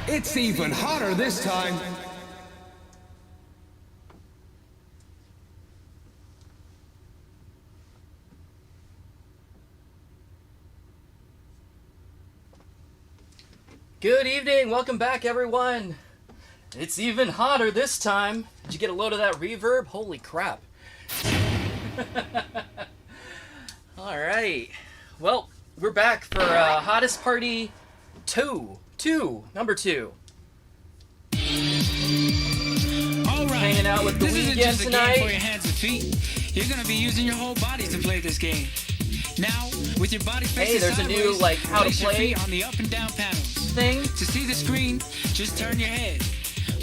It's even hotter this time. Good evening, welcome back everyone. It's even hotter this time. Did you get a load of that reverb? Holy crap. Alright, well, we're back for Hottest Party 2. Number 2. Alright, Hanging out with the this isn't weekend just a tonight. game for your hands and feet. You're gonna be using your whole body to play this game. Now, with your body facing Hey, there's a new, sideways, like, how to place your play feet on the up and down panels. thing. To see the screen, just turn your head.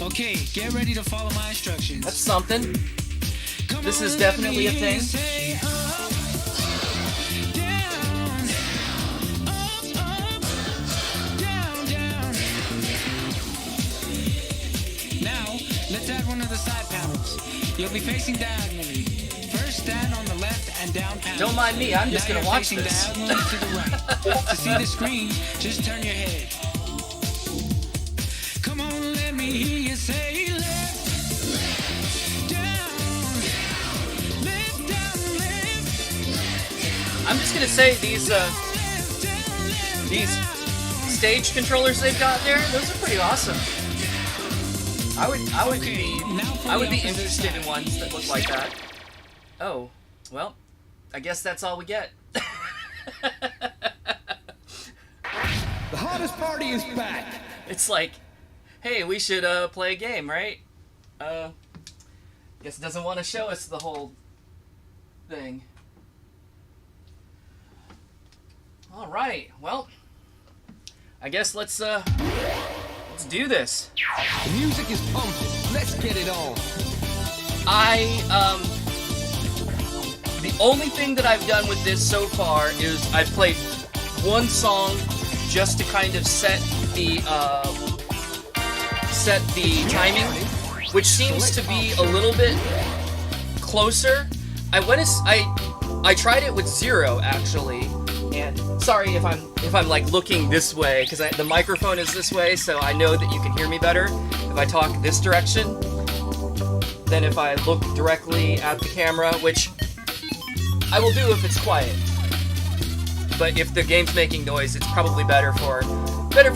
Okay, get ready to follow my instructions. That's something. Come this on, is let definitely me a hear thing. you say up, down, up, down, down. Now, let's add one of the side panels. You'll be facing diagonally. First, stand on the left and down panel. Don't mind me, I'm just Now gonna you're watch facing this. diagonally to the right. To see the screen, just turn your head. Come on, let me hear you say left, down, left, down, left, I'm just gonna say these left, down, left. these stage controllers they've got there, those are pretty awesome. I would be interested in ones that look like that. Oh, well, I guess that's all we get. The hottest party is back. It's like, hey, we should play a game, right? Guess it doesn't want to show us the whole thing. All right, well, I guess let's do this. The music is pumping. Let's get it on. The only thing that I've done with this so far is I've played one song just to kind of set the timing, which seems to be a little bit closer. I tried it with 0 actually, and sorry if I'm like looking this way because the microphone is this way, so I know that you can hear me better if I talk this direction than if I look directly at the camera, which I will do if it's quiet. But if the game's making noise, it's probably better for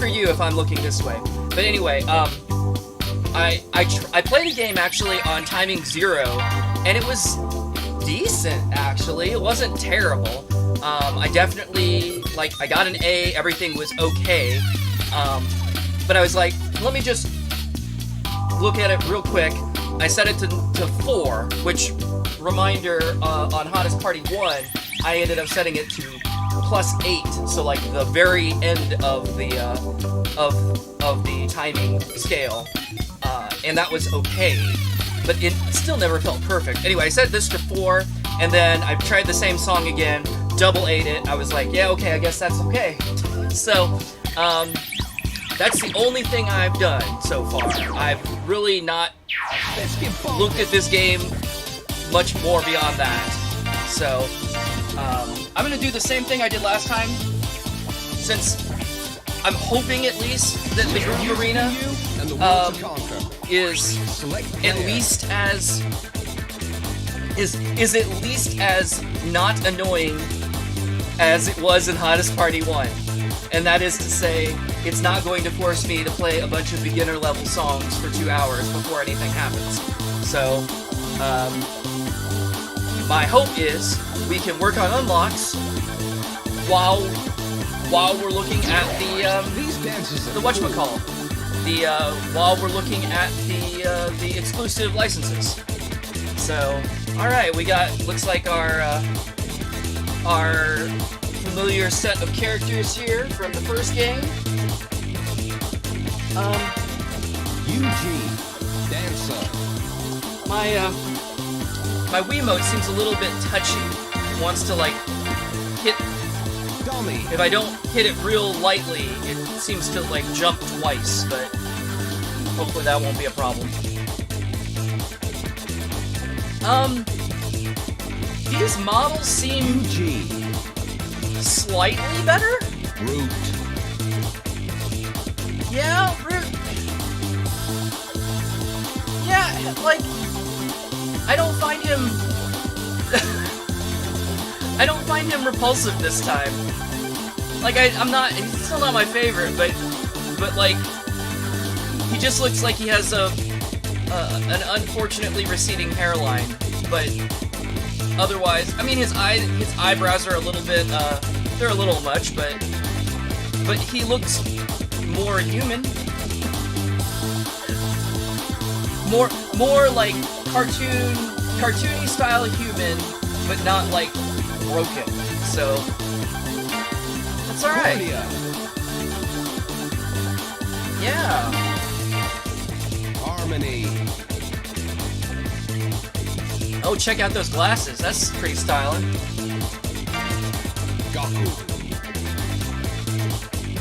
you if I'm looking this way. But anyway, I played a game actually on timing 0, and it was decent actually. It wasn't terrible. I definitely I got an A. Everything was okay. But I was like, let me just look at it real quick. I set it to 4, which, reminder, on Hottest Party 1, I ended up setting it to +8, so like the very end of the timing scale, and that was okay, but it still never felt perfect. Anyway, I set this to 4, and then I tried the same song again, double 8 it. I was like, yeah, okay, I guess that's okay. So, that's the only thing I've done so far. I've really not looked at this game much more beyond that. So, I'm gonna do the same thing I did last time, since I'm hoping at least that the Groove Arena is at least as not annoying as it was in Hottest Party 1. And that is to say, it's not going to force me to play a bunch of beginner level songs for 2 hours before anything happens. So, my hope is we can work on unlocks while we're looking at the whatchamacallit, while we're looking at the exclusive licenses. So, all right, we got, looks like our familiar set of characters here from the first game. Eugene, dancer. My Wiimote seems a little bit touchy. It wants to hit. Dummy. If I don't hit it real lightly, it seems to jump twice, but hopefully that won't be a problem. These models seem Eugene. slightly better? Root. Yeah, like, I don't find him I don't find him repulsive this time. Like, he's still not my favorite, but like, he just looks like he has an unfortunately receding hairline, but otherwise, I mean, his eyebrows are a little bit, they're a little much, but he looks more human. More like cartoony style human, but not like broken. So that's all right. Yeah. Harmony. Oh, check out those glasses. That's pretty styling. Gaku.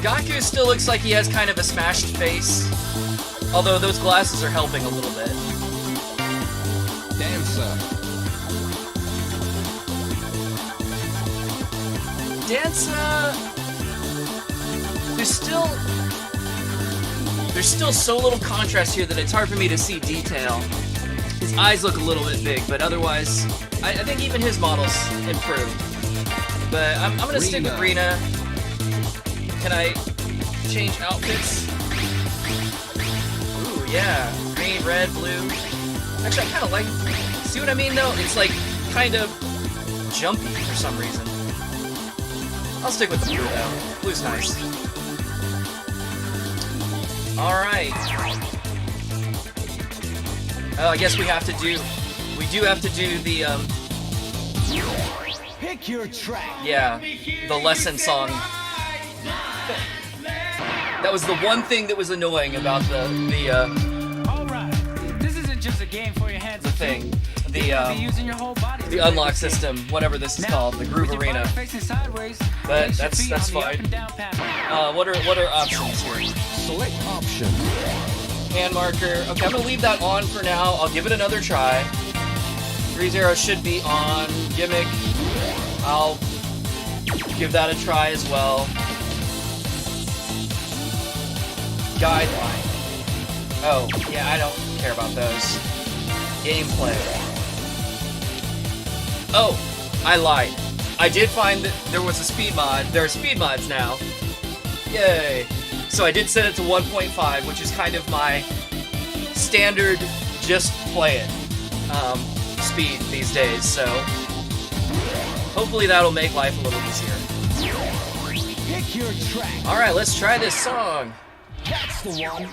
Gaku still looks like he has kind of a smashed face, although those glasses are helping a little bit. Dancer. Dancer. There's still so little contrast here that it's hard for me to see detail. His eyes look a little bit big, but otherwise, I think even his model's improved. But I'm gonna stick with Rina. Can I change outfits? Ooh, yeah. Green, red, blue. Actually, I kind of like... See what I mean, though? It's, like, kind of jumpy for some reason. I'll stick with the blue, though. Blue's nice. Alright. Oh, I guess we do have to do the, Pick your track. yeah, the lesson song. That was the one thing that was annoying about the Alright, this isn't just a game for your hands. thing. The The unlock system, whatever this is called, the Groove Arena. But that's fine. What are options here? Select option. Hand marker. Okay, I'm gonna leave that on for now. I'll give it another try. 3-0 should be on. Gimmick. I'll give that a try as well. Guideline. Oh, yeah, I don't care about those. Gameplay. Oh, I lied. I did find that there was a speed mod. There are speed mods now. Yay. So I did set it to 1.5, which is kind of my standard just play it speed these days. So hopefully that'll make life a little easier. Pick your track. All right, let's try this song. That's the one.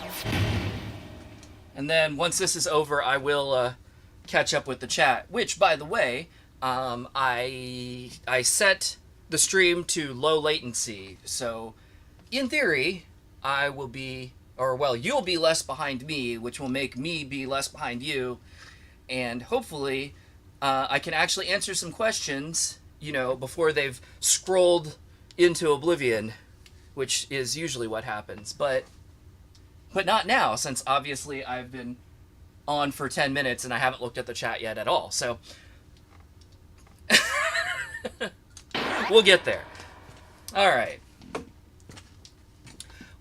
And then once this is over, I will catch up with the chat. Which, by the way, I set the stream to low latency. So, in theory, I will be, or well, you'll be less behind me, which will make me be less behind you. And hopefully, I can actually answer some questions, you know, before they've scrolled into oblivion, which is usually what happens. But not now, since obviously I've been on for 10 minutes and I haven't looked at the chat yet at all. So we'll get there. All right.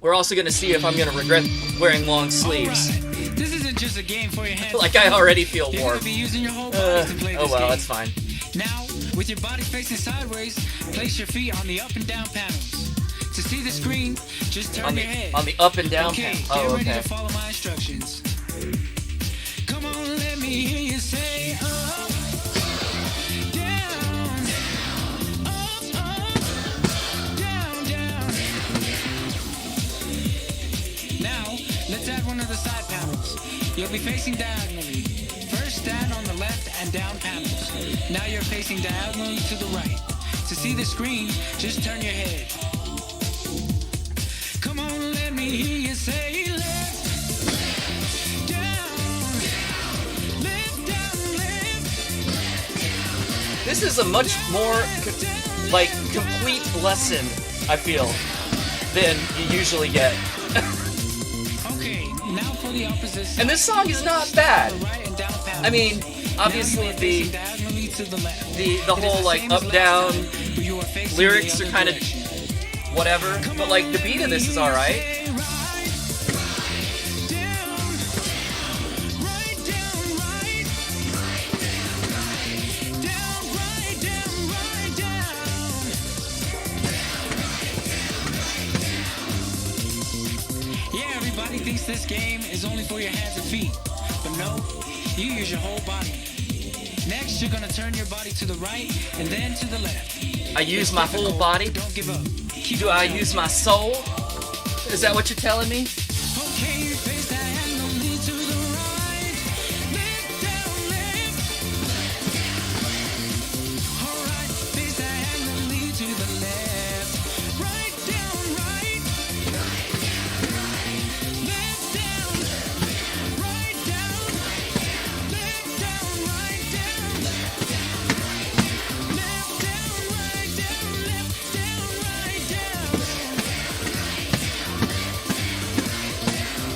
We're also going to see if I'm going to regret wearing long sleeves. Right. This isn't just a game for your hands. Like I already feel You're warm. gonna be using your whole body to play Oh this well, game. that's fine. Now, with your body facing sideways, place your feet on the up and down panels. To see the screen, just turn your head. On the up and down Okay, panel. get Oh, ready okay. to follow my instructions. Come on, let me hear you say up, down, up, down, down. Now, let's add one of the side panels. You'll be facing diagonally. First, stand on the left and down panels. Now you're facing diagonally to the right. To see the screen, just turn your head. Come on, let me hear you say left, down, left. This is a much more complete lesson, I feel, than you usually get. Okay, now for the opposite side. And this song is not bad. Right and down panel. I mean, obviously Now you are facing diagonally to the left. the It is whole like same as up last down time, but you are facing lyrics the are other kind of direction. whatever, but like the beat of this is all right. Say right, down, right down Everybody thinks this game is only for your hands and feet, but no, you use your whole body. Next, you're gonna turn your body to the right and then to the left. I use my whole body. Don't give up. Keep Do I use my soul? Is that what you're telling me? Okay, face diagonally to the right. Left down, left. Alright, face diagonally to the left. Right down, right. Left down. Right down. Left down, right down. Left down, right down. Left down, right down.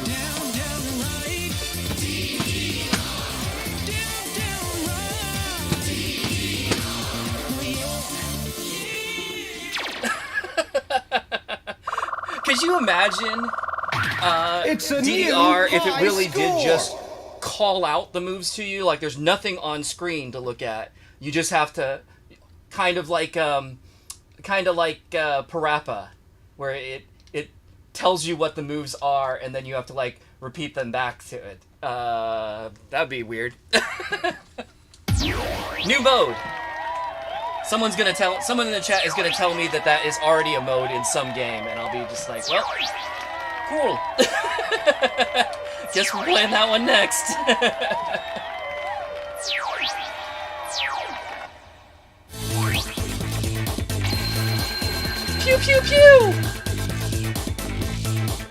Down, down, right. Down, down, right. Could you imagine It's a DDR new if it high really score. did just call out the moves to you? Like there's nothing on screen to look at. You just have to kind of like Parappa, where it tells you what the moves are and then you have to like repeat them back to it. That'd be weird. New mode. Someone in the chat is gonna tell me that is already a mode in some game, and I'll be just like, well, cool. Guess we're playing that one next. Pew pew pew!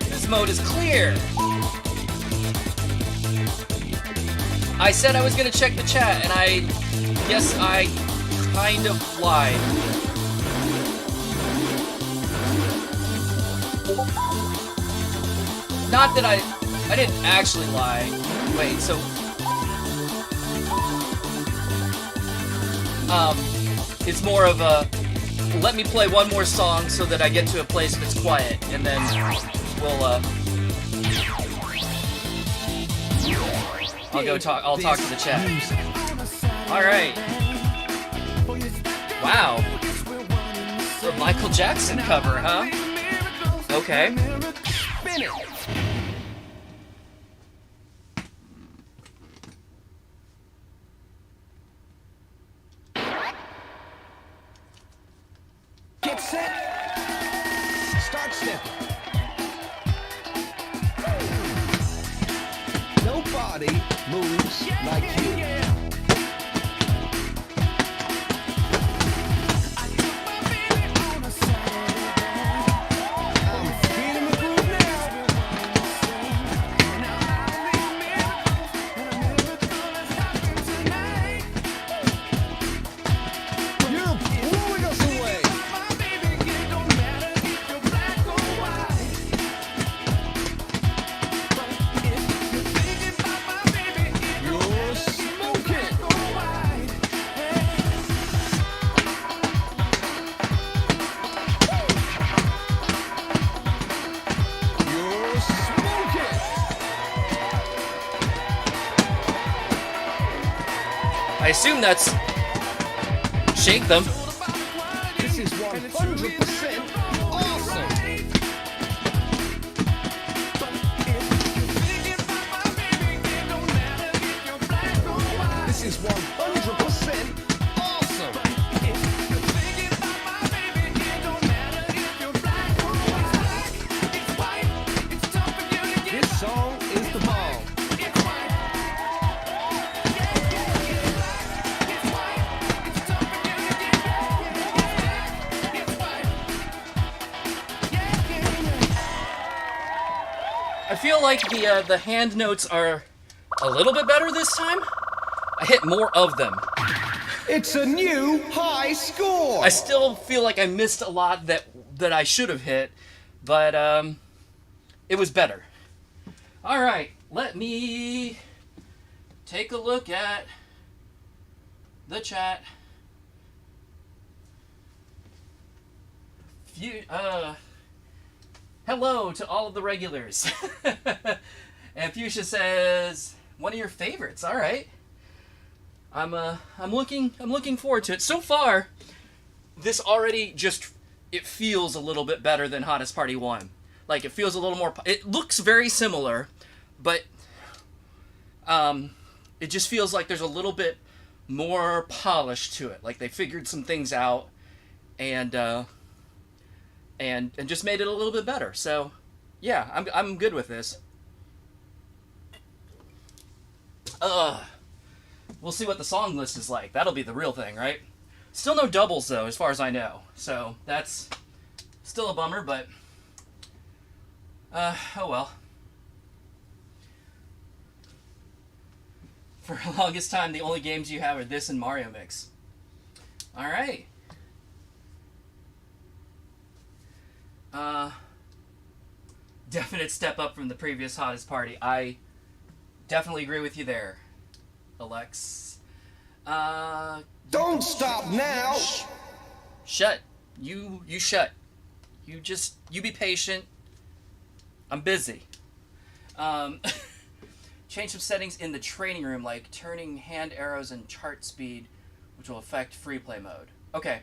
This mode is clear. I said I was gonna check the chat, and I guess I kind of lied. Not that I didn't actually lie. Wait, so it's more of a let me play one more song so that I get to a place that's quiet, and then we'll I'll talk to the chat. All right. Wow. A Michael Jackson cover, huh? Okay. Get set. Start stepping. Nobody moves like you. I'm feeling the groove now. You're blowing us away. You're smoking. You're smoking. I assume that's shake them. This is 100% awesome. This is 100% awesome. This song is the bomb. I feel like the hand notes are a little bit better this time. I hit more of them. It's a new high score. I still feel like I missed a lot that I should have hit, but it was better. All right, let me take a look at the chat. Hello to all of the regulars. And Fuchsia says, one of your favorites. All right. I'm looking forward to it. So far, this already it feels a little bit better than Hottest Party 1. Like, it feels a little more... It looks very similar, but it just feels like there's a little bit more polish to it. Like, they figured some things out and just made it a little bit better. So, yeah, I'm good with this. We'll see what the song list is like. That'll be the real thing, right? Still no doubles, though, as far as I know. So, that's still a bummer, but... oh well. For the longest time, the only games you have are this and Mario Mix. Alright. Definite step up from the previous Hottest Party. I definitely agree with you there, Alex. Don't stop now! Shut. You shut. You be patient. I'm busy. Change some settings in the training room, like turning hand arrows and chart speed, which will affect free play mode. Okay.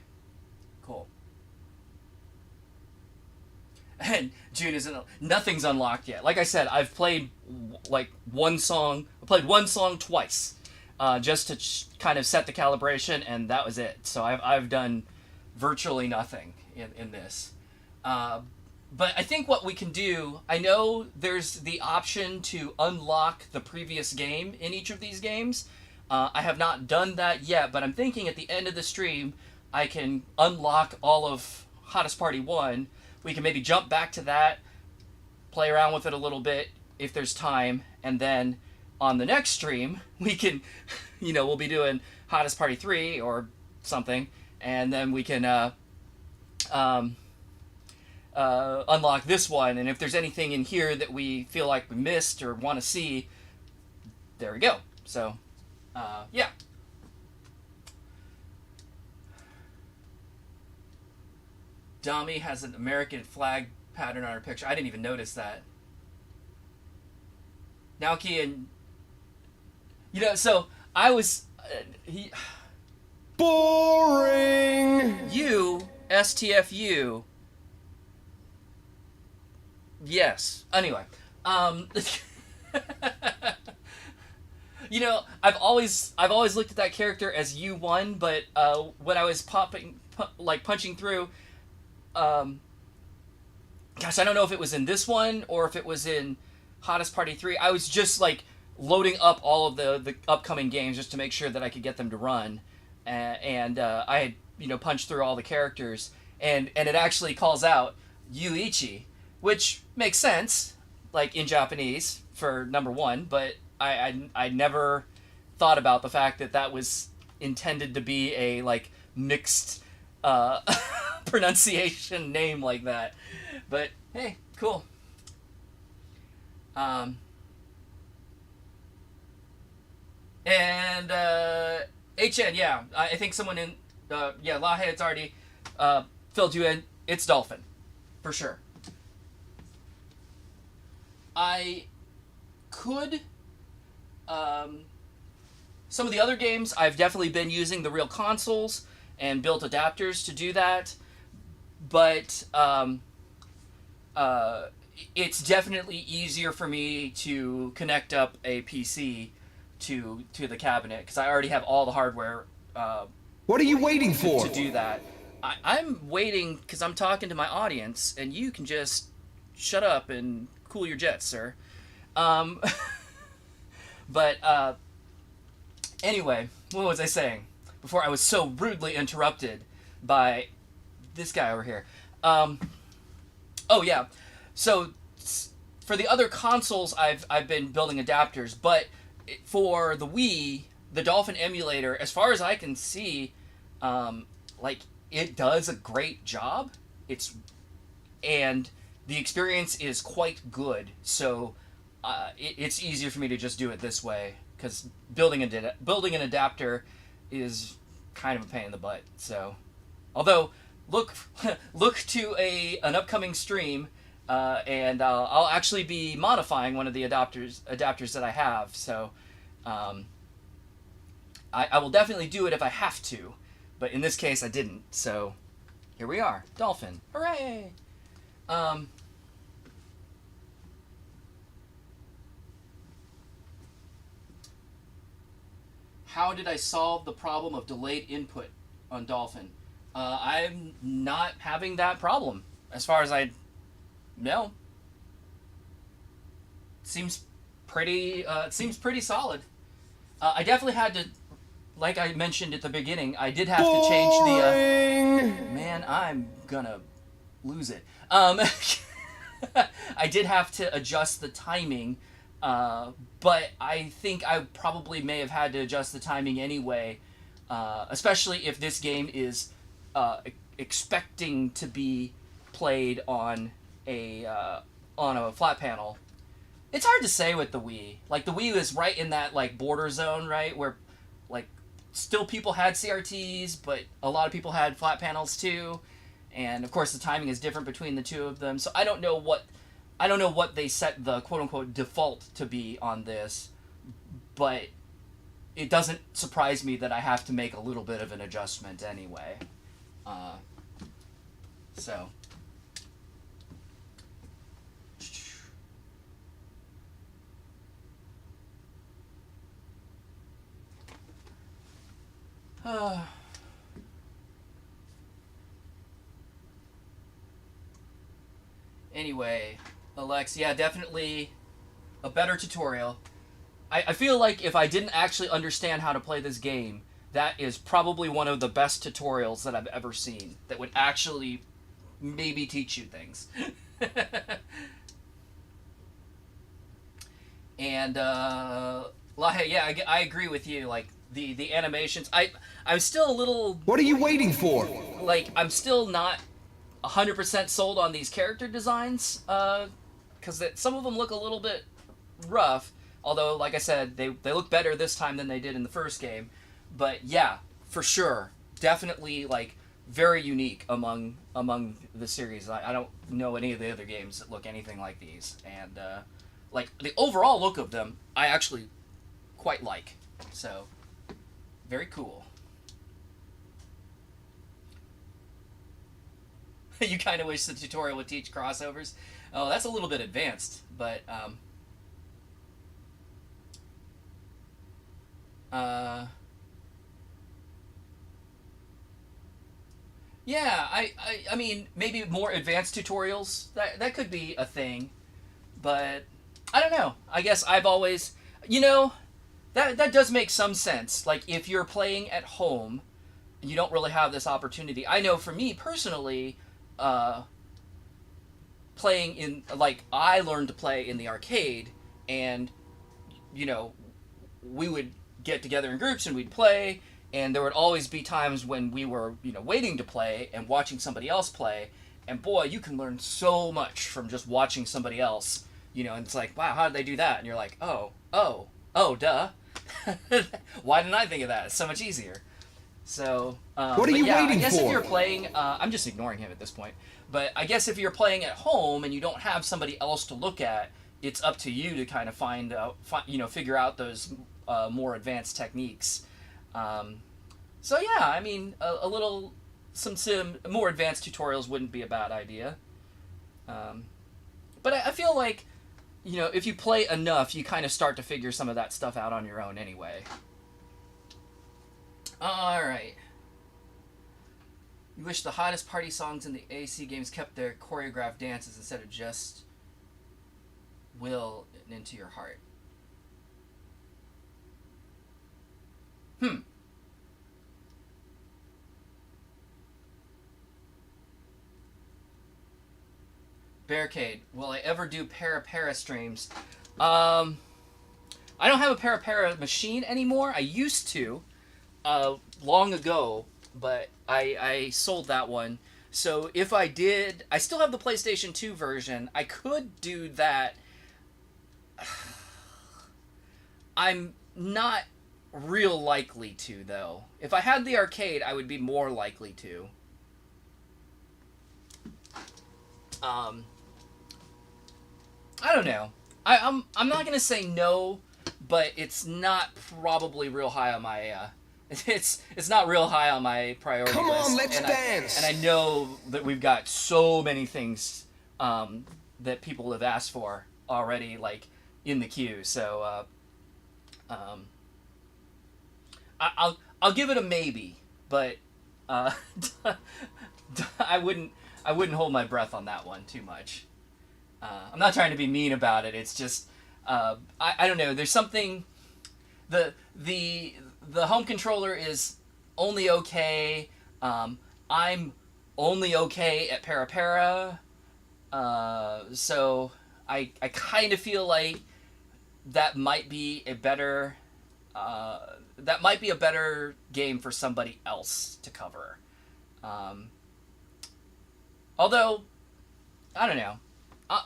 Cool. And June isn't... Nothing's unlocked yet. Like I said, I've played like one song... I played one song twice. Just to kind of set the calibration, and that was it. So I've done virtually nothing in this. But I think what we can do... I know there's the option to unlock the previous game in each of these games. I have not done that yet, but I'm thinking at the end of the stream, I can unlock all of Hottest Party 1. We can maybe jump back to that, play around with it a little bit if there's time, and then on the next stream, we can, we'll be doing Hottest Party 3 or something, and then we can unlock this one, and if there's anything in here that we feel like we missed or want to see, there we go. So, yeah. Dami has an American flag pattern on her picture. I didn't even notice that. Naoki and... so I was... Boring! You, STFU... Yes. Anyway. I've always looked at that character as U1, but when I was punching through... gosh, I don't know if it was in this one or if it was in Hottest Party 3. I was just like loading up all of the upcoming games just to make sure that I could get them to run, and I had punched through all the characters, and it actually calls out Yuichi, which makes sense, like in Japanese for number 1, but I never thought about the fact that was intended to be a like mixed pronunciation name like that. But hey, cool. And HN, yeah, I think someone in Lahe, it's already filled you in. It's Dolphin, for sure. I could some of the other games I've definitely been using the real consoles and built adapters to do that, but it's definitely easier for me to connect up a PC to the cabinet because I already have all the hardware. What are you waiting for? To do that, I'm waiting because I'm talking to my audience, and you can just shut up and cool your jets, sir. But anyway, what was I saying before I was so rudely interrupted by this guy over here? Oh yeah, so for the other consoles, I've been building adapters, but for the Wii, the Dolphin emulator, as far as I can see, it does a great job. And the experience is quite good, so it's easier for me to just do it this way, because building an adapter is kind of a pain in the butt. So, although look to an upcoming stream, and I'll actually be modifying one of the adapters that I have. So, I will definitely do it if I have to, but in this case I didn't. So, here we are, Dolphin, hooray! how did I solve the problem of delayed input on Dolphin? I'm not having that problem, as far as I know. Seems pretty. It seems pretty solid. I definitely had to, like I mentioned at the beginning, I did have to change the. Man, I'm gonna lose it. I did have to adjust the timing, but I think I probably may have had to adjust the timing anyway, especially if this game is expecting to be played on a flat panel. It's hard to say with the Wii. Like, the Wii was right in that, like, border zone, right? Where, like, still people had CRTs, but a lot of people had flat panels, too. And, of course, the timing is different between the two of them. So I don't know what they set the quote-unquote default to be on this. But it doesn't surprise me that I have to make a little bit of an adjustment anyway. So... Anyway, Alex, yeah, definitely a better tutorial. I feel like if I didn't actually understand how to play this game, that is probably one of the best tutorials that I've ever seen that would actually maybe teach you things. And, yeah, I agree with you, like, the animations, I'm still a little... What are you waiting for? Like, I'm still not 100% sold on these character designs, because some of them look a little bit rough, although, like I said, they look better this time than they did in the first game. But, yeah, for sure, definitely, like, very unique among the series. I don't know any of the other games that look anything like these, and, like, the overall look of them, I actually quite like, so... Very cool. You kind of wish the tutorial would teach crossovers. Oh, that's a little bit advanced, but yeah, I mean, maybe more advanced tutorials. That could be a thing, but I don't know. I guess I've always, you know. That does make some sense. Like, if you're playing at home, you don't really have this opportunity. I know for me, personally, playing in... Like, I learned to play in the arcade, and, you know, we would get together in groups and we'd play, and there would always be times when we were, you know, waiting to play and watching somebody else play, and boy, you can learn so much from just watching somebody else, you know, and it's like, wow, how did they do that? And you're like, oh, duh. Why didn't I think of that? It's so much easier. So, what are you waiting for? I guess if you're playing, I'm just ignoring him at this point. But I guess if you're playing at home and you don't have somebody else to look at, it's up to you to kind of figure out those more advanced techniques. So yeah, I mean, some more advanced tutorials wouldn't be a bad idea. But I feel like, you know, if you play enough, you kind of start to figure some of that stuff out on your own anyway. Alright. You wish the hottest party songs in the AC games kept their choreographed dances instead of just will and into your heart. Barricade. Will I ever do Para streams? I don't have a Para machine anymore. I used to, long ago, but I sold that one. So if I did, I still have the PlayStation 2 version. I could do that. I'm not real likely to, though. If I had the arcade, I would be more likely to. I don't know. I'm not gonna say no, but it's not probably real high on my it's not real high on my priority list. Come on, let's dance. And I know that we've got so many things that people have asked for already, like in the queue. So I'll give it a maybe, but I wouldn't hold my breath on that one too much. I'm not trying to be mean about it. It's just I don't know. There's something the home controller is only okay. I'm only okay at Para. So I kind of feel like that might be a better game for somebody else to cover. Although I don't know. I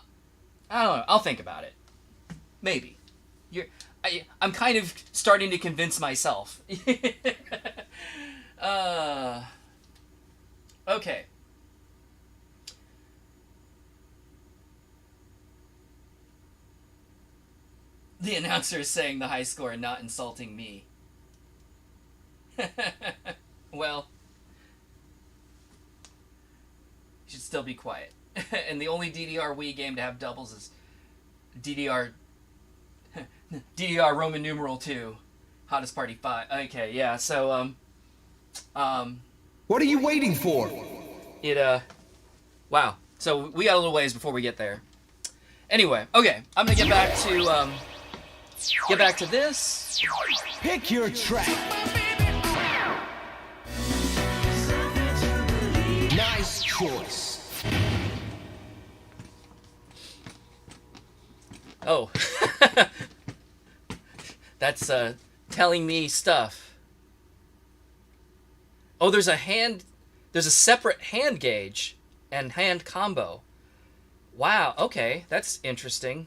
don't know. I'll think about it. Maybe. I'm kind of starting to convince myself. Okay. The announcer is saying the high score and not insulting me. Well, you should still be quiet. And the only DDR Wii game to have doubles is DDR Roman numeral 2, Hottest Party 5. Okay, yeah. So What are you waiting for? Wow. So we got a little ways before we get there. Anyway, okay. I'm gonna get back to this. Pick your track. Nice choice. Oh. That's telling me stuff. Oh, there's a separate hand gauge and hand combo. Wow, okay, that's interesting.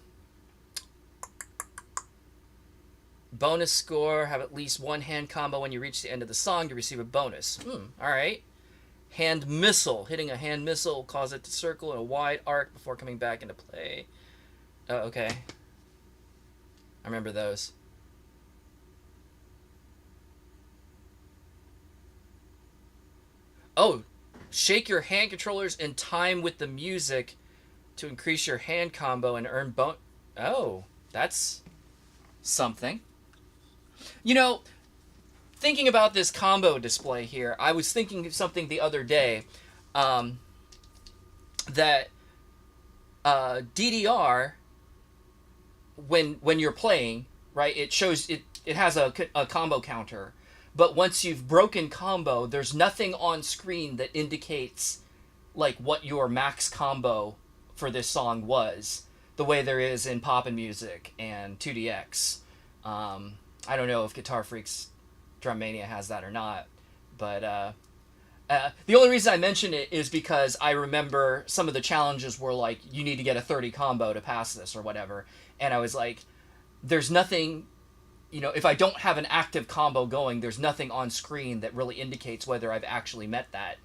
Bonus score, have at least one hand combo when you reach the end of the song to receive a bonus. Alright. Hand missile. Hitting a hand missile will cause it to circle in a wide arc before coming back into play. Oh, okay. I remember those. Oh, shake your hand controllers in time with the music to increase your hand combo and earn Oh, that's something. You know, thinking about this combo display here, I was thinking of something the other day, that DDR, when you're playing, right, it shows it has a combo counter. But once you've broken combo, there's nothing on screen that indicates like what your max combo for this song was, the way there is in Poppin' Music and 2DX. I don't know if Guitar Freak's Drum Mania has that or not, but the only reason I mention it is because I remember some of the challenges were like, you need to get a 30 combo to pass this or whatever, and I was like, there's nothing... You know, if I don't have an active combo going, there's nothing on screen that really indicates whether I've actually met that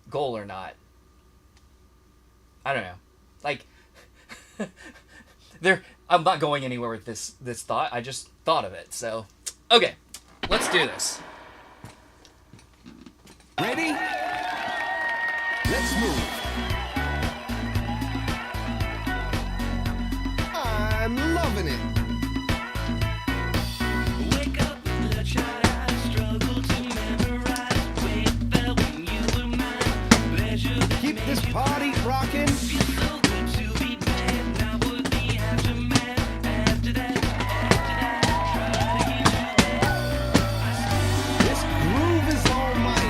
goal or not. I don't know. Like, I'm not going anywhere with this thought. I just thought of it. So, okay, let's do this. Ready? Let's move. I'm loving it. Keep this party rocking. This groove is almighty.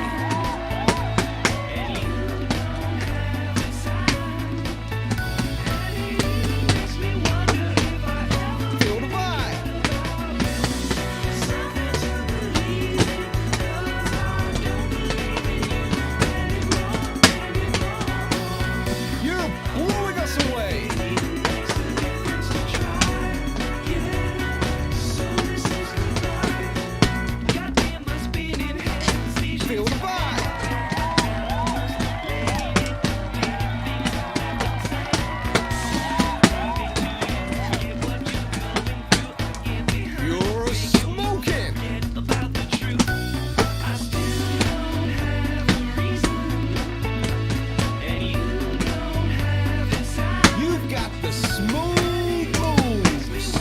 Feel the vibe. You're blowing us away. Feel the vibe. You're smoking. You've got the smooth moves.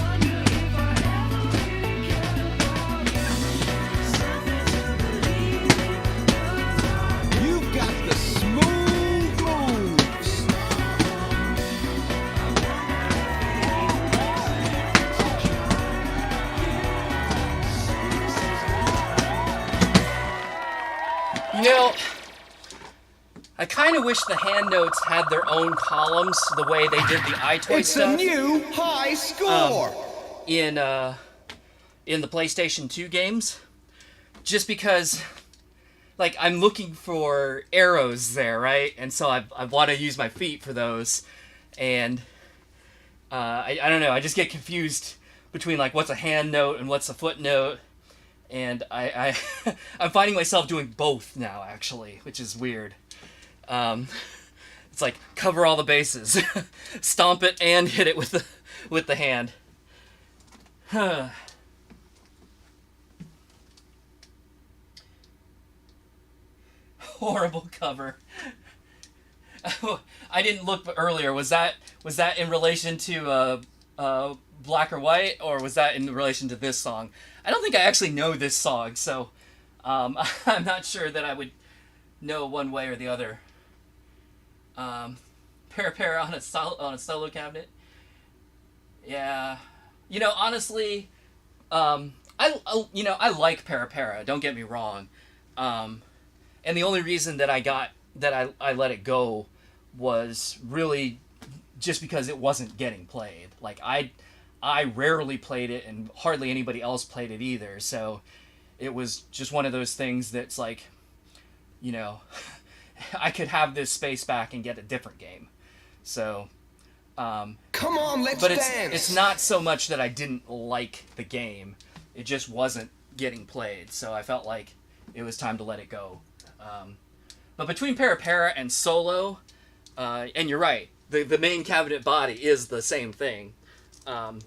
I kind of wish the hand notes had their own columns the way they did the iToy It's stuff a new high score. in the PlayStation 2 games. Just because, like, I'm looking for arrows there, right? And so I want to use my feet for those. And I don't know, I just get confused between, like, what's a hand note and what's a footnote. And I'm finding myself doing both now, actually, which is weird. It's like, cover all the bases. Stomp it and hit it with the hand. Horrible cover. I didn't look earlier. Was that in relation to Black or White, or was that in relation to this song? I don't think I actually know this song, so I'm not sure that I would know one way or the other. Para on a solo cabinet. Yeah, honestly, I like Para. Don't get me wrong, and the only reason that I let it go was really just because it wasn't getting played. Like I rarely played it, and hardly anybody else played it either. So it was just one of those things that's like, I could have this space back and get a different game. So, Come on, let's but dance. it's not so much that I didn't like the game. It just wasn't getting played. So I felt like it was time to let it go. But between Para and Solo, and you're right, the main cabinet body is the same thing. And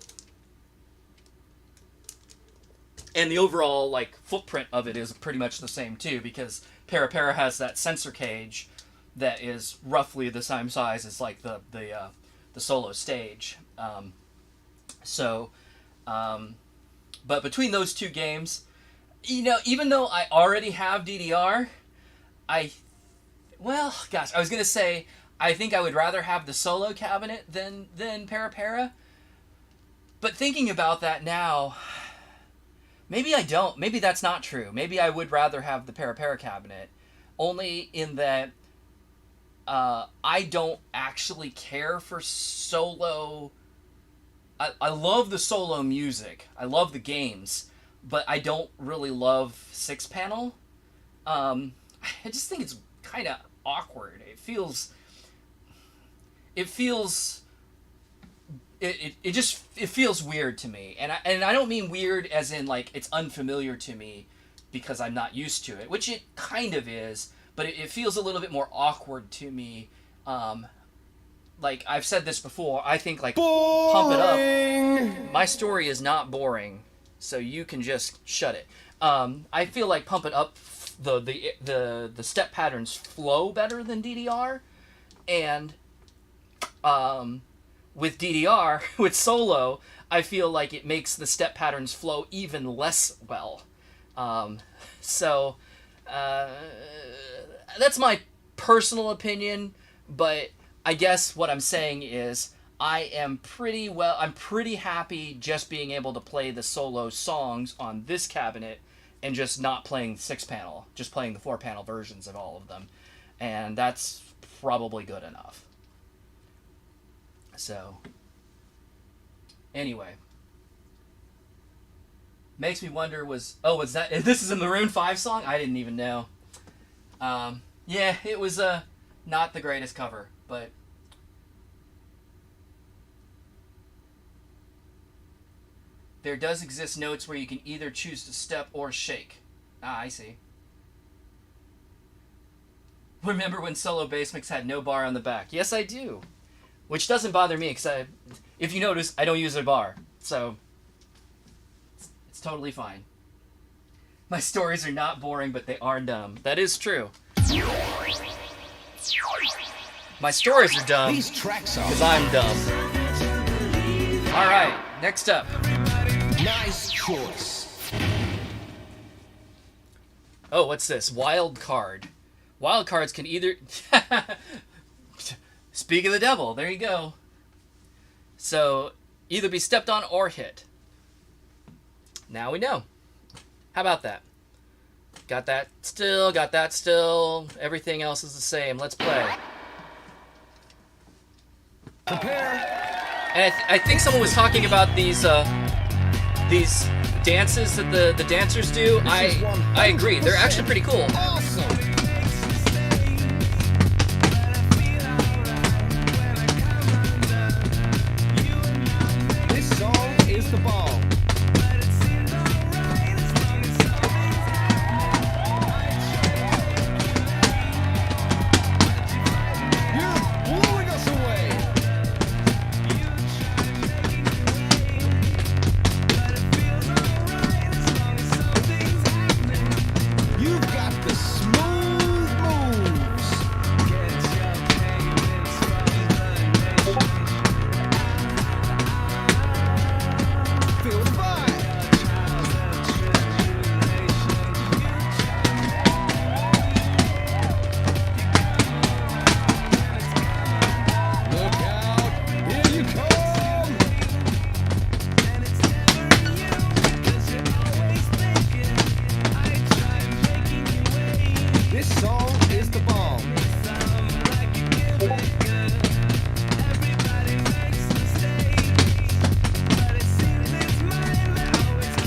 the overall footprint of it is pretty much the same too, because Para has that sensor cage that is roughly the same size as the Solo stage. But between those two games, even though I already have DDR, I was gonna say I think I would rather have the Solo cabinet than Para. But thinking about that now, maybe I don't. Maybe that's not true. Maybe I would rather have the Para cabinet, only in that I don't actually care for Solo. I love the Solo music. I love the games, but I don't really love 6-panel. I just think it's kind of awkward. It feels weird to me, and I don't mean weird as in it's unfamiliar to me because I'm not used to it, which it kind of is, but it feels a little bit more awkward to me. I've said this before, I think Pump It Up. My story is not boring, so you can just shut it. I feel like Pump It Up, the step patterns flow better than DDR, and with DDR, with Solo, I feel like it makes the step patterns flow even less well. So that's my personal opinion, but I guess what I'm saying is I'm pretty happy just being able to play the Solo songs on this cabinet and just not playing 6-panel, just playing the 4-panel versions of all of them. And that's probably good enough. So, anyway. Makes me wonder was this is a Maroon 5 song? I didn't even know. Yeah, it was not the greatest cover, but there does exist notes where you can either choose to step or shake. Ah, I see. Remember when Solo Bass Mix had no bar on the back? Yes, I do. Which doesn't bother me, because if you notice, I don't use a bar. So, it's totally fine. My stories are not boring, but they are dumb. That is true. My stories are dumb These tracks are because I'm dumb. Alright, next up. nice choice. Oh, what's this? Wild card. Wild cards can either... Speak of the devil, there you go. So, either be stepped on or hit. Now we know. How about that? Got that still, got that still. Everything else is the same. Let's play. Prepare. And I think someone was talking about these dances that the dancers do. I agree. They're actually pretty cool. Awesome. This song is the bomb. You're blowing us away. You've got the smooth moves. Feel the vibe. Look out. Here you come. This song is the bomb.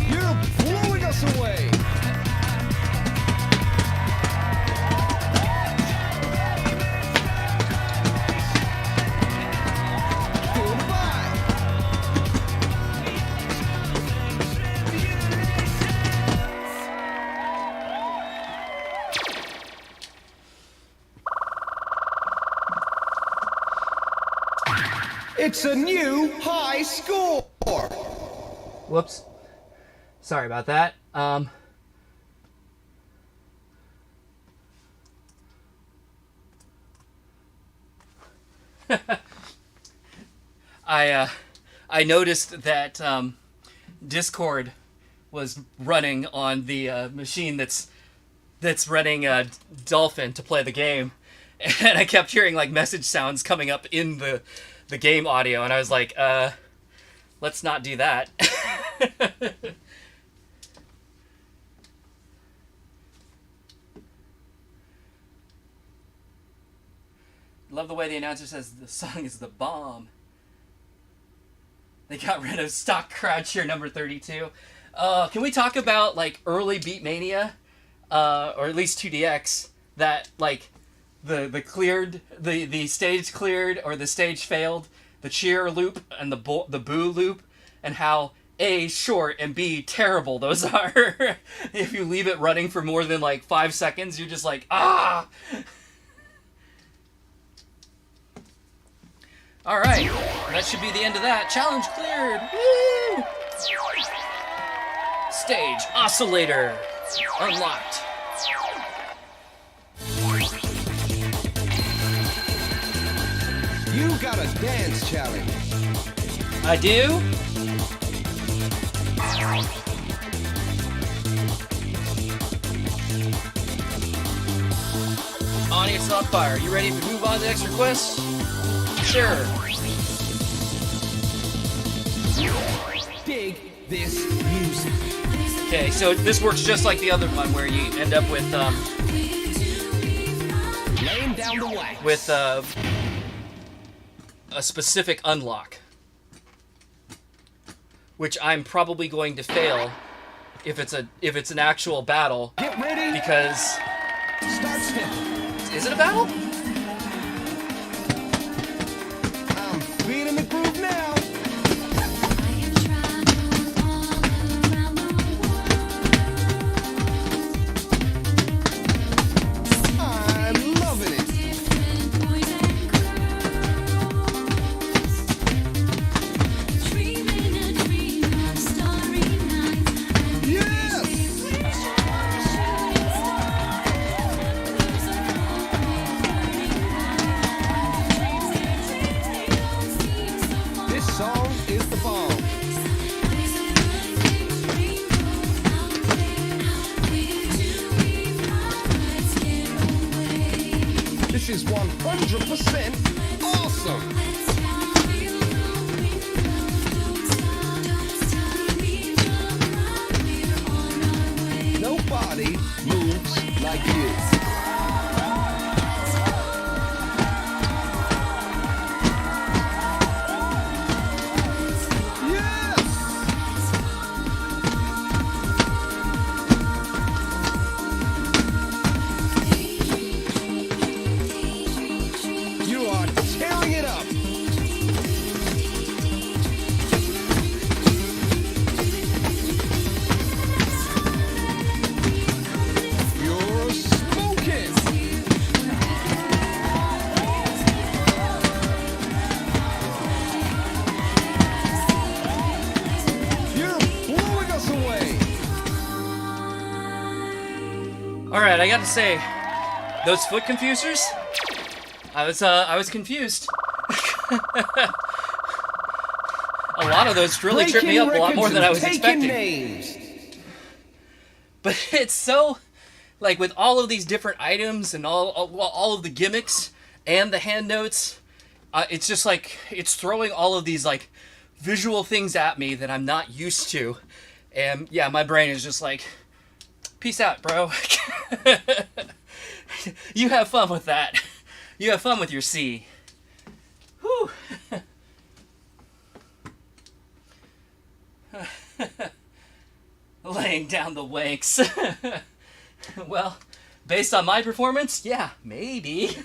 You're blowing us away. Feel the vibe. It's a new high score. Whoops. Sorry about that. I noticed that Discord was running on the machine that's running Dolphin to play the game, and I kept hearing like message sounds coming up in the game audio, and I was like, let's not do that. Love the way the announcer says the song is the bomb. They got rid of stock crowd cheer number 32. Can we talk about like early Beatmania, or at least 2DX, that like the cleared the stage cleared or the stage failed, the cheer loop and the boo loop, and how A, short, and B, terrible those are. If you leave it running for more than like 5 seconds, you're just like, ah. All right, that should be the end of that. Challenge cleared. Woo! Stage oscillator unlocked. You got a dance challenge. I do. Audience on fire. You ready to move on to the next request? Sure. Dig this music. Okay, so this works just like the other one, where you end up with Laying down the wax. with a specific unlock, which I'm probably going to fail if it's an actual battle, Get ready. because Start stepping. is it a battle? I'm feeling the groove now. I'm loving it. This song is the bomb. This is 100% awesome. Nobody move Alright, I gotta say, those foot confusers, I was confused. A lot of those really tripped me up a lot more than I was expecting. Names. But it's so, like, with all of these different items and all of the gimmicks and the hand notes, it's just like, it's throwing all of these, like, visual things at me that I'm not used to. And yeah, my brain is just like, peace out, bro. You have fun with that. You have fun with your C. Whew. Laying down the wanks. Well, based on my performance, yeah, maybe.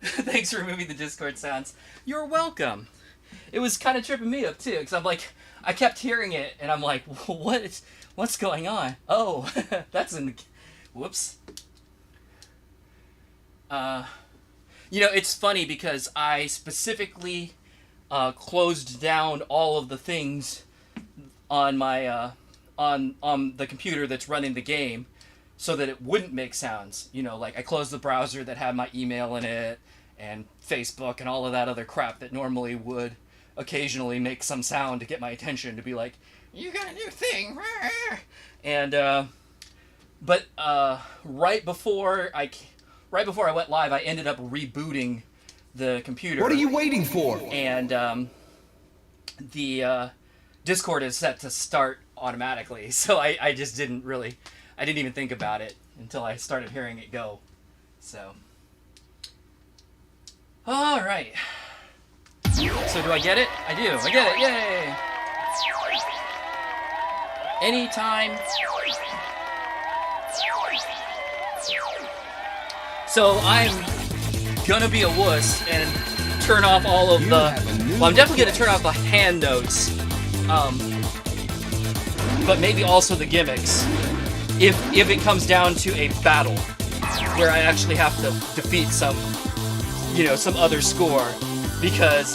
Thanks for removing the Discord sounds. You're welcome. It was kind of tripping me up too, because I'm like, I kept hearing it, and I'm like, what's going on? Oh, that's in the... Whoops. You know, it's funny because I specifically closed down all of the things on my on the computer that's running the game so that it wouldn't make sounds. You know, like I closed the browser that had my email in it and Facebook and all of that other crap that normally would occasionally make some sound to get my attention, to be like, you got a new thing. And but right before I went live, I ended up rebooting the computer. What are you waiting for? And the Discord is set to start automatically, so I just didn't even think about it until I started hearing it go. So, all right. So do I get it? I do. I get it. Yay! Anytime. So I'm gonna be a wuss and turn off all of the... Well, I'm definitely gonna turn off the hand notes. But maybe also the gimmicks. If it comes down to a battle where I actually have to defeat some other score. Because,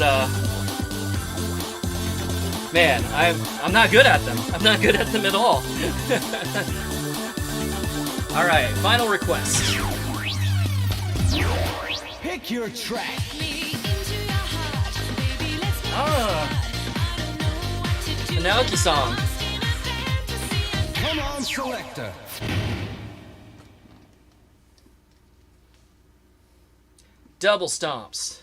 man, I'm not good at them. I'm not good at them at all. Alright, final request. Pick your track. The Naoki song. Come on, selector. Double stomps.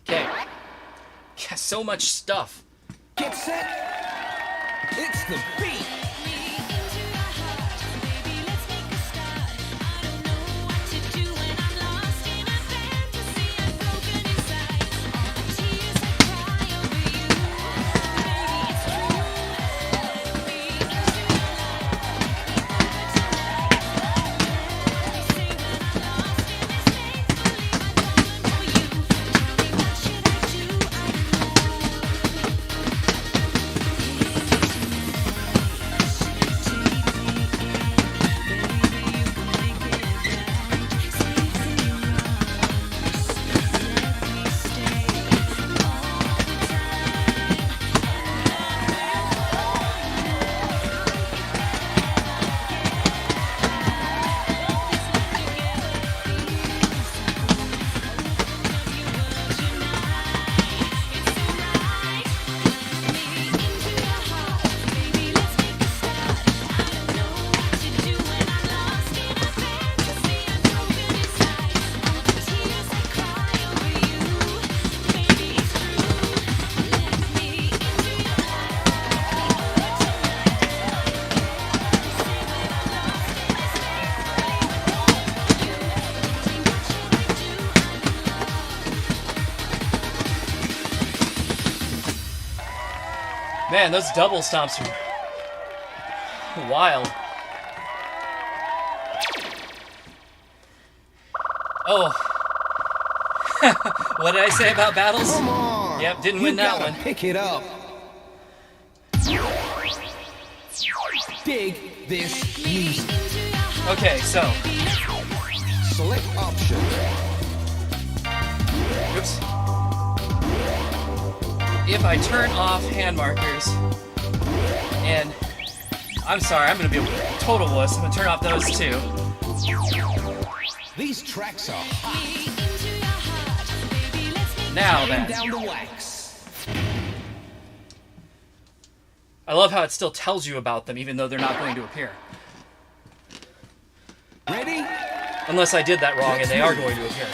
Okay. Yeah, so much stuff. Get set. It's the beat. Man, those double stomps are wild. Oh. What did I say about battles? Come on. Yep, didn't win that one. Pick it up. Dig this music. Okay, so. Select option. Oops. if I turn off hand markers, and I'm sorry, I'm gonna be a total wuss. I'm gonna turn off those too. These tracks are hot. Now Laying then, down the wax. I love how it still tells you about them, even though they're not going to appear. Ready? Unless I did that wrong and they are going to appear.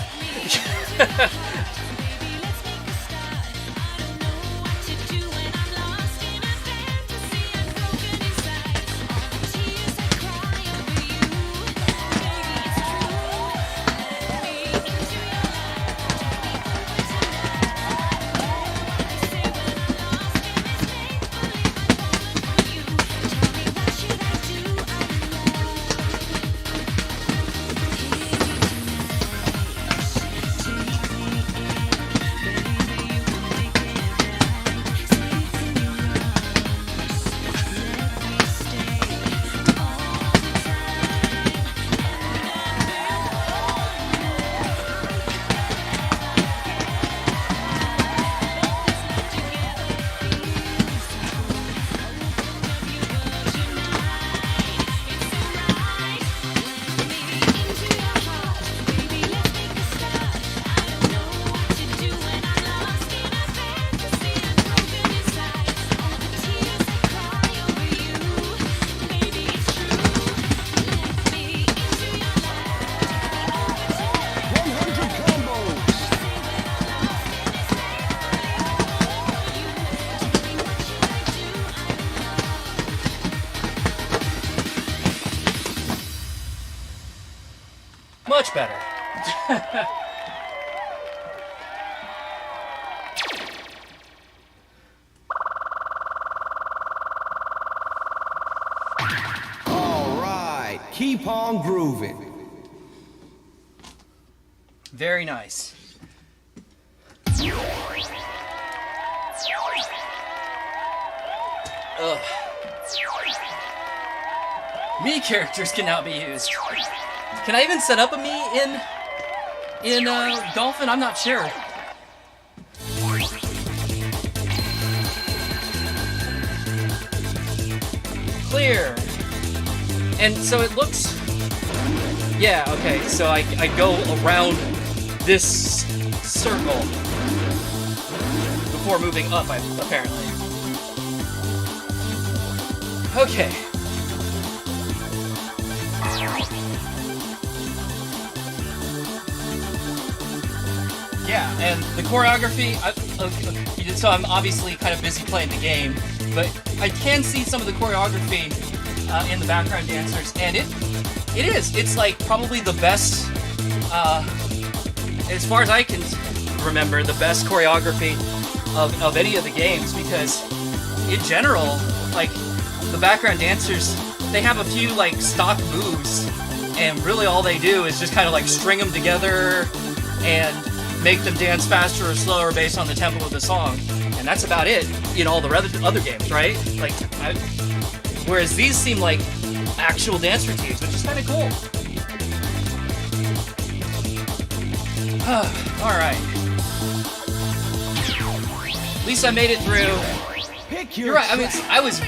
Much better. All right, keep on grooving. Very nice. Ugh. Me characters cannot be used. Can I even set up a me in Dolphin? I'm not sure. Clear. And so it looks. Yeah. Okay. So I go around this circle before moving up. Apparently. Okay. Yeah, and the choreography, so I'm obviously kind of busy playing the game, but I can see some of the choreography in the background dancers, and it's like probably the best, as far as I can remember, the best choreography of any of the games, because in general, like, the background dancers, they have a few, like, stock moves, and really all they do is just kind of, like, string them together and make them dance faster or slower based on the tempo of the song, and that's about it in all the other games, right? Like, whereas these seem like actual dance routines, which is kind of cool. All right. At least I made it through. Pick your You're right. I mean, track. I was.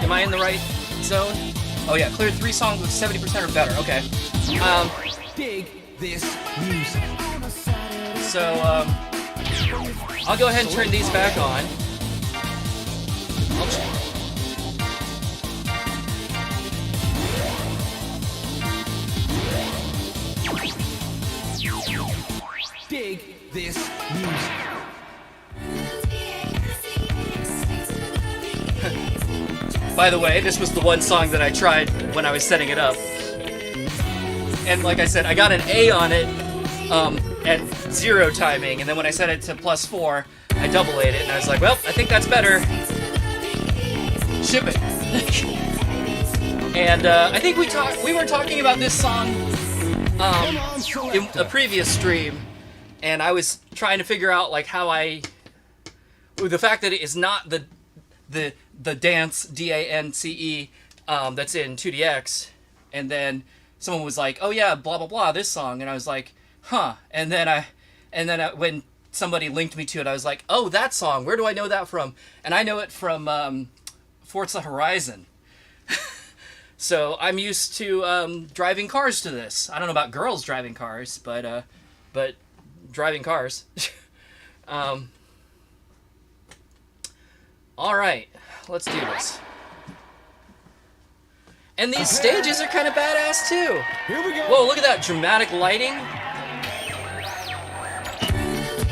Am I in the right zone? Oh yeah, cleared 3 songs with 70% or better. Okay. Dig this music. So, I'll go ahead and turn these back on. Dig this music. By the way, this was the one song that I tried when I was setting it up. And like I said, I got an A on it at 0 timing, and then when I set it to +4, I double A'd it, and I was like, well, I think that's better. Ship it. And I think we were talking about this song in a previous stream, and I was trying to figure out like how the fact that it is not the dance DANCE that's in 2DX, and then someone was like, oh yeah, blah blah blah, this song, and I was like, huh, and then when somebody linked me to it. I was like, oh, that song. Where do I know that from? And I know it from Forza Horizon. So I'm used to driving cars to this. I don't know about girls driving cars, but driving cars. All right, let's do this. And these stages are kind of badass too. Here we go. Whoa, look at that dramatic lighting.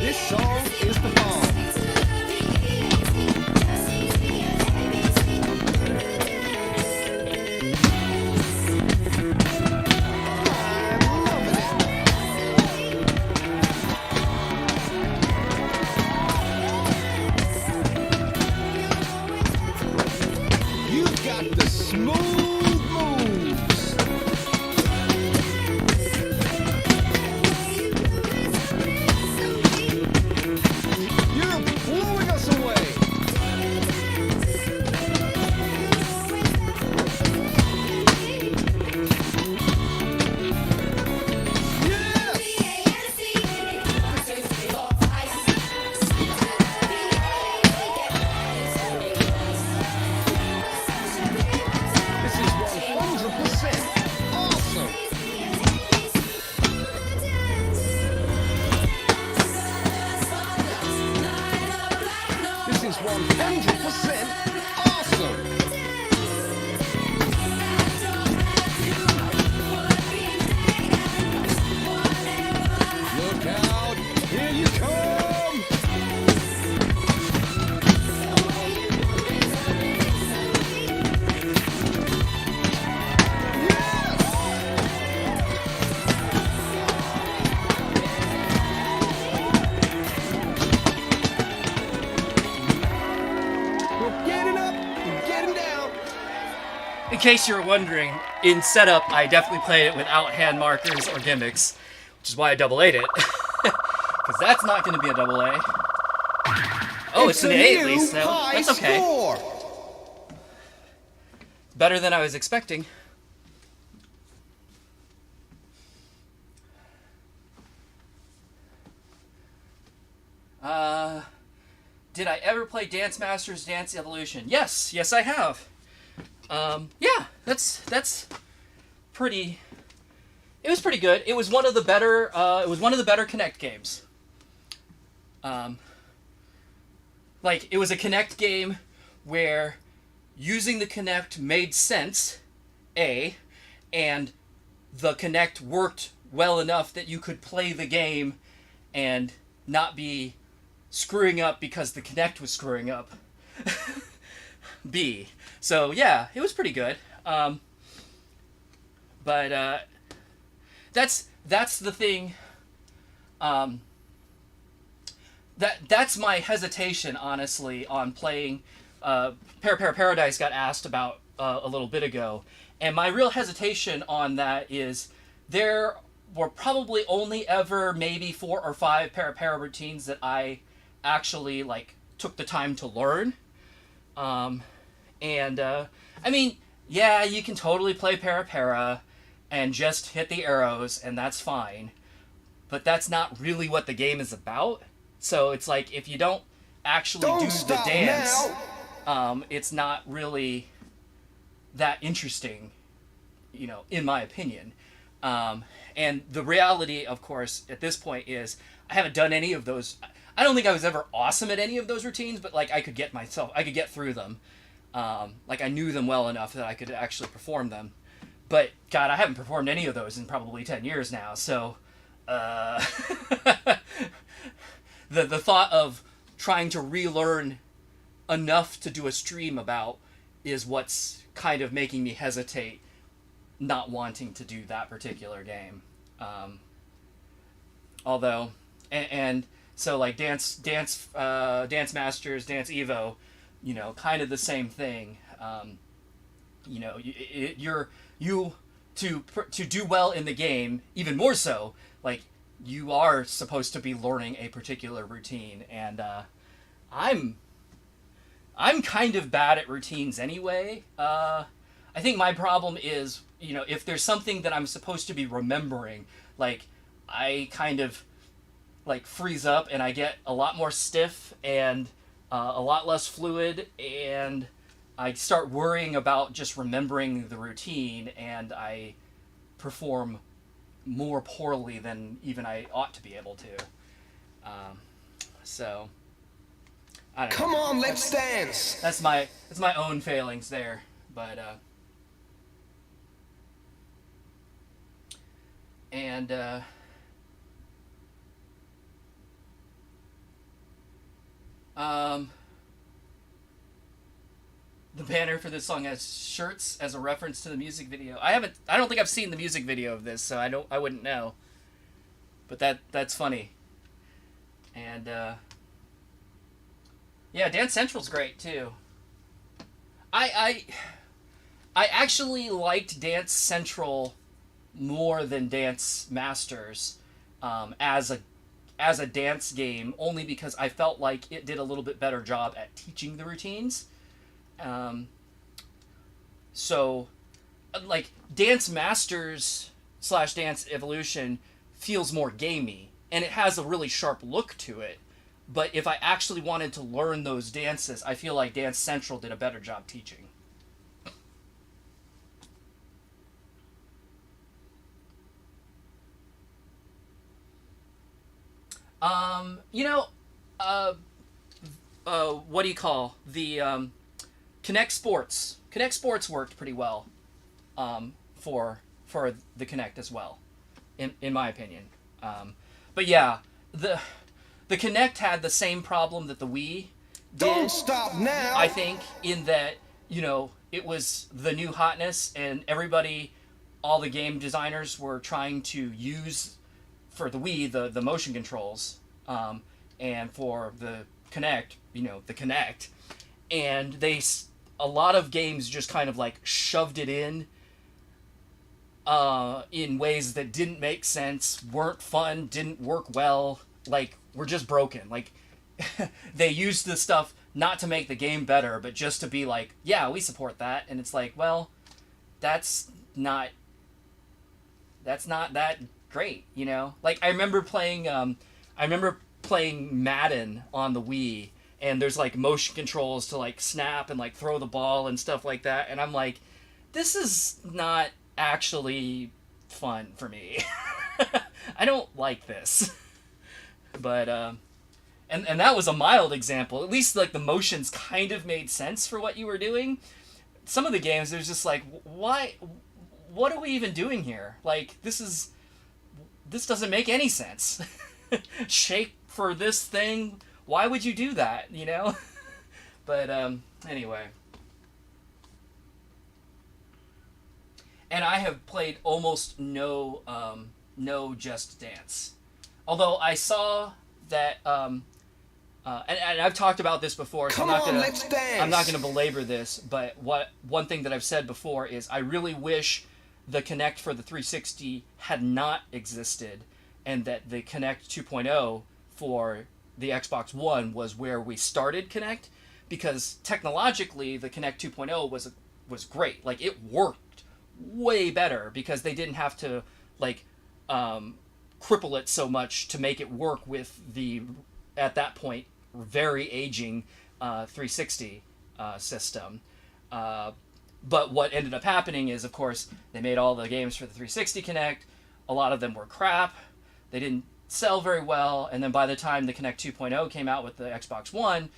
This song is the bomb. I'm loving it. You've got the smooth moves. You're blowing us away. Yes! This is 100% awesome. This is 100% awesome. Look out! Here you come! We're getting up, we're getting down. In case you were wondering, in setup, I definitely played it without hand markers or gimmicks, which is why I double A'd it. Because that's not going to be a double A. Oh, it's an a A at new least, so high that's okay. score. Better than I was expecting. Did I ever play Dance Masters Dance Evolution? Yes, I have. Yeah, that's pretty. It was pretty good. It was one of the better. It was one of the better Kinect games. Like it was a Kinect game where using the Kinect made sense, and the Kinect worked well enough that you could play the game and not be screwing up because the Kinect was screwing up. B. So yeah, it was pretty good. But that's the thing. That's my hesitation, honestly, on playing. Paradise got asked about a little bit ago, and my real hesitation on that is there were probably only ever maybe 4 or 5 Para routines that I actually like took the time to learn. I mean, yeah, you can totally play Para and just hit the arrows, and that's fine. But that's not really what the game is about. So it's like, if you don't actually Don't do the stop dance, now. it's not really that interesting, you know, in my opinion. And the reality, of course, at this point is I haven't done any of those. I don't think I was ever awesome at any of those routines, but like I could get through them. Like I knew them well enough that I could actually perform them. But God, I haven't performed any of those in probably 10 years now. So the thought of trying to relearn enough to do a stream about is what's kind of making me hesitate not wanting to do that particular game. Although, and so like Dance Masters, Dance Evo, you know, kind of the same thing. You know, you to do well in the game, even more so, like you are supposed to be learning a particular routine, and I'm kind of bad at routines anyway. I think my problem is, you know, if there's something that I'm supposed to be remembering, like I kind of like freeze up and I get a lot more stiff and a lot less fluid, and I start worrying about just remembering the routine, and I perform more poorly than even I ought to be able to. So I don't know. Come on, let's dance. That's my own failings there, but and the banner for this song has shirts as a reference to the music video. I don't think I've seen the music video of this, so I wouldn't know. But that's funny. And yeah, Dance Central's great too. I actually liked Dance Central more than Dance Masters as a dance game, only because I felt like it did a little bit better job at teaching the routines. So, like, Dance Masters / Dance Evolution feels more gamey, and it has a really sharp look to it. But if I actually wanted to learn those dances, I feel like Dance Central did a better job teaching. What do you call the Kinect Sports? Kinect Sports worked pretty well for the Kinect as well, in my opinion. But yeah, the Kinect had the same problem that the Wii did. Don't stop now. I think in that, it was the new hotness, and all the game designers were trying to use for the Wii the motion controls, and for the Kinect, the Kinect, and a lot of games just kind of like shoved it in ways that didn't make sense, weren't fun, didn't work well, like were just broken. Like they used the stuff not to make the game better, but just to be like, yeah, we support that, and it's like, well, that's not that great, Like I remember playing Madden on the Wii, and there's like motion controls to like snap and like throw the ball and stuff like that, and I'm like, this is not actually fun for me. I don't like this. But and that was a mild example. At least like the motions kind of made sense for what you were doing. Some of the games, there's just like, why? What are we even doing here? Like this doesn't make any sense. Shake for this thing. Why would you do that? But anyway. And I have played almost no Just Dance. Although I saw that, and I've talked about this before, so I'm not gonna belabor this. But one thing that I've said before is I really wish the Kinect for the 360 had not existed, and that the Kinect 2.0 for the Xbox One was where we started Kinect, because technologically the Kinect 2.0 was great. Like it worked way better because they didn't have to like cripple it so much to make it work with the, at that point, very aging 360 system. But what ended up happening is, of course, they made all the games for the 360 Kinect. A lot of them were crap. They didn't sell very well. And then by the time the Kinect 2.0 came out with the Xbox One,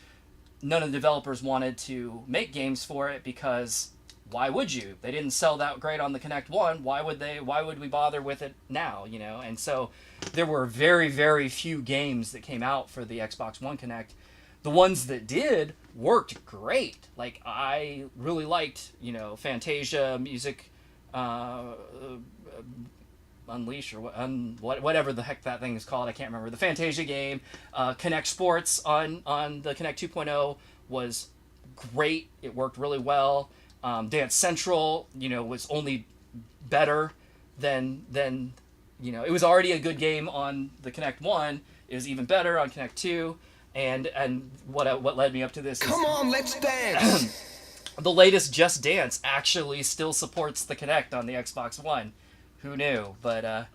none of the developers wanted to make games for it, because why would you? They didn't sell that great on the Kinect 1. Why would we bother with it now, And so there were very, very few games that came out for the Xbox One Kinect. The ones that did worked great. Like I really liked, Fantasia, Music Unleash, or whatever the heck that thing is called. I can't remember. The Fantasia game, Kinect Sports on the Kinect 2.0 was great. It worked really well. Dance Central, was only better than it was already a good game on the Kinect 1. It was even better on Kinect 2. And what led me up to this is, come on, let's dance. The latest Just Dance actually still supports the Kinect on the Xbox One. Who knew? But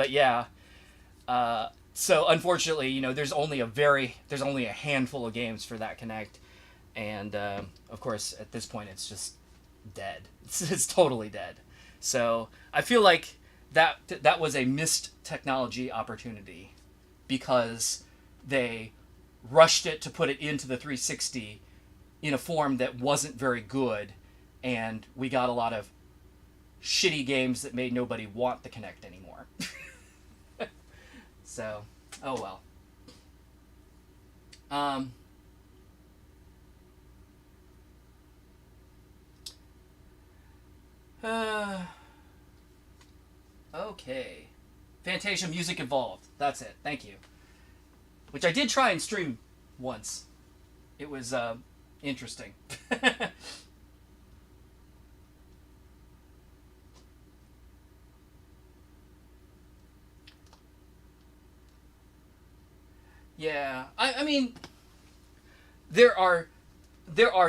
yeah, So unfortunately, you know, there's only a handful of games for that Kinect, and of course at this point it's just dead. It's totally dead. So I feel like that was a missed technology opportunity because they rushed it to put it into the 360 in a form that wasn't very good, and we got a lot of shitty games that made nobody want the Kinect anymore. So, oh well. Okay. Fantasia Music Evolved. That's it. Thank you. Which I did try and stream once. It was interesting. Yeah, I mean, there are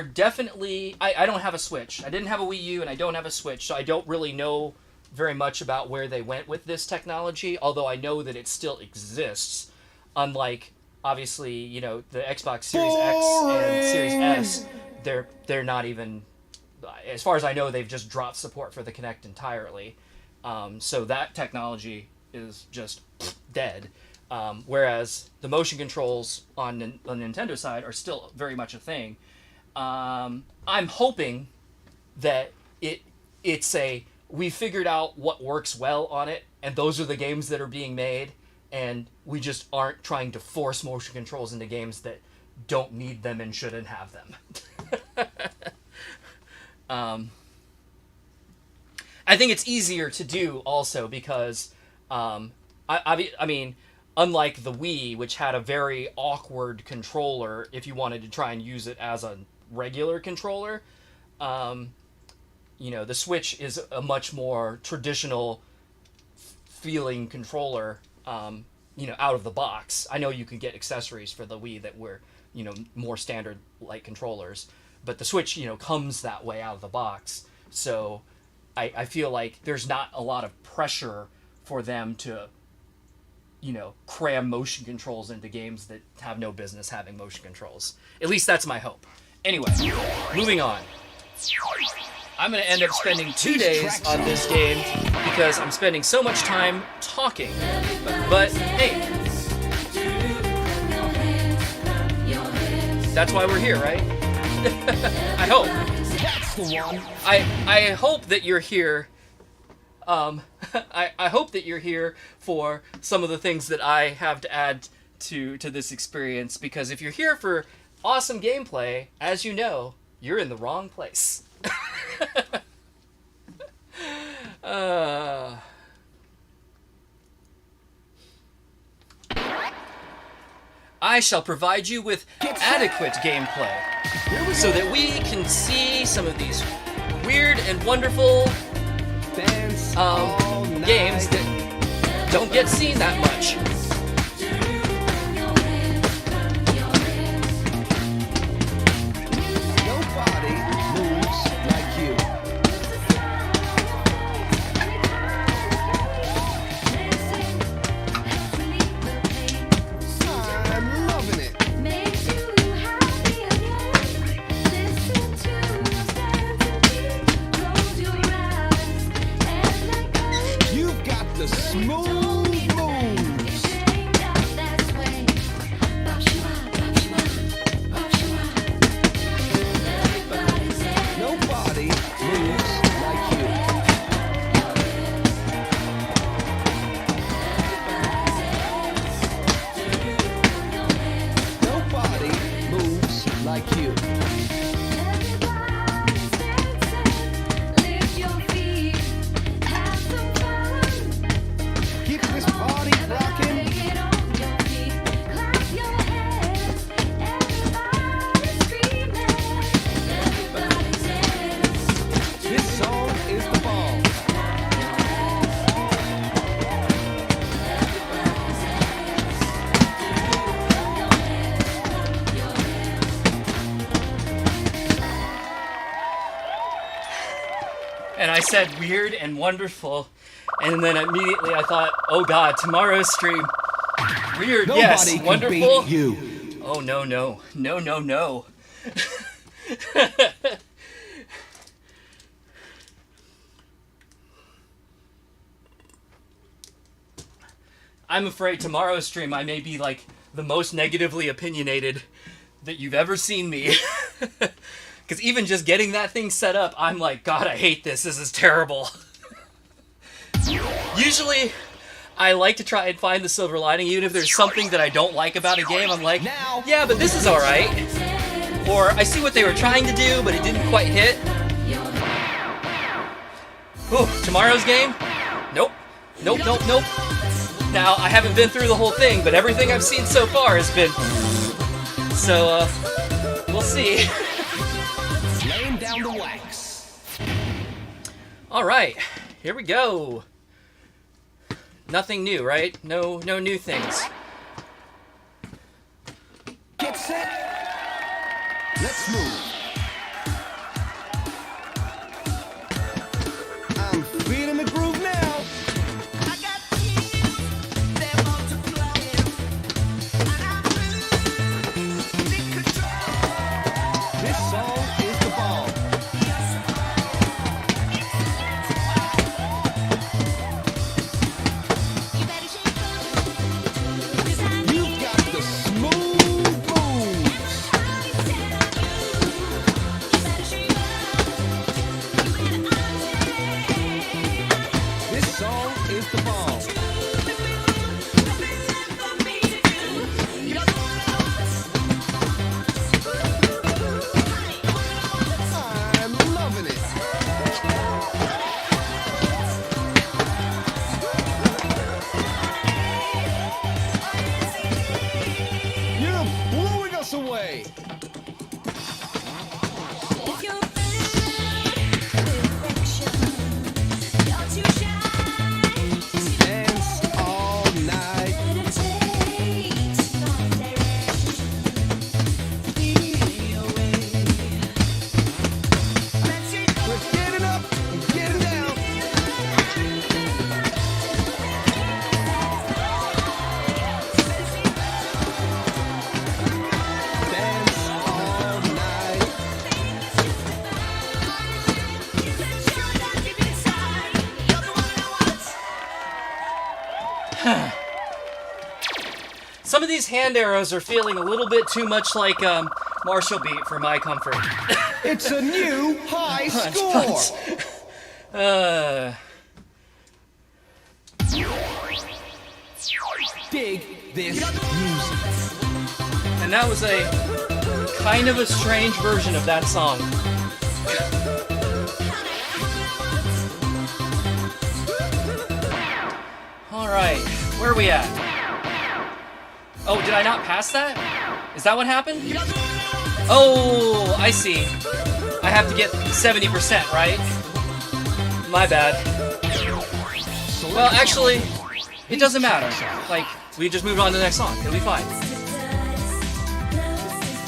definitely, I don't have a Switch. I didn't have a Wii U and I don't have a Switch, so I don't really know very much about where they went with this technology, although I know that it still exists, unlike, obviously, you know, the Xbox Series X and Series S, they're not even, as far as I know, they've just dropped support for the Kinect entirely. So that technology is just dead. Whereas the motion controls on the Nintendo side are still very much a thing. I'm hoping that we figured out what works well on it, and those are the games that are being made, and we just aren't trying to force motion controls into games that don't need them and shouldn't have them. I think it's easier to do also because, I mean, unlike the Wii, which had a very awkward controller if you wanted to try and use it as a regular controller, you know, the Switch is a much more traditional feeling controller, you know, out of the box. I know you can get accessories for the Wii that were, you know, more standard like controllers, but the Switch, you know, comes that way out of the box. So I feel like there's not a lot of pressure for them to, you know, cram motion controls into games that have no business having motion controls. At least that's my hope. Anyway, moving on. I'm going to end up spending 2 days on this game because I'm spending so much time talking. But hey, that's why we're here, right? I hope. That's the one. I hope that you're here. I hope that you're here for some of the things that I have to add to this experience, because if you're here for awesome gameplay, as you know, you're in the wrong place. I shall provide you with adequate gameplay so that we can see some of these weird and wonderful games that don't get seen that much. Nobody moves like you. I'm loving it. You've got the smooth moves. Nobody moves like you. Nobody moves like you. Keep this party rocking. This song is the bomb. And I said weird and wonderful, and then immediately I thought, oh god, tomorrow's stream. Weird, Nobody yes. can Wonderful. beat you. Oh, no, no. No, no, no. I'm afraid tomorrow's stream I may be like the most negatively opinionated that you've ever seen me. Because even just getting that thing set up, I'm like, God, I hate this. This is terrible. Usually, I like to try and find the silver lining, even if there's something that I don't like about a game. I'm like, yeah, but this is alright. Or I see what they were trying to do, but it didn't quite hit. Ooh, tomorrow's game? Nope. Nope, nope, nope. Now, I haven't been through the whole thing, but everything I've seen so far has been... So, we'll see. Laying down the wax. Alright, here we go. Nothing new, right? No new things. Get set. Let's move. I'm feeling the groove now. This song is the bomb. You've got the smooth moves. This song is the bomb. I'm loving it. You're blowing us away. Dance all night. We're getting up and getting down. Dance all night. Some of these hand arrows are feeling a little bit too much like Marshall Beat for my comfort. It's a new high score. Dig this music. And that was a kind of a strange version of that song. Alright, where are we at? Oh, did I not pass that? Is that what happened? Oh, I see. I have to get 70%, right? My bad. Well, actually, it doesn't matter. Like, we just move on to the next song. It'll be fine.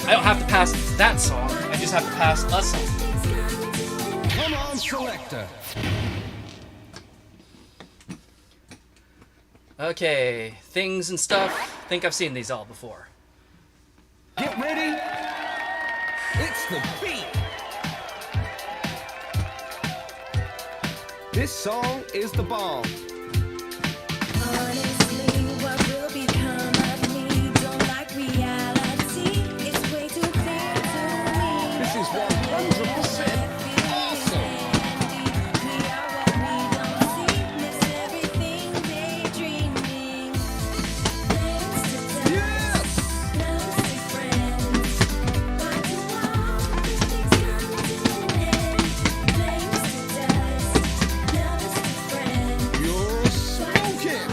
I don't have to pass that song. I just have to pass a song. Come on, selector. Okay, things and stuff. I think I've seen these all before. Get ready. It's the beat. This song is the bomb. Honestly, what will become of me? Don't like reality. It's way too clear to me. This is 100% awesome. We are what we don't see. Miss everything daydreaming. Thanks to Yes. lovely friends. Why do all the things come to an end? Thanks to dust, lovely friends. You're smoking.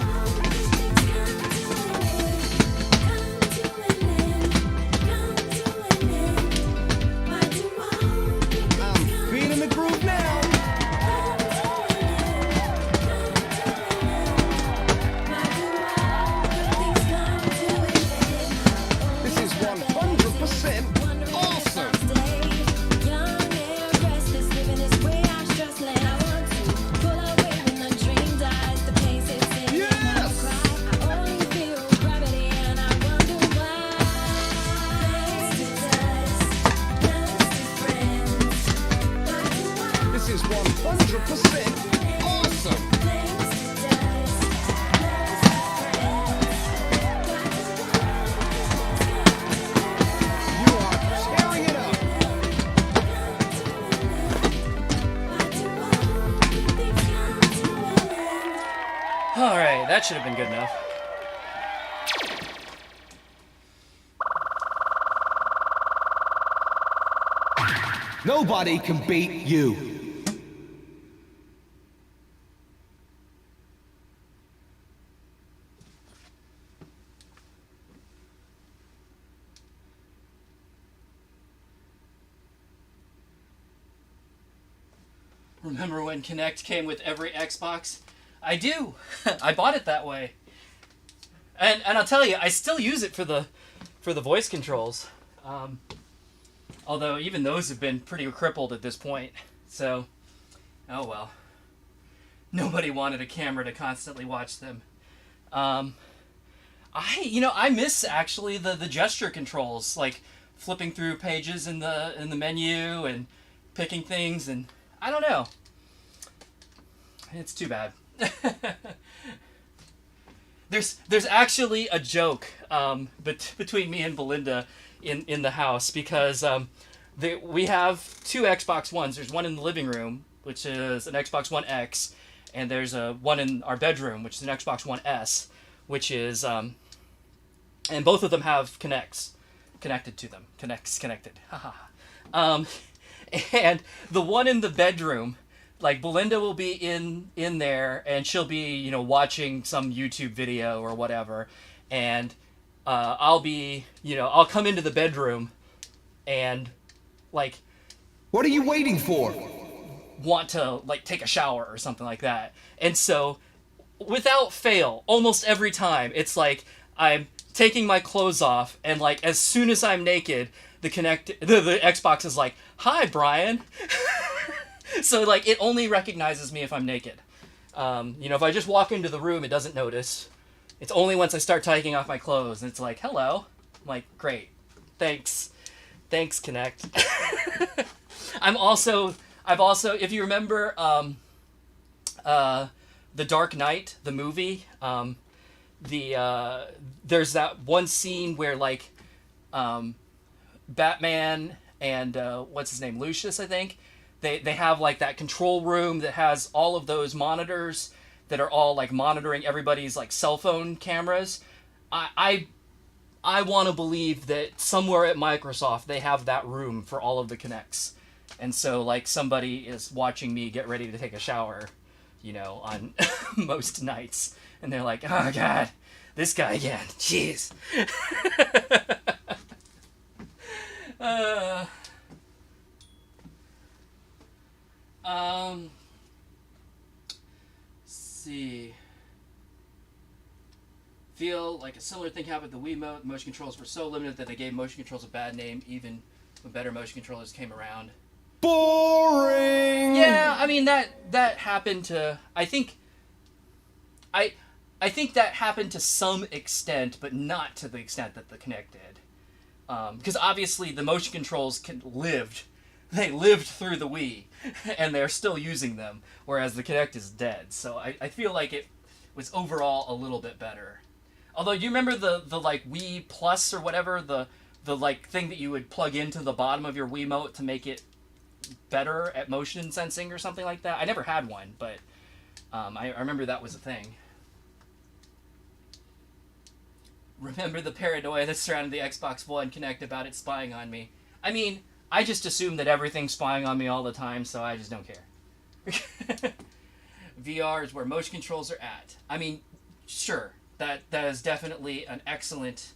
All right, that should have been good enough. Nobody can beat you. Remember when Kinect came with every Xbox? I do. I bought it that way. And I'll tell you, I still use it for the voice controls. Although even those have been pretty crippled at this point. So, oh well. Nobody wanted a camera to constantly watch them. I miss actually the gesture controls, like flipping through pages in the menu and picking things, and I don't know. It's too bad. There's actually a joke between me and Belinda in the house, because we have two Xbox Ones. There's one in the living room, which is an Xbox One X, and there's one in our bedroom, which is an Xbox One S, which is and both of them have Kinects connected to them. Connected. And the one in the bedroom, like, Belinda will be in there, and she'll be, watching some YouTube video or whatever, and I'll be, I'll come into the bedroom and, like, What are you waiting for? want to, like, take a shower or something like that. And so, without fail, almost every time, it's like I'm taking my clothes off, and, like, as soon as I'm naked, the Xbox is like, "Hi, Brian." So, like, it only recognizes me if I'm naked. If I just walk into the room, it doesn't notice. It's only once I start taking off my clothes, and it's like, "Hello." I'm like, "Great. Thanks, Kinect." I've also, if you remember, The Dark Knight, the movie, there's that one scene where, like, Batman and, what's his name, Lucius, I think, they have, like, that control room that has all of those monitors that are all, like, monitoring everybody's, like, cell phone cameras. I want to believe that somewhere at Microsoft they have that room for all of the Kinects. And so, like, somebody is watching me get ready to take a shower, on most nights. And they're like, "Oh, God, this guy again. Jeez." See. Feel like a similar thing happened with the Wiimote. Motion controls were so limited that they gave motion controls a bad name, even when better motion controllers came around. Boring! Yeah, I mean, that happened to... I think that happened to some extent, but not to the extent that the Kinect did. Because obviously the motion controls lived through the Wii, and they're still using them, whereas the Kinect is dead. So I feel like it was overall a little bit better. Although, you remember the like Wii Plus or whatever, the like thing that you would plug into the bottom of your Wiimote to make it better at motion sensing or something like that? I never had one, but I remember that was a thing. Remember the paranoia that surrounded the Xbox One Kinect about it spying on me? I mean, I just assume that everything's spying on me all the time, so I just don't care. VR is where motion controls are at. I mean, sure, that is definitely an excellent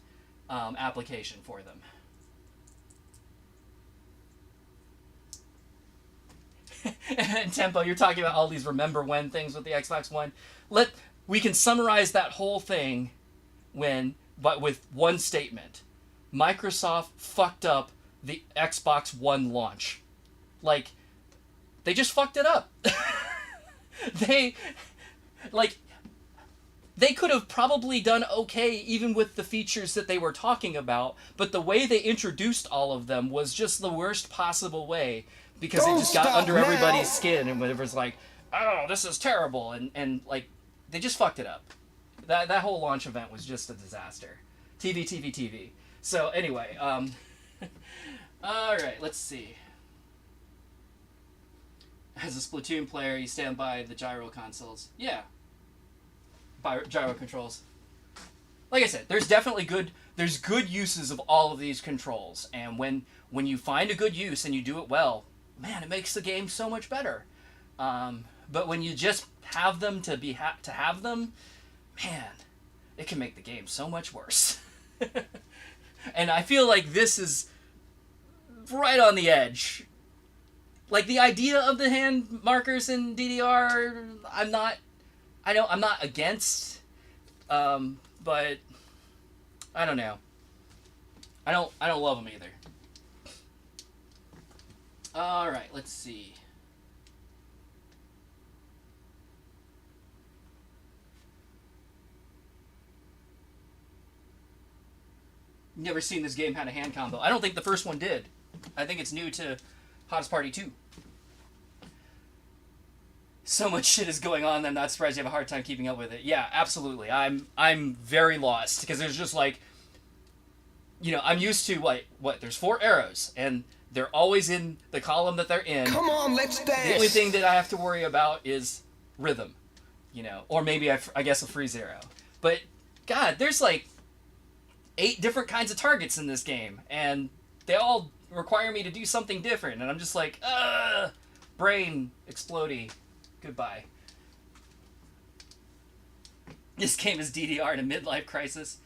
application for them. And Tempo, you're talking about all these remember when things with the Xbox One. We can summarize that whole thing but with one statement. Microsoft fucked up the Xbox One launch. Like, they just fucked it up. They could have probably done okay even with the features that they were talking about, but the way they introduced all of them was just the worst possible way, because it just got under everybody's skin, and it was like, "Oh, this is terrible," and like, they just fucked it up. That whole launch event was just a disaster. TV. So anyway, all right, let's see. As a Splatoon player, you stand by the gyro consoles. Yeah. gyro controls. Like I said, there's definitely good uses of all of these controls, and when you find a good use and you do it well, man, it makes the game so much better. But when you just have them to have them, man, it can make the game so much worse. And I feel like this is right on the edge. Like, the idea of the hand markers in DDR, I'm not against, but I don't know. I don't love them either. All right, let's see. Never seen this game had a hand combo. I don't think the first one did. I think it's new to Hottest Party 2. So much shit is going on that I'm not surprised you have a hard time keeping up with it. Yeah, absolutely. I'm very lost because there's just like, you know, I'm used to like what there's 4 arrows and they're always in the column that they're in. Come on, let's dance. The only thing that I have to worry about is rhythm, you know, or maybe I guess a freeze arrow. But God, there's like 8 different kinds of targets in this game, and they all require me to do something different, and I'm just like, brain explodey, goodbye. This game is DDR in a midlife crisis.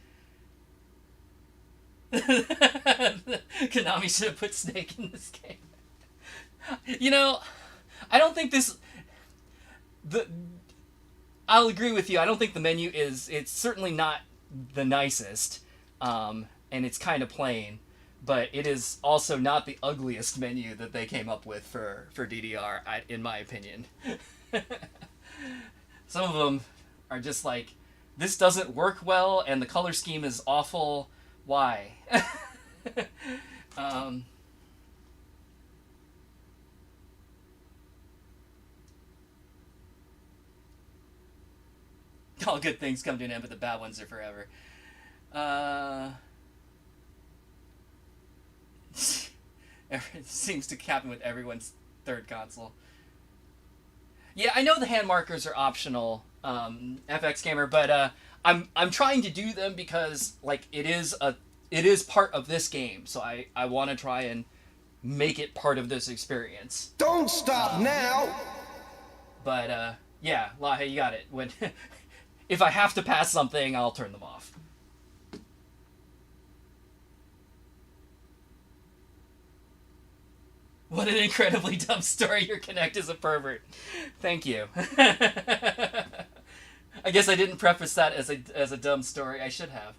Konami should have put Snake in this game. You know, I don't think I'll agree with you. I don't think the menu it's certainly not the nicest. And it's kind of plain, but it is also not the ugliest menu that they came up with for DDR, in my opinion. Some of them are just like, this doesn't work well, and the color scheme is awful. Why? All good things come to an end, but the bad ones are forever. It seems to happen with everyone's third console. Yeah, I know the hand markers are optional, FX Gamer, but I'm trying to do them because like it is part of this game, so I want to try and make it part of this experience. Don't stop now. But yeah, Lahe, you got it. When if I have to pass something, I'll turn them off. What an incredibly dumb story. Your Kinect is a pervert. Thank you. I guess I didn't preface that as a dumb story. I should have.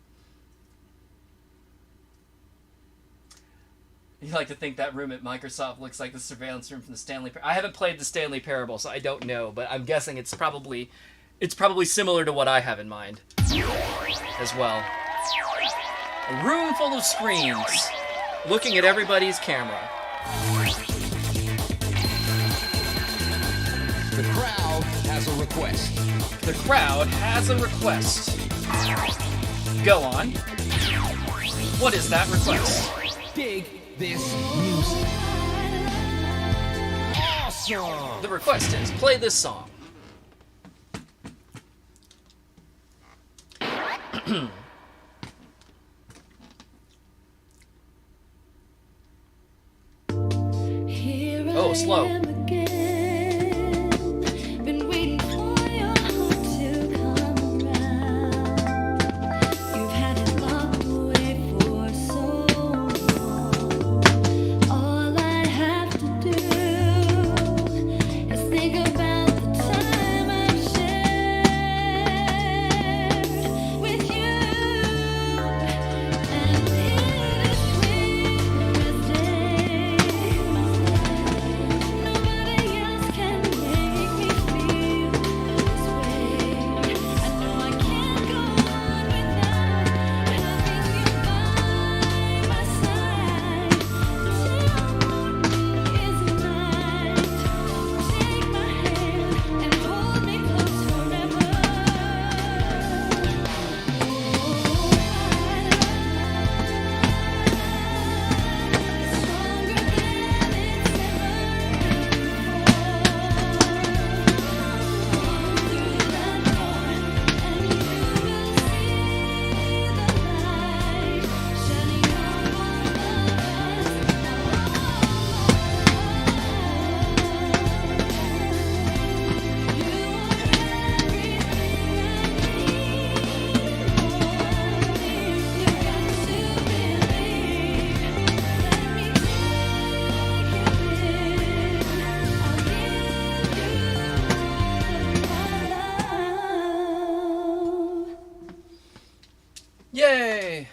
You like to think that room at Microsoft looks like the surveillance room from the Stanley Parable. I haven't played the Stanley Parable, so I don't know, but I'm guessing it's probably similar to what I have in mind as well. A room full of screens, looking at everybody's camera. The crowd has a request. The crowd has a request. Go on. What is that request? Dig this music. Awesome. The request is play this song. Oh, slow. Been waiting for your heart to come around. You've had it locked away for so long. All I have to do is think about the time I've shared with you, and it is sweet. Yay!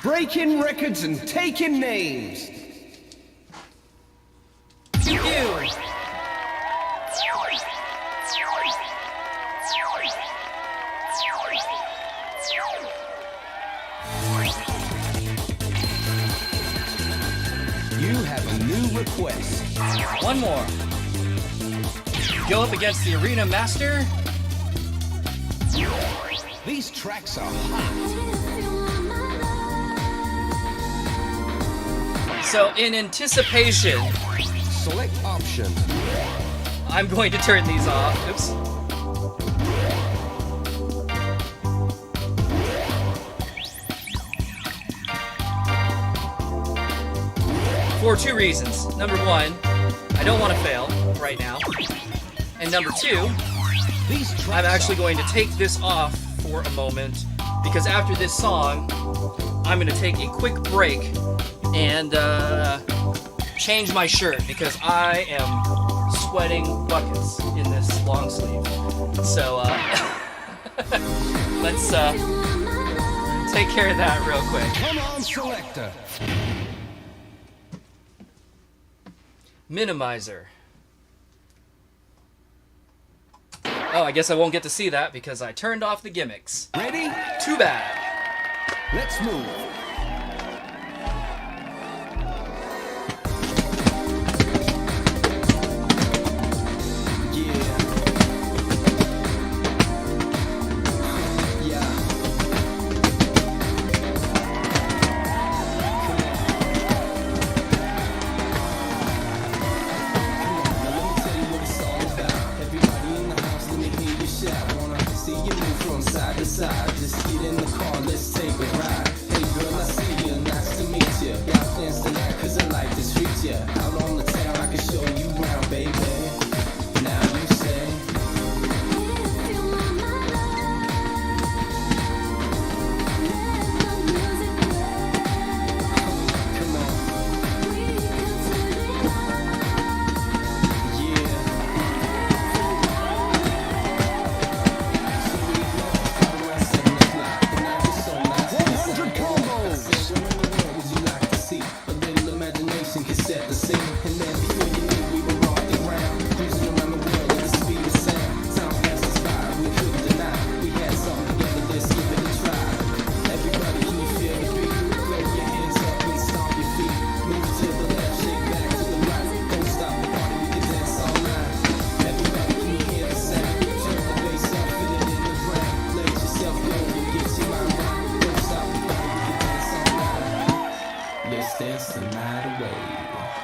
Breaking records and taking names. Pew pew! You have a new request. One more. Go up against the Arena Master. These tracks are hot. So, in anticipation, Select option. I'm going to turn these off. Oops. For two reasons. Number one, I don't want to fail right now. And number two, These tracks I'm actually are going to take this off for a moment because after this song, I'm going to take a quick break and change my shirt because I am sweating buckets in this long sleeve. So let's take care of that real quick. Come on, selector. Minimizer. Oh, I guess I won't get to see that because I turned off the gimmicks. Ready? Too bad. Let's move.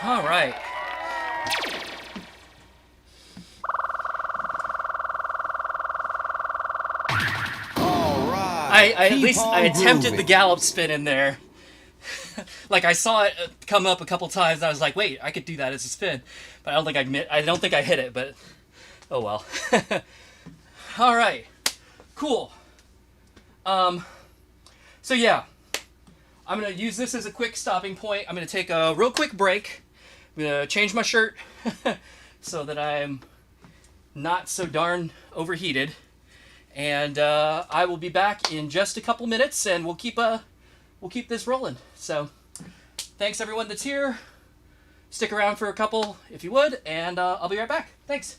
All right. All right. I at Keep least on I attempted grooving. the gallop spin in there. Like I saw it come up a couple times. And I was like, wait, I could do that as a spin, but I don't think I hit it. But oh well. All right, cool. So yeah, I'm gonna use this as a quick stopping point. I'm gonna take a real quick break. I'm gonna change my shirt so that I'm not so darn overheated. And I will be back in just a couple minutes, and we'll keep this rolling. So, thanks everyone that's here. Stick around for a couple if you would, and I'll be right back. Thanks.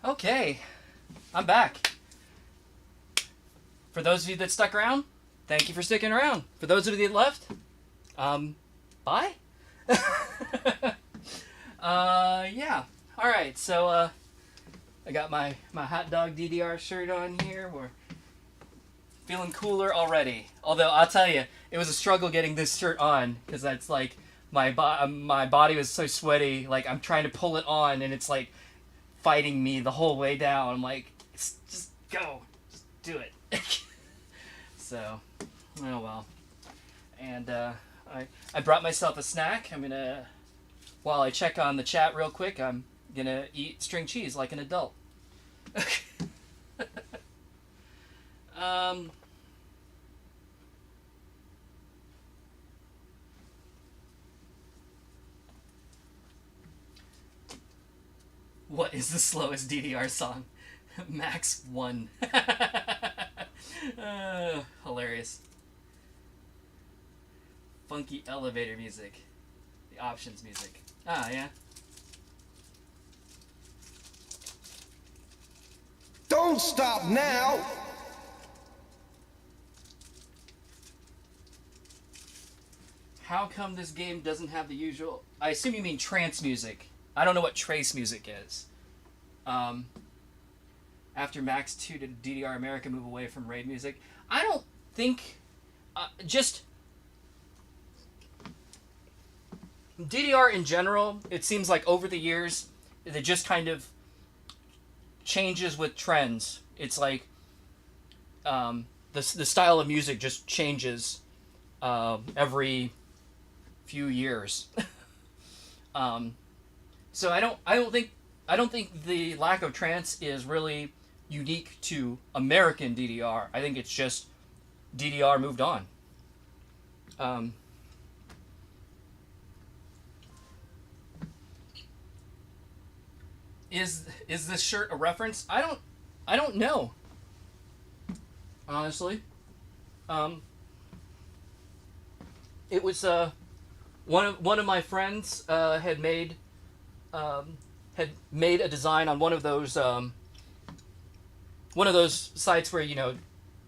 Okay, I'm back. For those of you that stuck around, thank you for sticking around. For those of you that left, bye. Yeah. All right. So, I got my hot dog DDR shirt on here. We're feeling cooler already. Although I'll tell you, it was a struggle getting this shirt on because that's like my body was so sweaty. Like I'm trying to pull it on, and it's like fighting me the whole way down. I'm like, just go, just do it. So, oh well. And I brought myself a snack. I'm gonna, while I check on the chat real quick, I'm gonna eat string cheese like an adult. What is the slowest DDR song? Max 1. Hilarious. Funky elevator music. The options music. Ah, yeah. Don't stop now! How come this game doesn't have the usual... I assume you mean trance music. I don't know what trace music is. After Max 2 did DDR America move away from raid music? I don't think... just... DDR in general, it seems like over the years, it just kind of changes with trends. It's like the style of music just changes every few years. So I don't think the lack of trance is really unique to American DDR. I think it's just DDR moved on. Is this shirt a reference? I don't know. Honestly. It was one of my friends had made a design on one of those sites where, you know,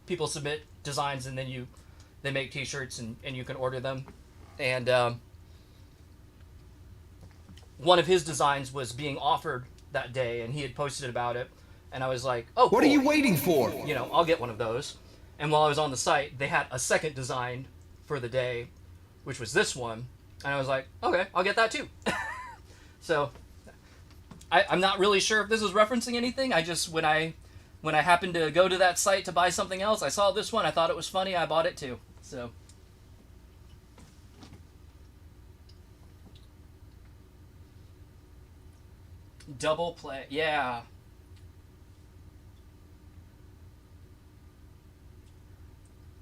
people submit designs and then they make t-shirts and you can order them. And one of his designs was being offered that day, and he had posted about it, and I was like, oh, What cool. are you waiting for? You know, I'll get one of those. And while I was on the site, they had a second design for the day, which was this one, and I was like, okay, I'll get that too. So I'm not really sure if this is referencing anything. I just, when I happened to go to that site to buy something else, I saw this one, I thought it was funny, I bought it too. So double play, yeah.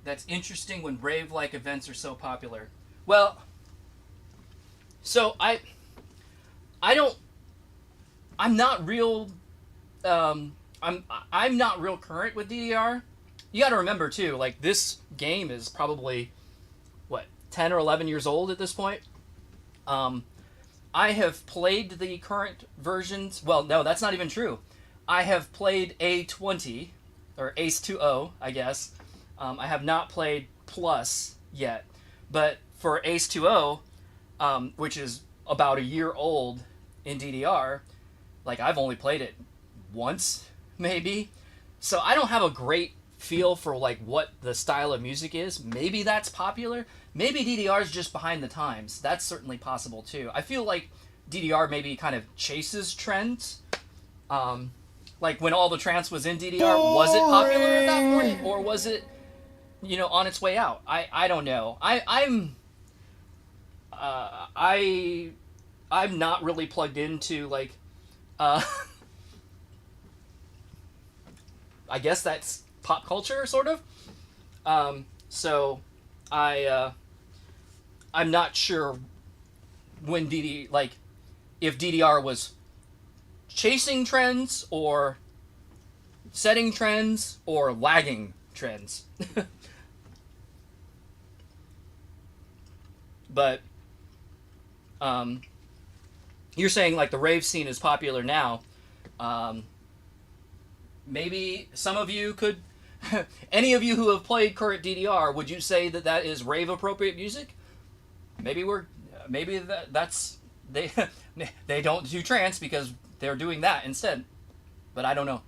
That's interesting when rave-like events are so popular. Well, so I'm not real, I'm not real current with DDR. You got to remember too, like this game is probably what 10 or 11 years old at this point. I have played the current versions. Well, no, that's not even true. I have played A20 or Ace 2O, I guess. I have not played Plus yet, but for Ace 2O, which is about a year old in DDR, like I've only played it once, maybe. So I don't have a great feel for like what the style of music is. Maybe that's popular. Maybe DDR is just behind the times. That's certainly possible too. I feel like DDR maybe kind of chases trends. Like when all the trance was in DDR, was it popular at that point, or was it, you know, on its way out? I don't know. I'm not really plugged into like I guess that's pop culture sort of. So I'm not sure when if DDR was chasing trends or setting trends or lagging trends. But you're saying like the rave scene is popular now. maybe some of you could, any of you who have played current DDR, would you say that that is rave appropriate music? Maybe that's they they don't do trance because they're doing that instead. But I don't know.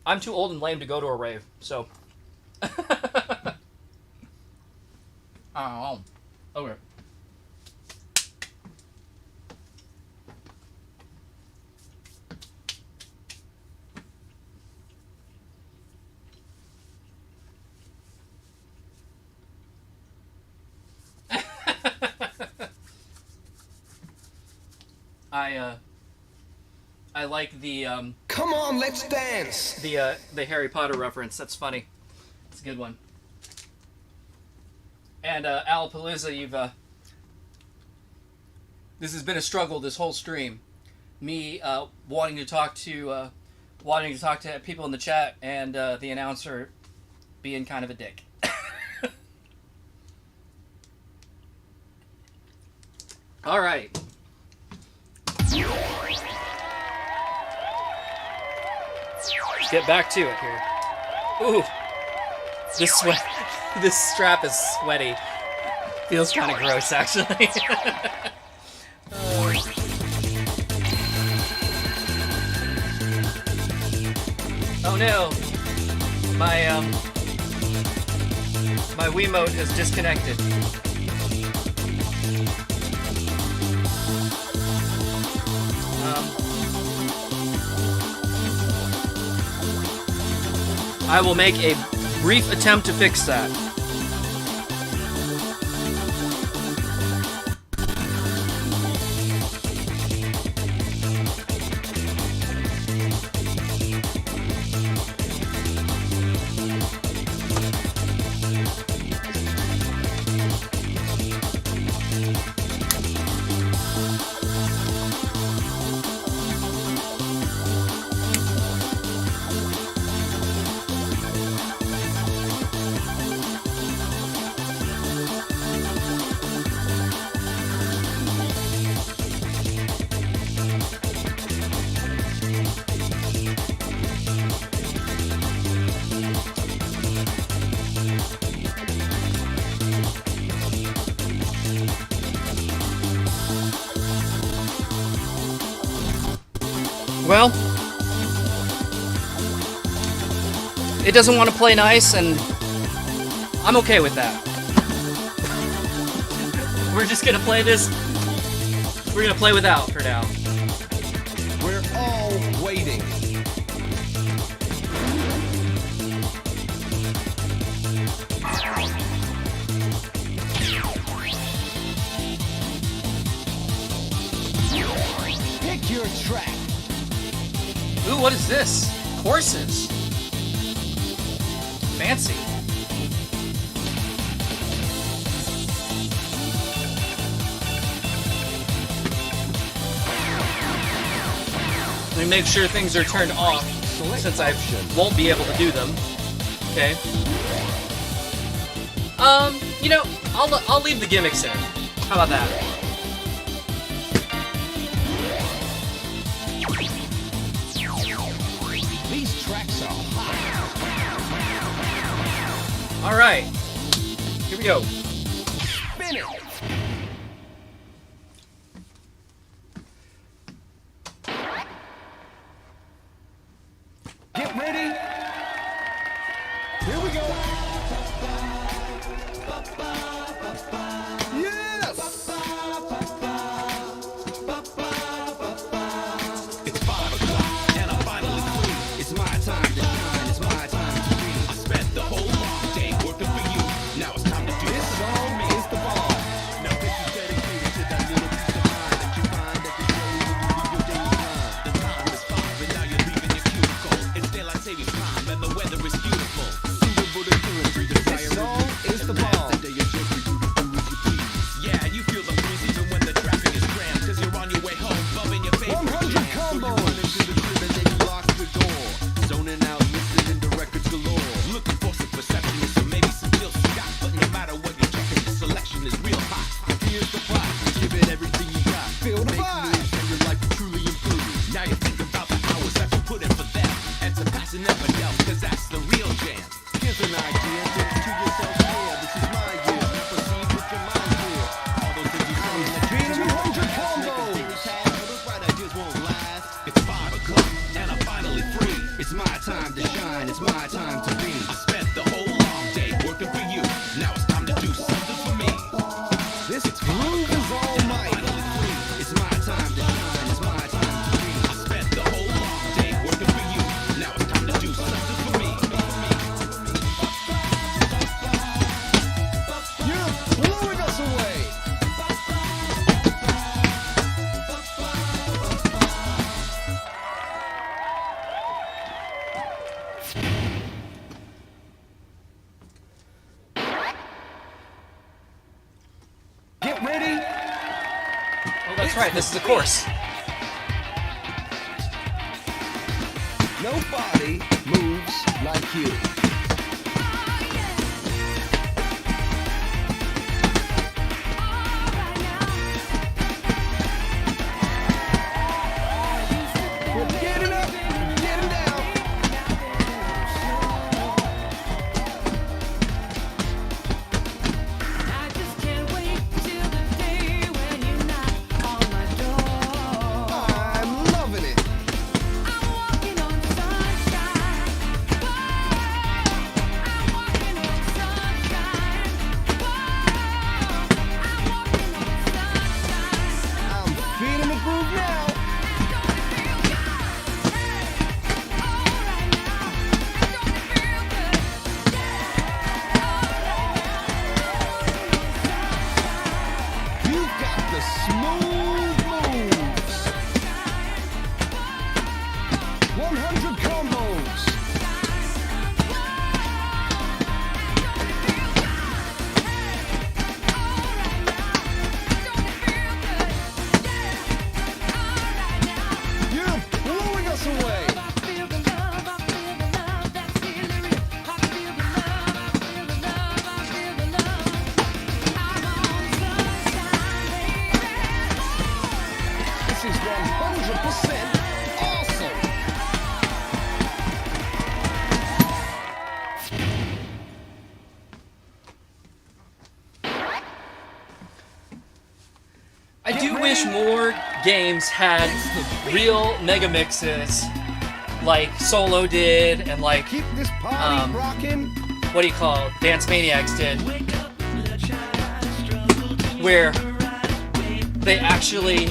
I'm too old and lame to go to a rave, so. I don't know. Okay. I like the Come on, let's dance. the Harry Potter reference. That's funny. It's a good one. And Alapalooza, you've this has been a struggle this whole stream. Me wanting to talk to people in the chat, and the announcer being kind of a dick. All right. Get back to it here. Ooh, this strap is sweaty. Feels kind of gross, actually. Oh no, my Wiimote is disconnected. I will make a brief attempt to fix that. Well, it doesn't want to play nice, and I'm okay with that. We're just gonna play this. We're gonna play without for now. We're all waiting. Pick your track. Ooh, what is this? Horses. Fancy. Let me make sure things are turned off, since I won't be able to do them. Okay. You know, I'll leave the gimmicks in. How about that? These tracks are hot. All right. Here we go. Spin it. Get ready. Here we go. Yes. It's 5 o'clock and I'm finally free. It's my time to shine. It's my time to be. I spent the whole long day working for you. Now it's time to do this song is the ball. Now this is dedicated to that little piece of mind that you find at the show when you leave your daily grind. The time is 5 and now you're leaving your cubicle. It's daylight saving time and the weather is beautiful. This song is the ball. Yeah, you feel the breeze even when the traffic is crammed. Cause you're on your way home, bumping your favorite 100 combos. Zoning out, listening to records galore. Looking for some perception, or maybe some chill Scott. But no matter what you're checking, the selection is real hot. Here's the plot, give it everything you got. Feel the vibe, and your life will truly improve. Now you think about the hours That's right, this is the course. Nobody moves like you. We're getting up, getting down. I just can't wait till the day when you knock on my door. I'm loving it. I'm walking on sunshine. I'm walking on sunshine. I'm walking on sunshine. I'm feeling the groove now. You've got the smooth moves. 100 combos. You're blowing us away. I feel the love, I feel the love that's healing. I feel the love, I feel the love, I feel the love. I'm on sunshine, baby. This is 100% awesome. I do wish more games had real mega mixes like Solo did and like, Keep this party Um, rocking. what do you call it, Dance Maniacs did, where they actually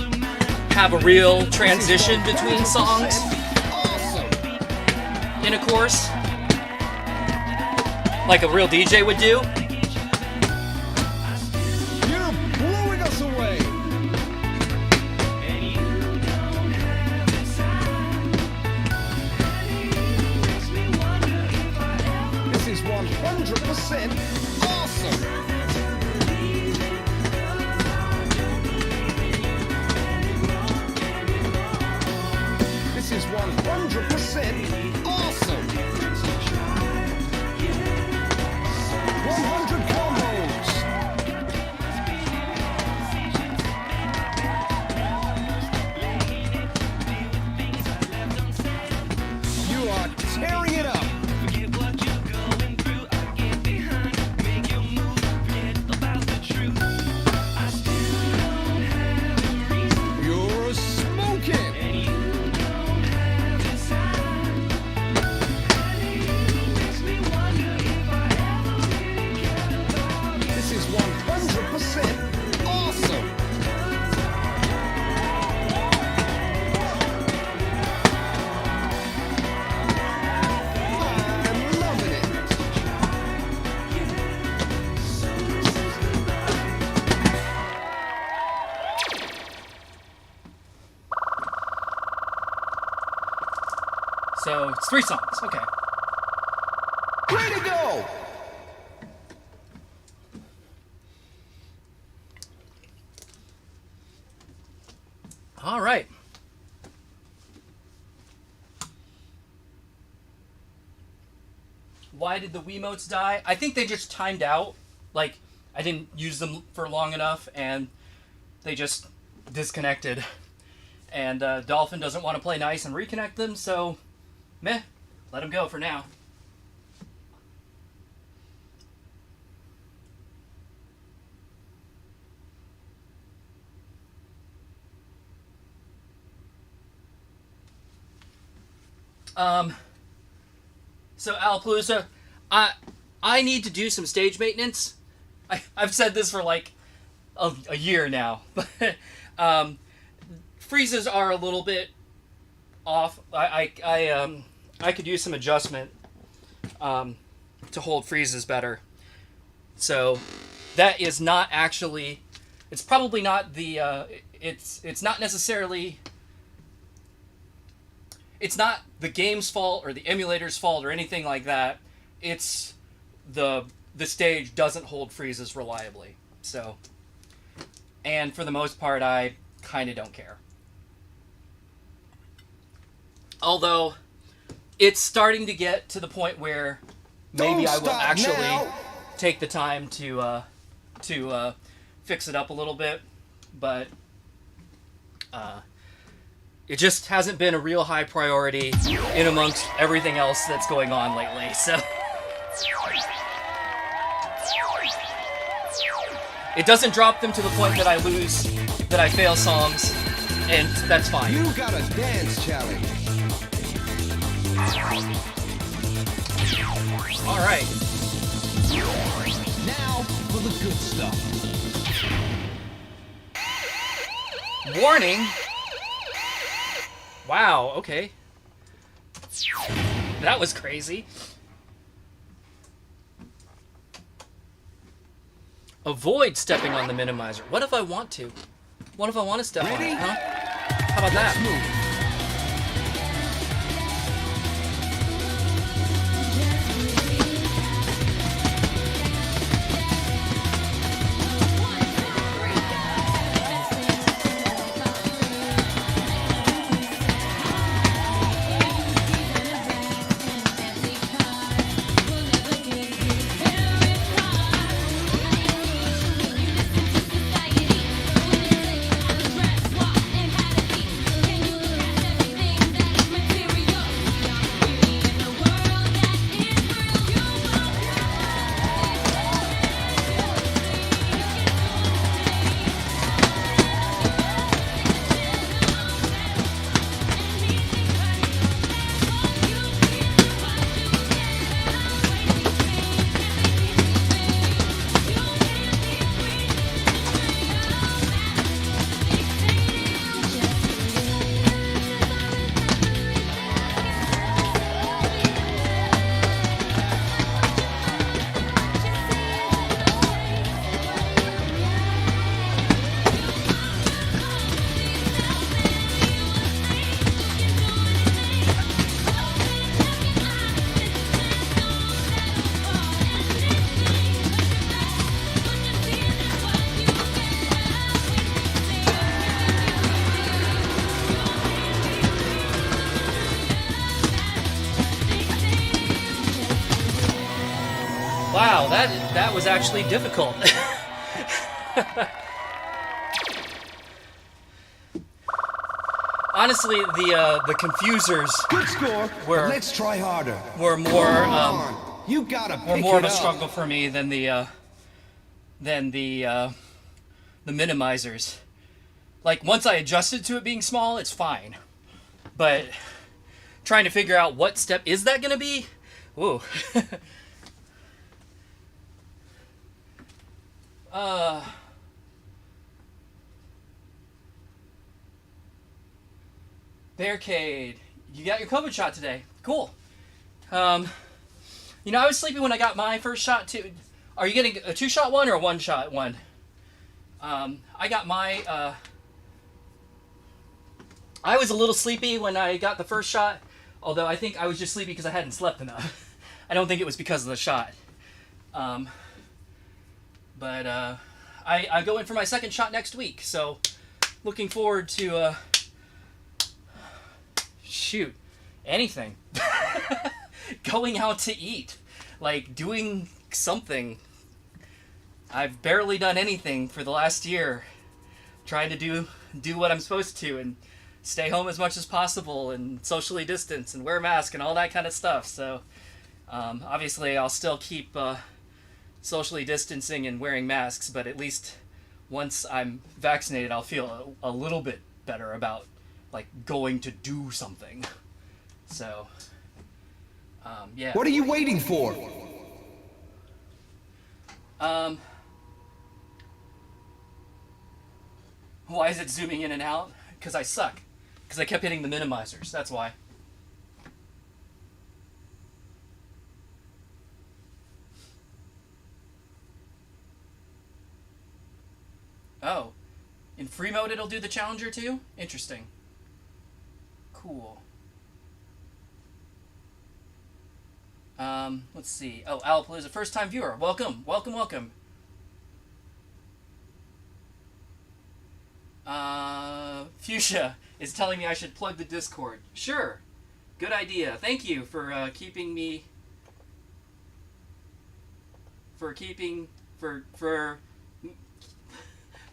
have a real transition between songs Awesome. in a course, like a real DJ would do. You're blowing us away. This is 100% awesome. This is 100% awesome. 100 combos. You are tearing it up. You're smoking. This is 100% awesome. I'm loving it. So it's 3 songs. Okay. Way to go! All right. Why did the Wiimotes die? I think they just timed out. Like, I didn't use them for long enough, and they just disconnected. And Dolphin doesn't want to play nice and reconnect them, so meh, let them go for now. So Alapalooza, I need to do some stage maintenance. I've said this for like a year now, but freezes are a little bit off. I could use some adjustment to hold freezes better. So that is not actually. It's probably not the. It's not necessarily. It's not the game's fault or the emulator's fault or anything like that. It's the stage doesn't hold freezes reliably. So, and for the most part, I kind of don't care. Although, it's starting to get to the point where maybe Don't I will stop actually now. take the time to fix it up a little bit, but it just hasn't been a real high priority in amongst everything else that's going on lately. So it doesn't drop them to the point that I fail songs, and that's fine. You got a dance challenge. All right. Now for the good stuff. Warning. Wow, okay. That was crazy. Avoid stepping on the minimizer. What if I want to? What if I want to step on Ready? it, huh? How about that? Move. Wow, that was actually difficult. Honestly, the confusers Good score. Where- Let's try harder. were more Come on. You gotta were pick more it of a up. struggle for me than the minimizers. Like once I adjusted to it being small, it's fine. But trying to figure out what step is that gonna be? Ooh. Barricade, you got your COVID shot today. Cool. I was sleepy when I got my first shot too. Are you getting a 2-shot one or a 1-shot one? I got my. I was a little sleepy when I got the first shot, although I think I was just sleepy because I hadn't slept enough. I don't think it was because of the shot. But I go in for my second shot next week, so looking forward to shoot anything. Going out to eat, like doing something. I've barely done anything for the last year. Trying to do what I'm supposed to and stay home as much as possible and socially distance and wear a mask and all that kind of stuff. So obviously I'll still keep socially distancing and wearing masks, but at least once I'm vaccinated, I'll feel a little bit better about like going to do something. So yeah. What are you waiting for? Why is it zooming in and out? Because I suck. Because I kept hitting the minimizers. That's why. Oh. In free mode it'll do the Challenger too? Interesting. Cool. Let's see. Oh, Alapalooza, first time viewer. Welcome, welcome, welcome. Fuchsia is telling me I should plug the Discord. Sure. Good idea. Thank you for keeping me... For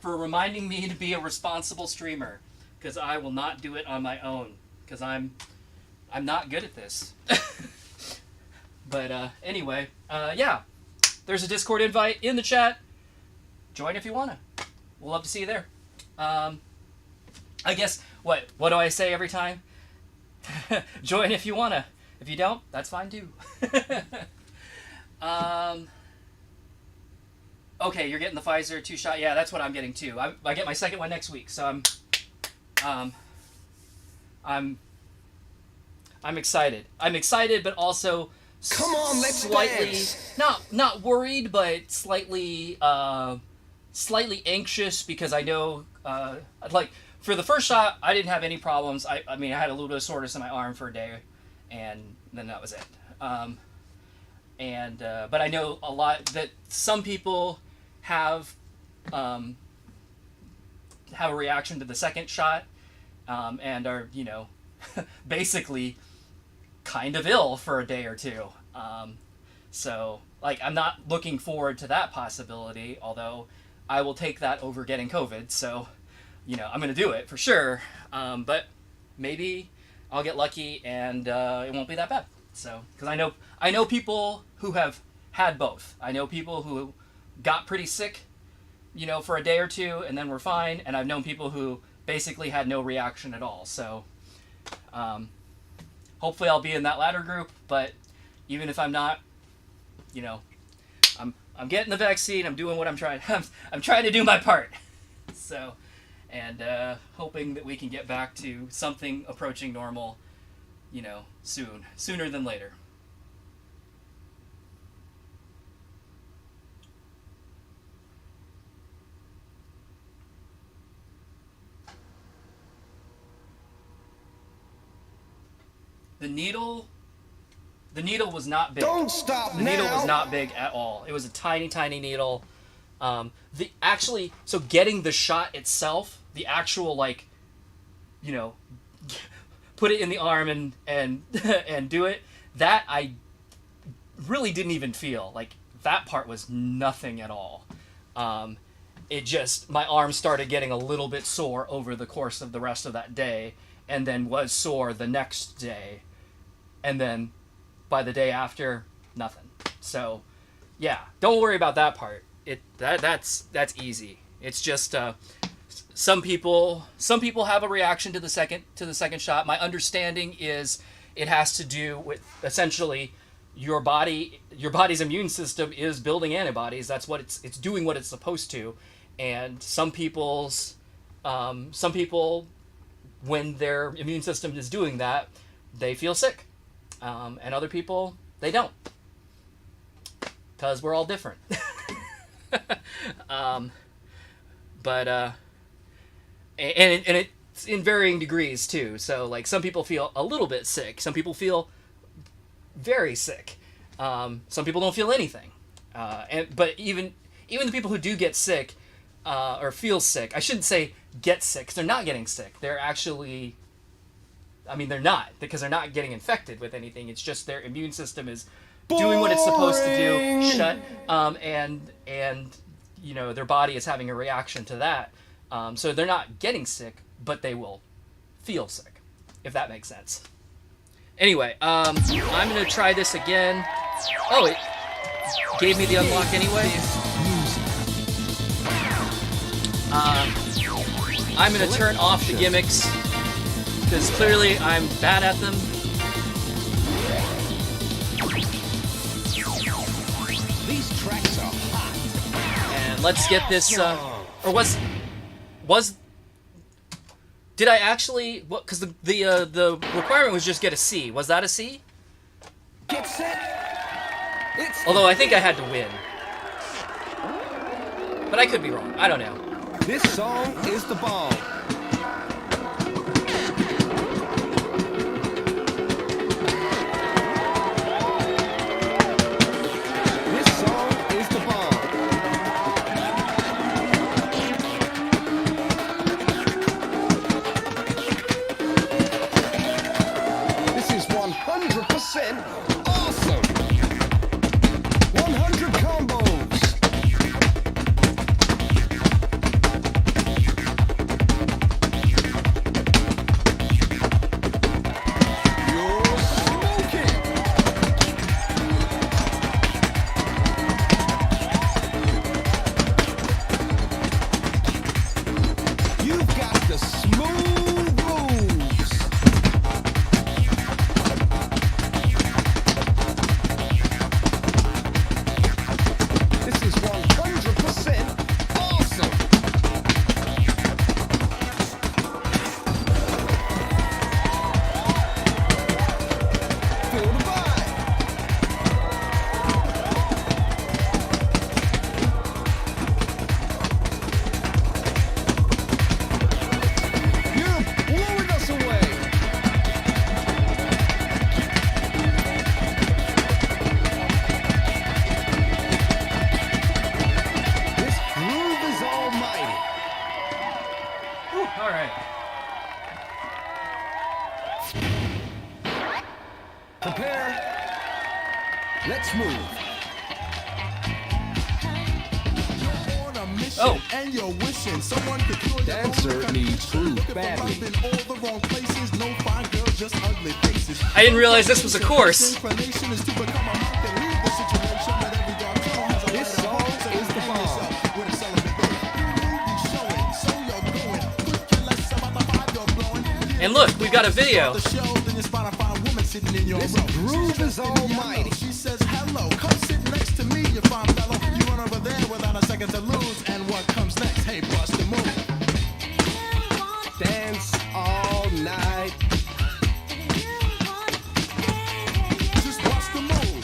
reminding me to be a responsible streamer. Because I will not do it on my own. Because I'm not good at this. But anyway, yeah. There's a Discord invite in the chat. Join if you wanna. We'll love to see you there. I guess, what do I say every time? Join if you wanna. If you don't, that's fine too. Okay, you're getting the Pfizer 2-shot. Yeah, that's what I'm getting too. I get my second one next week, so I'm excited. I'm excited, but also Come on, let's slightly dance. not worried, but slightly anxious because I know like for the first shot I didn't have any problems. I mean I had a little bit of soreness in my arm for a day, and then that was it. But I know a lot that some people have a reaction to the second shot, and are basically kind of ill for a day or two. So like I'm not looking forward to that possibility, although I will take that over getting COVID. So I'm gonna do it for sure. But maybe I'll get lucky and it won't be that bad. So because I know people who have had both. I know people who got pretty sick, for a day or two and then were fine, and I've known people who basically had no reaction at all. So hopefully I'll be in that latter group, but even if I'm not, I'm getting the vaccine. I'm doing what I'm trying. I'm trying to do my part. So, and hoping that we can get back to something approaching normal, sooner than later. The needle was not big. Don't stop The now. needle was not big at all. It was a tiny, tiny needle. So getting the shot itself, the actual put it in the arm and and do it, that I really didn't even feel. Like that part was nothing at all. It just, my arm started getting a little bit sore over the course of the rest of that day, and then was sore the next day, and then by the day after, nothing. So yeah, don't worry about that part. That's easy. It's just some people have a reaction to the second shot. My understanding is it has to do with essentially your body's immune system is building antibodies. That's what it's doing what it's supposed to. And some people when their immune system is doing that, they feel sick. And other people, they don't. Because we're all different. But it's in varying degrees too. So like some people feel a little bit sick. Some people feel very sick. Some people don't feel anything. But even the people who do get sick or feel sick, I shouldn't say get sick, 'cause they're not getting sick. They're actually, they're not, because they're not getting infected with anything. It's just their immune system is doing what it's supposed to do, and their body is having a reaction to that. So they're not getting sick, but they will feel sick, if that makes sense. Anyway, I'm gonna try this again. Oh, it gave me the unlock anyway. I'm gonna turn off the gimmicks, because clearly I'm bad at them. These tracks are hot. And let's get this, did I actually, because the requirement was just get a C. Was that a C? Get set. It's Although I think I had to win. But I could be wrong. I don't know. This song is the bomb. This song is the bomb. smooth. On a mission, Oh. and you're wishing someone could cure your Dancer own needs condition. food Looking for badly. love in all the wrong places. No fine girls, just ugly faces. I didn't realize this was a course. Inclination is to become a monk and leave the situation, but every dark tunnel has a This light at song home, so is the hang bomb. yourself with a celibate girl. You be showing, so you're going. Could care less about the vibe you're blowing. And look, we've got a video. The show, then you spot a fine woman sitting in your This row. groove She's is dressed in yellow. almighty. She says hello, come sit next to me, you fine fellow. You run over there without a second to lose, and what comes next? Hey, bust the move. Dance all night. Just bust the move.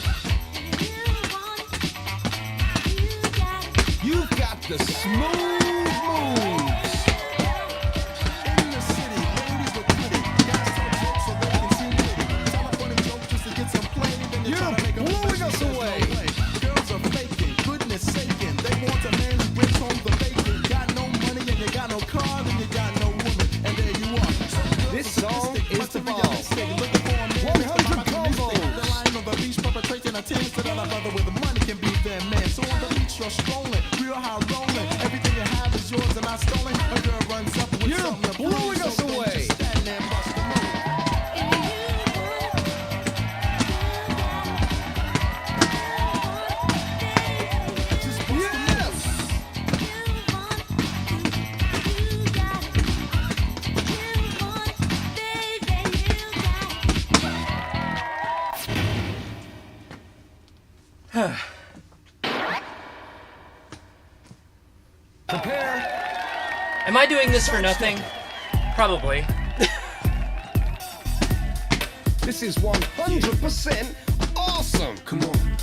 You've got the smooth moves. In the city, ladies look pretty. Guys tell jokes so they can seem witty. Tell a funny joke just to get some play. Then you try to make 'em blowing think us there's no away. way. Girls are faking, goodness saking. They want a man who brings home the bacon. Got no money and you got no car, then you got no woman, and there you are. Some girls This are song sadistic, is must the be bomb. realistic. Looking for a man 100 who's optimistic. combos. They're lying on the beach, perpetrating a team so that a brother with money can be their man. So on the beach you're strolling, real high rolling. Everything you have is yours and not stolen. A girl runs up with You're something to prove, blowing us so don't away. just stand there and bust the move. Just bust the move. Yes. Prepare. Am I doing this for nothing? Probably. This is 100% awesome. Come on.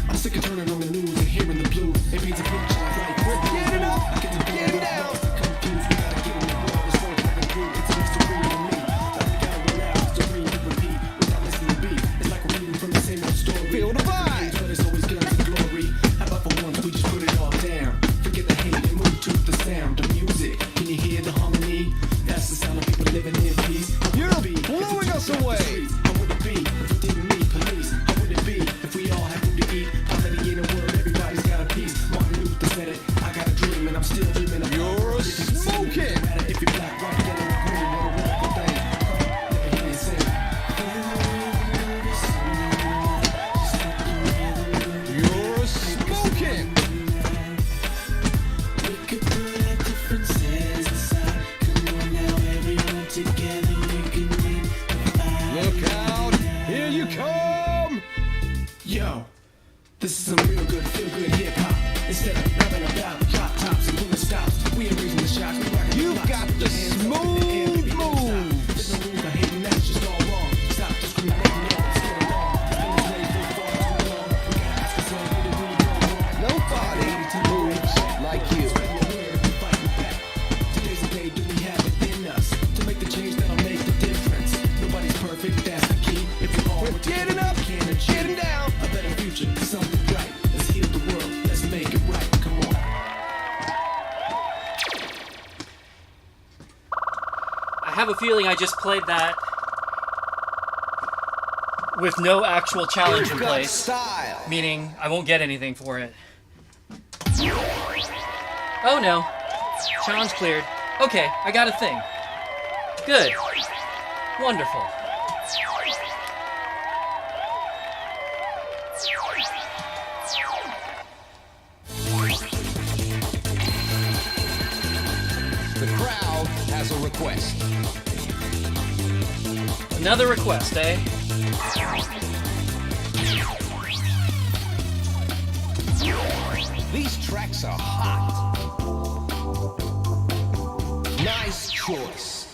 I'm sick of turning on the news and hearing the blues. It paints a picture of life. We're getting up, getting down. Confused, we gotta get in the world. It's so fucking cool. It's a mystery to me. Like we gotta run out, story to repeat without missing a beat. It's like we're reading from the same old story. Feel the vibe. But it's always guns and glory. How about for once we just put it all down? Forget the hate and move to the sound of music. Can you hear the harmony? That's the sound of people living in peace. You're blowing us away. How would it be if we didn't need police? How would it be if we all had food to eat? Poverty in the world, everybody's got a piece. Martin Luther said it. I got a dream and I'm still dreaming of You're smoking. No matter if you're black, white, yellow, or green, what a wonderful thing. Let me hear you sing. You're smoking. We could put our differences aside. Come on now, everyone together, we can win. Look out. Here you come. Yo, this is some real good, feel good hip hop. Instead of rapping about the drop tops and pulling stops, we ain't raising the shots. We rocking You've blocks. got the Hands up in the air, smooth baby, don't stop. moves. There's no room for hating, that's just all wrong. Stop discriminating, no, let's get along. The feelings way too far too long. We gotta ask ourselves, where did we go wrong? Nobody moves like you. Today's the day, do we have it in us to make the change that'll make the difference? Nobody's perfect, that's the key. If we all We're work getting together, up, we can achieve getting down. a better future, something bright. Let's heal the world, let's make it right. Come on. I have a feeling I just played that with no actual challenge in You've got place. style. Meaning, I won't get anything for it. Oh no. Challenge cleared. Okay, I got a thing. Good. Wonderful. The crowd has a request. Another request, eh? These tracks are hot. Nice choice.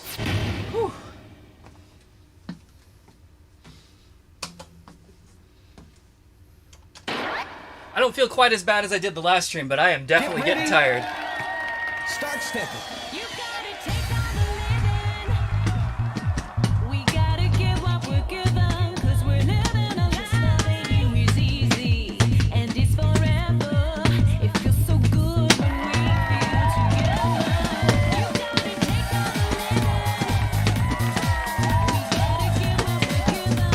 I don't feel quite as bad as I did the last stream, but I am definitely Get getting ready. tired. Start stepping. You gotta take on the living. We gotta give what we're given, 'cause we're living a life. Loving you is easy, and it's forever. It feels so good when we feel together. You gotta take on the living. We gotta give what we're given.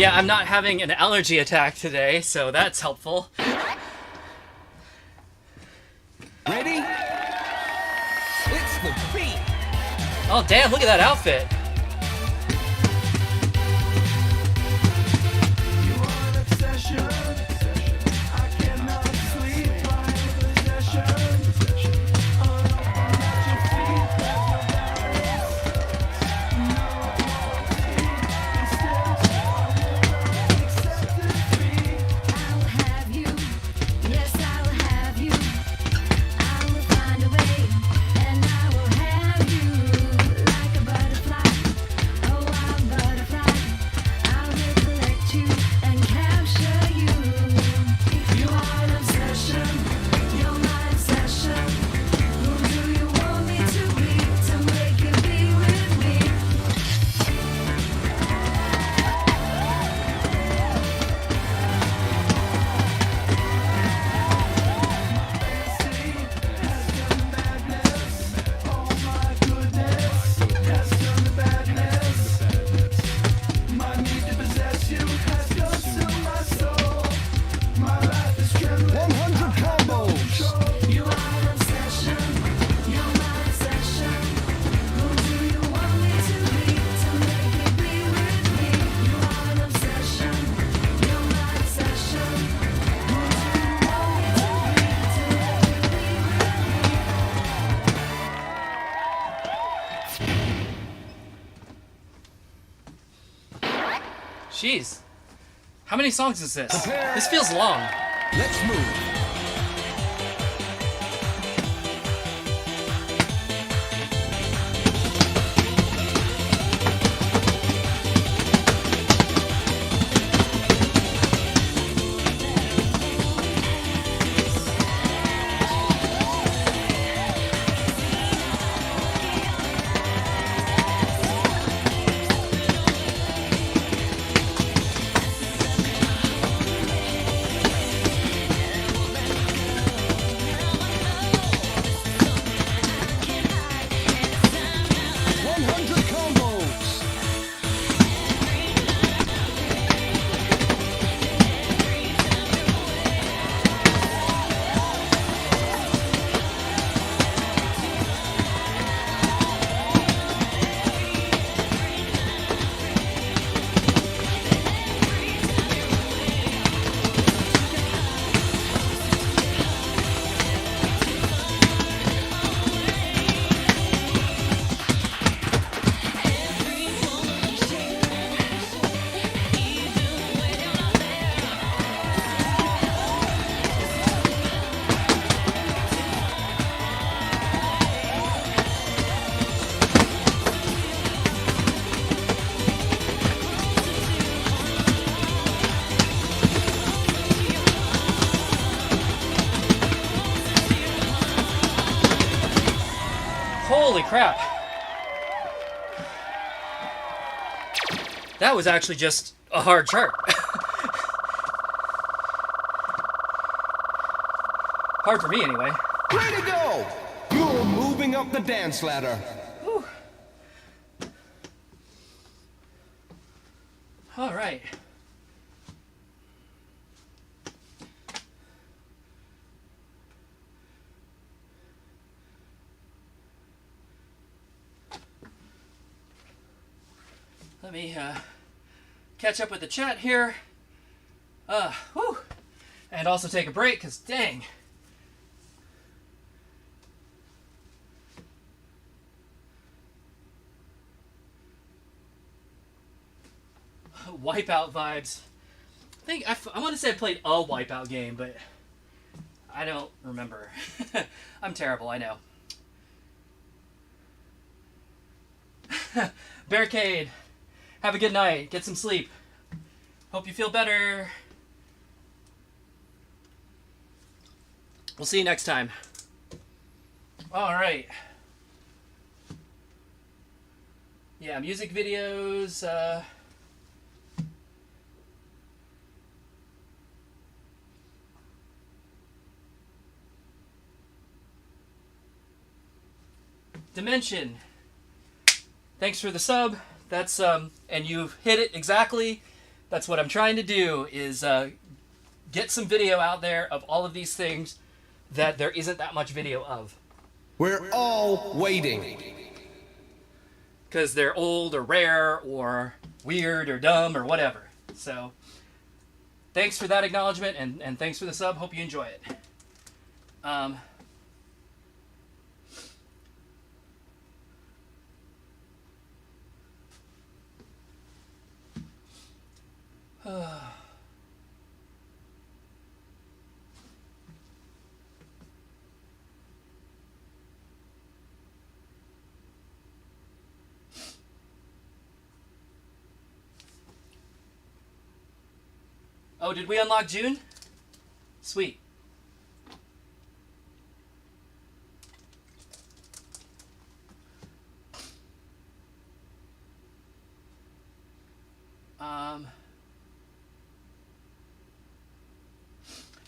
Yeah, I'm not having an allergy attack today, so that's helpful. Ready? It's the beat. Oh, damn, look at that outfit. I'll have you. Yes, I will have you. I will find a way, and I will have you like a butterfly. Oh, I'm butterfly. I'll recollect you and capture you. You are an obsession. You're my obsession. Who do you want me to be to make you be with me? You are an obsession. You're my obsession. Who do you want me to be to make you be with me? You are an obsession. You're my obsession. Who do you want me to be to make you be with me? Jeez. How many songs is this? This feels long. Let's move. Holy crap. That was actually just a hard chart. Hard for me, anyway. Way to go! You're moving up the dance ladder. All right. Let me catch up with the chat here. Whew. And also take a break, because dang. Wipeout vibes. I want to say I played a Wipeout game, but I don't remember. I'm terrible, I know. Barricade, have a good night. Get some sleep. Hope you feel better. We'll see you next time. All right. Yeah, music videos. Dimension. Thanks for the sub. That's and you've hit it exactly. That's what I'm trying to do, is get some video out there of all of these things that there isn't that much video of. We're all waiting. Because they're old or rare or weird or dumb or whatever. So, thanks for that acknowledgement, and thanks for the sub. Hope you enjoy it. Oh, did we unlock June? Sweet.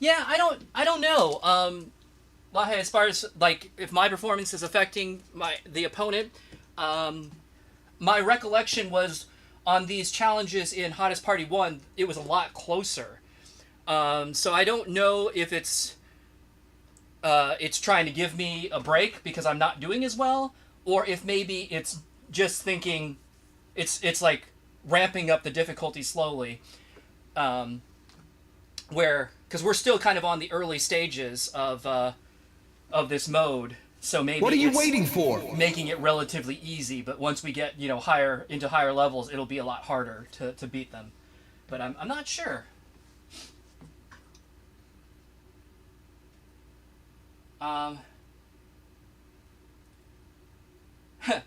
Yeah, I don't know. Lahe, as far as like if my performance is affecting the opponent, my recollection was on these challenges in Hottest Party 1, it was a lot closer. So I don't know if it's trying to give me a break because I'm not doing as well, or if maybe it's just thinking it's like ramping up the difficulty slowly. Because we're still kind of on the early stages of this mode, so maybe What are you it's waiting for? making it relatively easy. But once we get higher levels, it'll be a lot harder to beat them. But I'm not sure.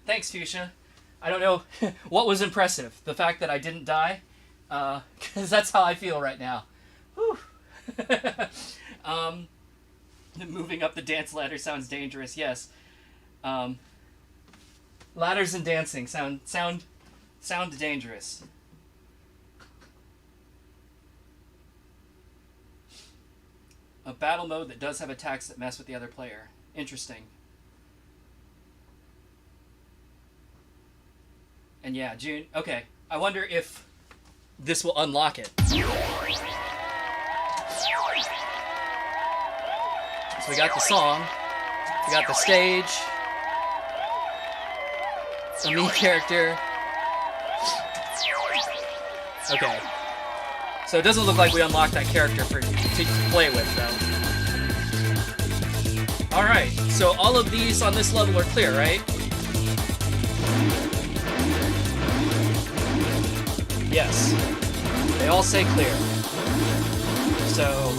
Thanks, Fuchsia. I don't know what was impressive. The fact that I didn't die, because that's how I feel right now. Whew. Moving up the dance ladder sounds dangerous. Yes. Ladders and dancing sound dangerous. A battle mode that does have attacks that mess with the other player. Interesting. And yeah, June. Okay. I wonder if this will unlock it. So we got the song, we got the stage, a me character. Okay. So it doesn't look like we unlocked that character to play with, though. Alright, so all of these on this level are clear, right? Yes. They all say clear. So,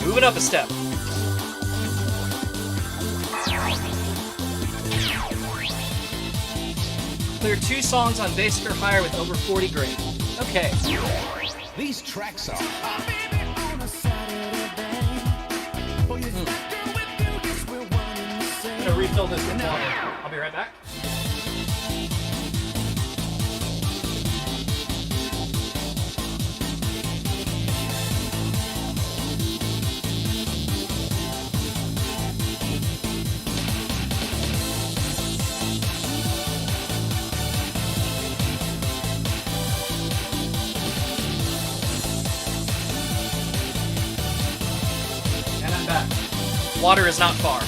moving up a step. Clear 2 songs on basic or higher with over 40 grade. Okay. These tracks are. I'm gonna refill this with water. I'll be right back. And I'm back. Water is not far.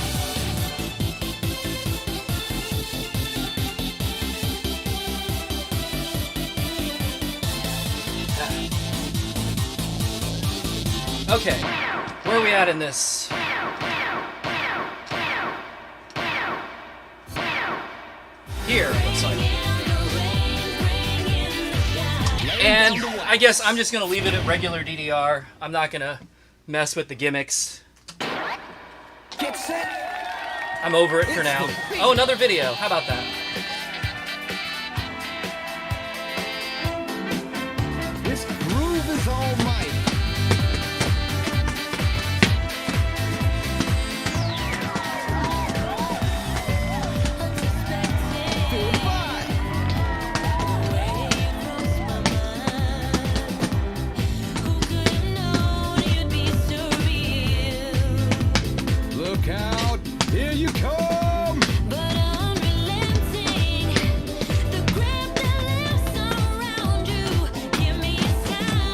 Okay, where are we at in this? Here, looks like. And I guess I'm just gonna leave it at regular DDR. I'm not gonna mess with the gimmicks. Get set. I'm over it for now. Oh, another video. How about that? This groove is all mine. Look out! Here you come! But unrelenting, the grip that lives around you. Give me a sign.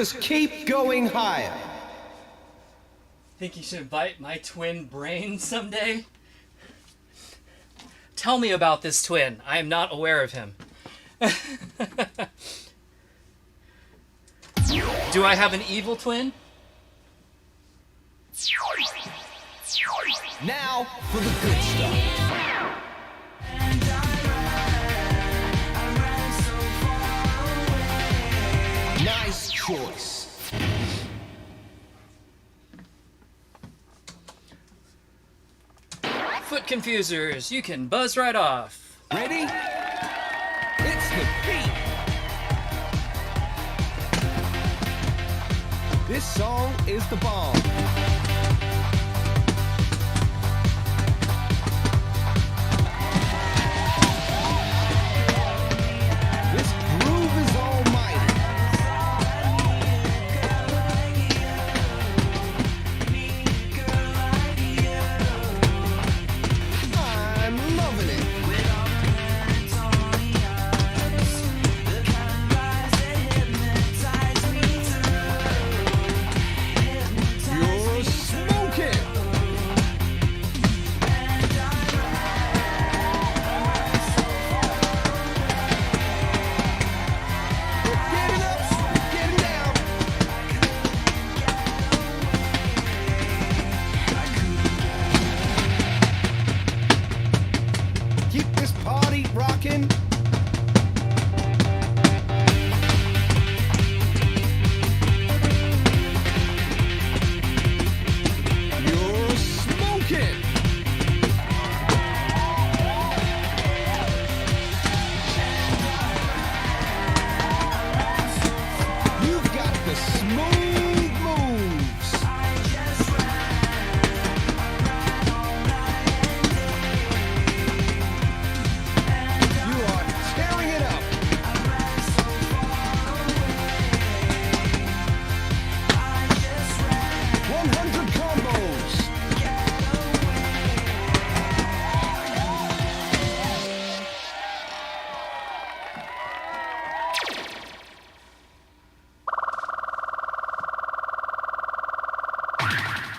Just keep going higher. Think you should bite my twin brain someday? Tell me about this twin. I am not aware of him. Do I have an evil twin? Now for the good stuff. Nice choice. Foot confusers, you can buzz right off. Ready? It's the beat. This song is the bomb. This groove is almighty. I'm loving it. You're smoking. Getting up, getting down. Keep this party rocking. You're smoking. You've got the smooth moves. You are tearing it up. $100 combos.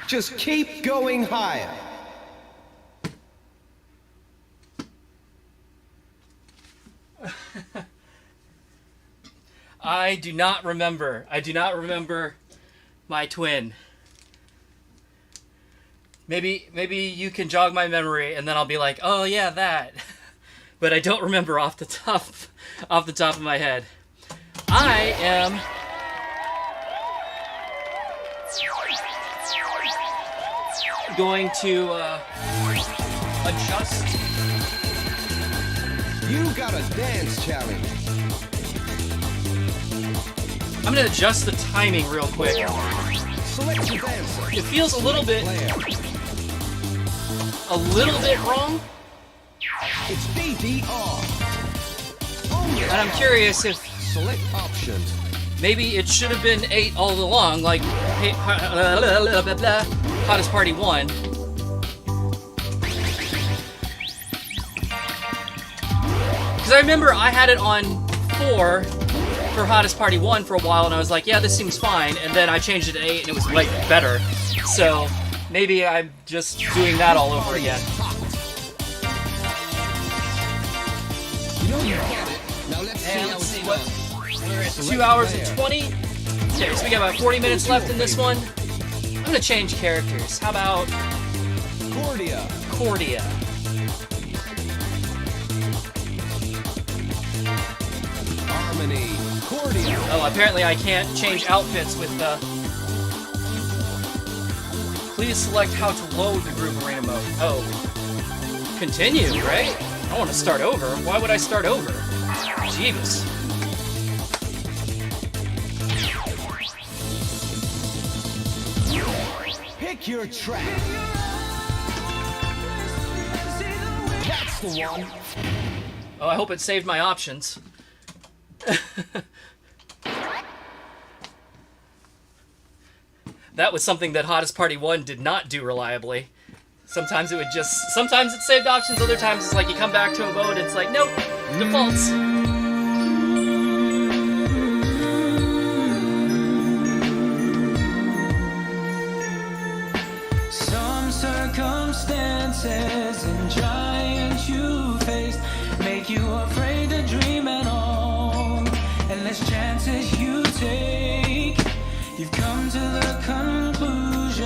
Just keep going higher. I do not remember. I do not remember my twin. Maybe you can jog my memory and then I'll be like, "Oh yeah, that." But I don't remember off the top of my head. I am going to adjust. You got a dance challenge. I'm gonna adjust the timing real quick. Select your dancer. It feels a little bit Player. wrong, It's DDR. Oh and yeah. I'm curious if Select options. maybe it should have been 8 all along, like Hottest Party 1. Because I remember I had it on 4 for Hottest Party 1 for a while, and I was like, yeah, this seems fine, and then I changed it to 8, and it was like better. So maybe I'm just doing that all over again. You know you got it. Now let's see And how let's see it's what done. we're at 2 hours and 20. Okay, so we got about 40 minutes left in this one. I'm gonna change characters. How about Cordia. Cordia? Harmony. Cordia. Oh, apparently I can't change outfits with the... Please select how to load the Groove Arena mode. Oh. Continue, right? I want to start over. Why would I start over? Jeebus. Pick your track. That's the one. Oh, I hope it saved my options. That was something that Hottest Party 1 did not do reliably. Sometimes it saved options, other times it's like you come back to a mode, it's like, nope, defaults. circumstances and giants you faced make you afraid to dream at all. And less chances you take, you've come to the conclusion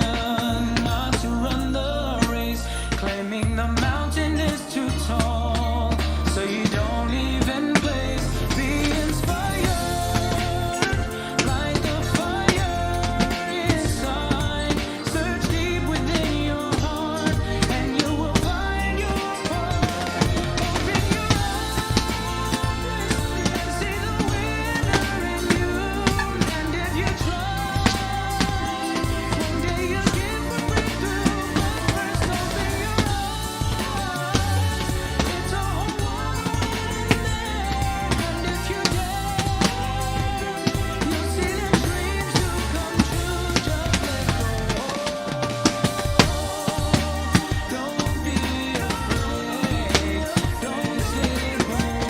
not to run the race, claiming the mountain is too tall, so you don't even place. Be inspired, light the fire inside, search deep within your heart, and you will find your path. Open your eyes, see the winner in you, and if you try, one day you'll get the breakthrough. But first open your eyes, it's a whole world in there, and if you dare, you'll see the dreams do come true. Just let go. Don't be afraid. Don't slip away.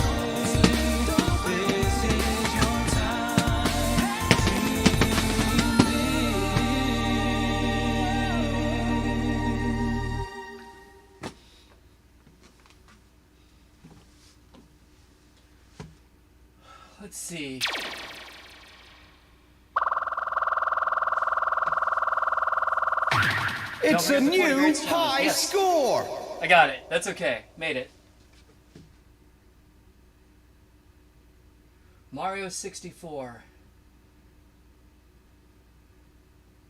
This is your time. Let's see. It's No, a we have the 40 new grades challenge. high Yes. score. I got it. That's okay. Made it. Mario 64.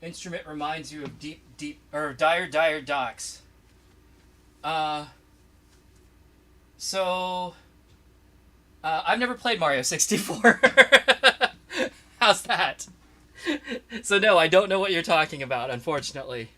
Instrument reminds you of dire docks. I've never played Mario 64. How's that? So no, I don't know what you're talking about, unfortunately.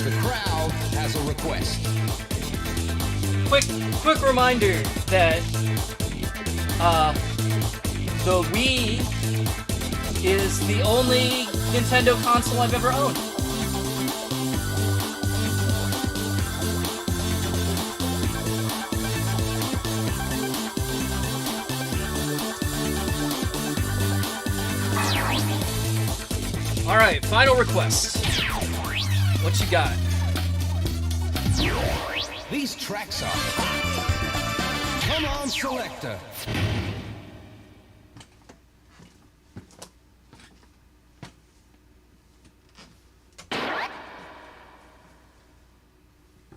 The crowd has a request. Quick reminder that the Wii is the only Nintendo console I've ever owned. Alright, final request. What you got? These tracks are hot. Come on, selector.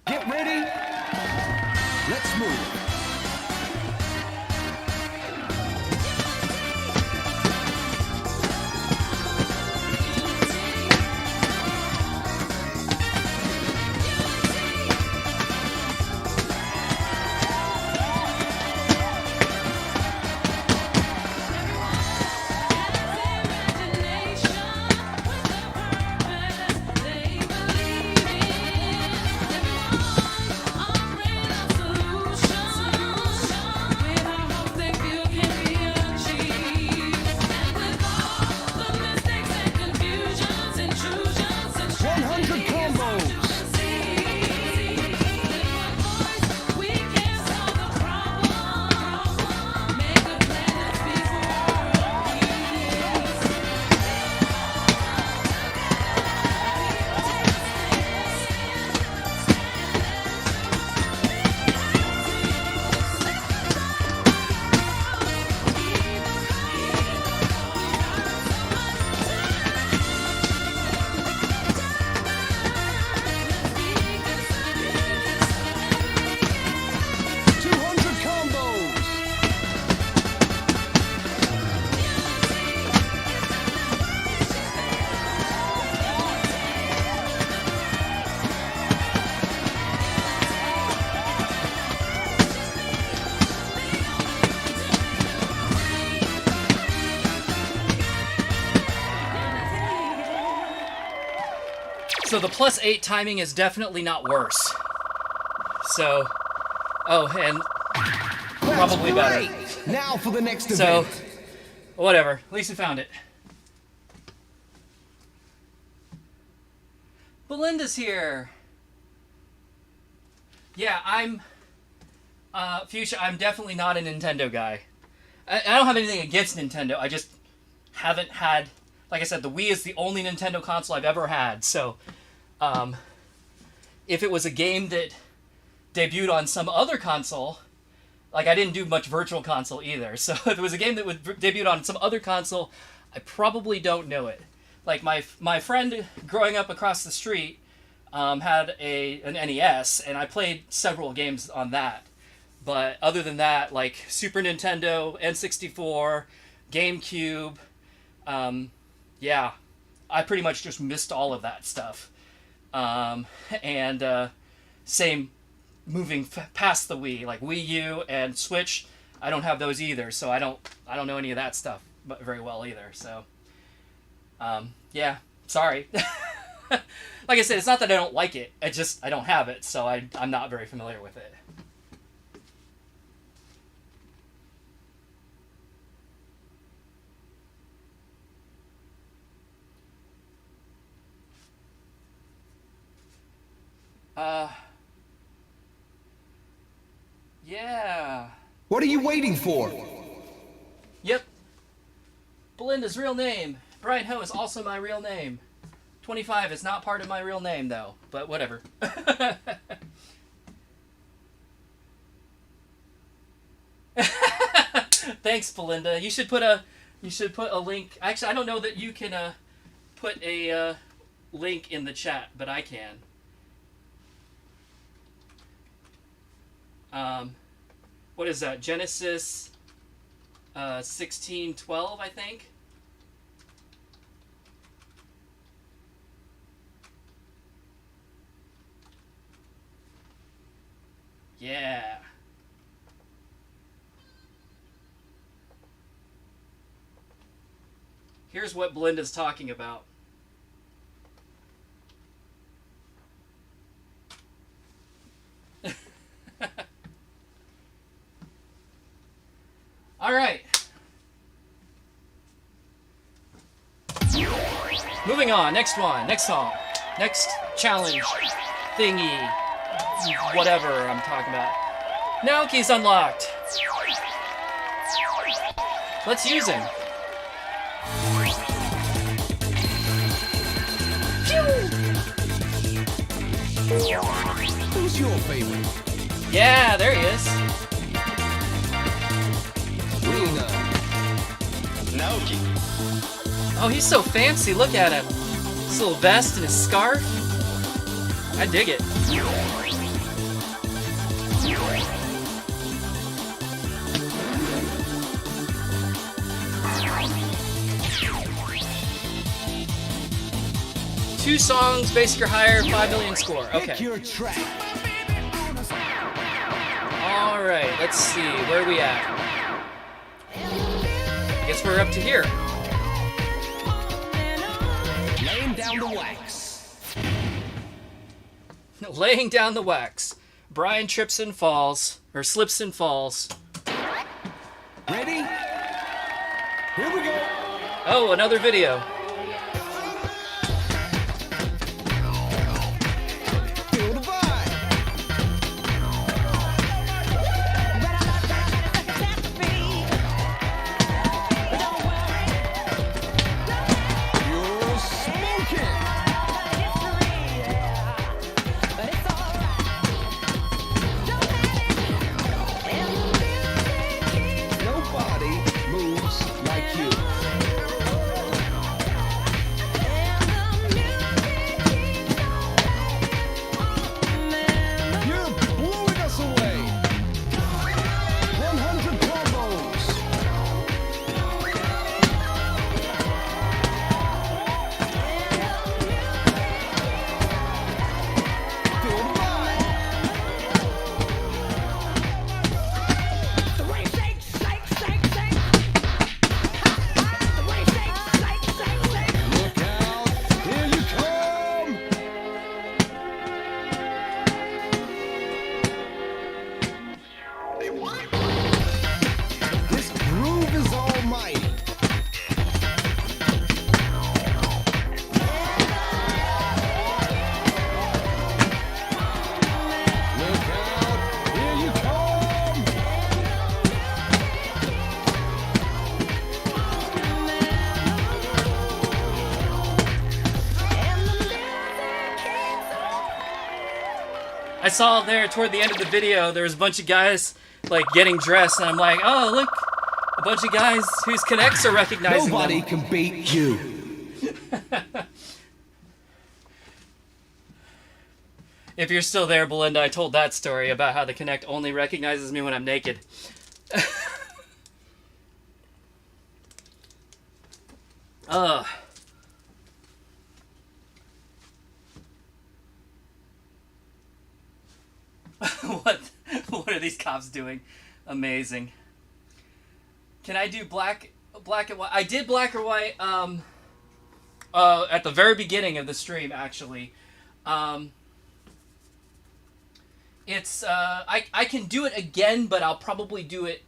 Get ready. Let's move. So the +8 timing is definitely not worse. So, oh, and probably better. Great. Now for the next So, event. whatever. At least we found it. Belinda's here. Yeah, I'm Fuchsia. I'm definitely not a Nintendo guy. I don't have anything against Nintendo. I just haven't had, like I said, the Wii is the only Nintendo console I've ever had. So, if it was a game that debuted on some other console, like I didn't do much Virtual Console either. So if it was a game that would debut on some other console, I probably don't know it. Like my friend growing up across the street had an NES, and I played several games on that. But other than that, like Super Nintendo, N64, GameCube, yeah, I pretty much just missed all of that stuff. Same moving past the Wii, like Wii U and Switch, I don't have those either, so I don't know any of that stuff very well either. So, yeah, sorry. Like I said, it's not that I don't like it. I don't have it, so I'm not very familiar with it. Yeah. What are you waiting for? Yep. Belinda's real name. Brian Ho is also my real name. 25 is not part of my real name, though, but whatever. Thanks, Belinda. You should put a link. Actually, I don't know that you can put a link in the chat, but I can. What is that? Genesis 16:12, I think. Yeah. Here's what Belinda's talking about. All right. Moving on. Next one. Next song. Next challenge. Thingy. Whatever I'm talking about. Naoki's unlocked. Let's use him. Who's your favorite? Yeah, there he is. Naoki. Oh, he's so fancy. Look at him. His little vest and his scarf. I dig it. Two songs, basic or higher, 5 million score. Okay. Pick your track. All right, let's see. Where are we at? I guess we're up to here. Laying down the wax. Laying down the wax. Brian trips and falls, or slips and falls. Ready? Here we go. Oh, another video. Feel the vibe. You're smoking. Nobody moves like you. I saw there toward the end of the video, there was a bunch of guys like getting dressed, and I'm like, oh look, a bunch of guys whose connects are recognizing Nobody them. can beat you. If you're still there, Belinda, I told that story about how the Connect only recognizes me when I'm naked. Ugh. What are these cops doing? Amazing. Can I do black and white? I did black or white at the very beginning of the stream, actually. It's I can do it again, but I'll probably do it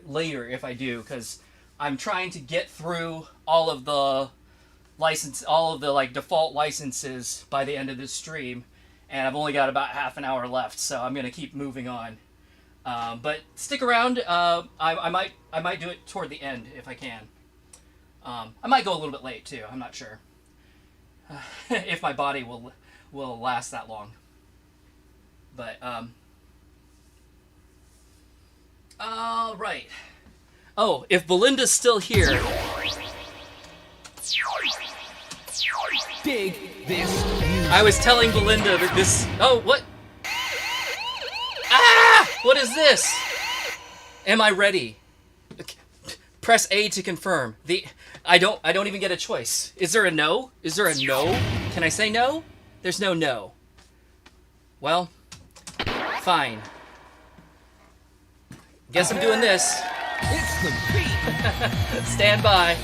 later if I do, because I'm trying to get through all of the like default licenses by the end of this stream, and I've only got about half an hour left, so I'm gonna keep moving on. But stick around. I might do it toward the end if I can. I might go a little bit late too. I'm not sure if my body will last that long. But all right. Oh, if Belinda's still here. Dig this. I was telling Belinda that this. Oh, what? Ah! What is this? Am I ready? Press A to confirm. I don't even get a choice. Is there a no? Is there a no? Can I say no? There's no no. Well, fine. Guess I'm doing this. It's the beat. Stand by.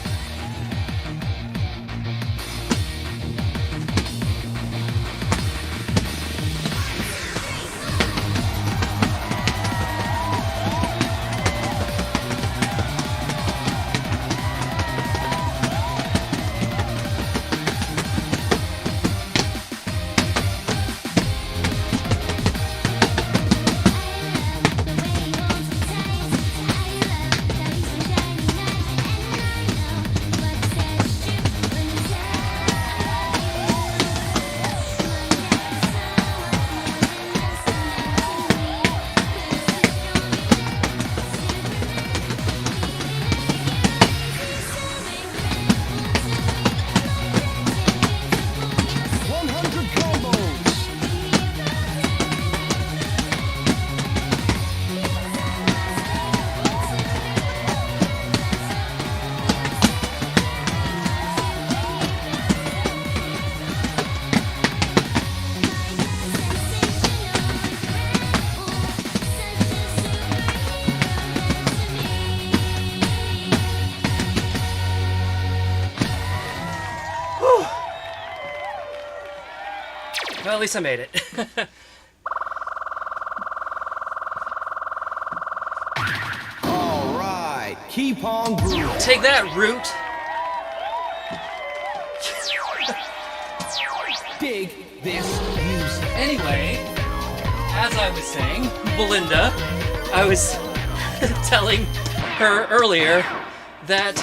Well, at least I made it. All right, keep on grooving. Take that, Root. Dig this music. Anyway, as I was saying, Belinda, I was telling her earlier that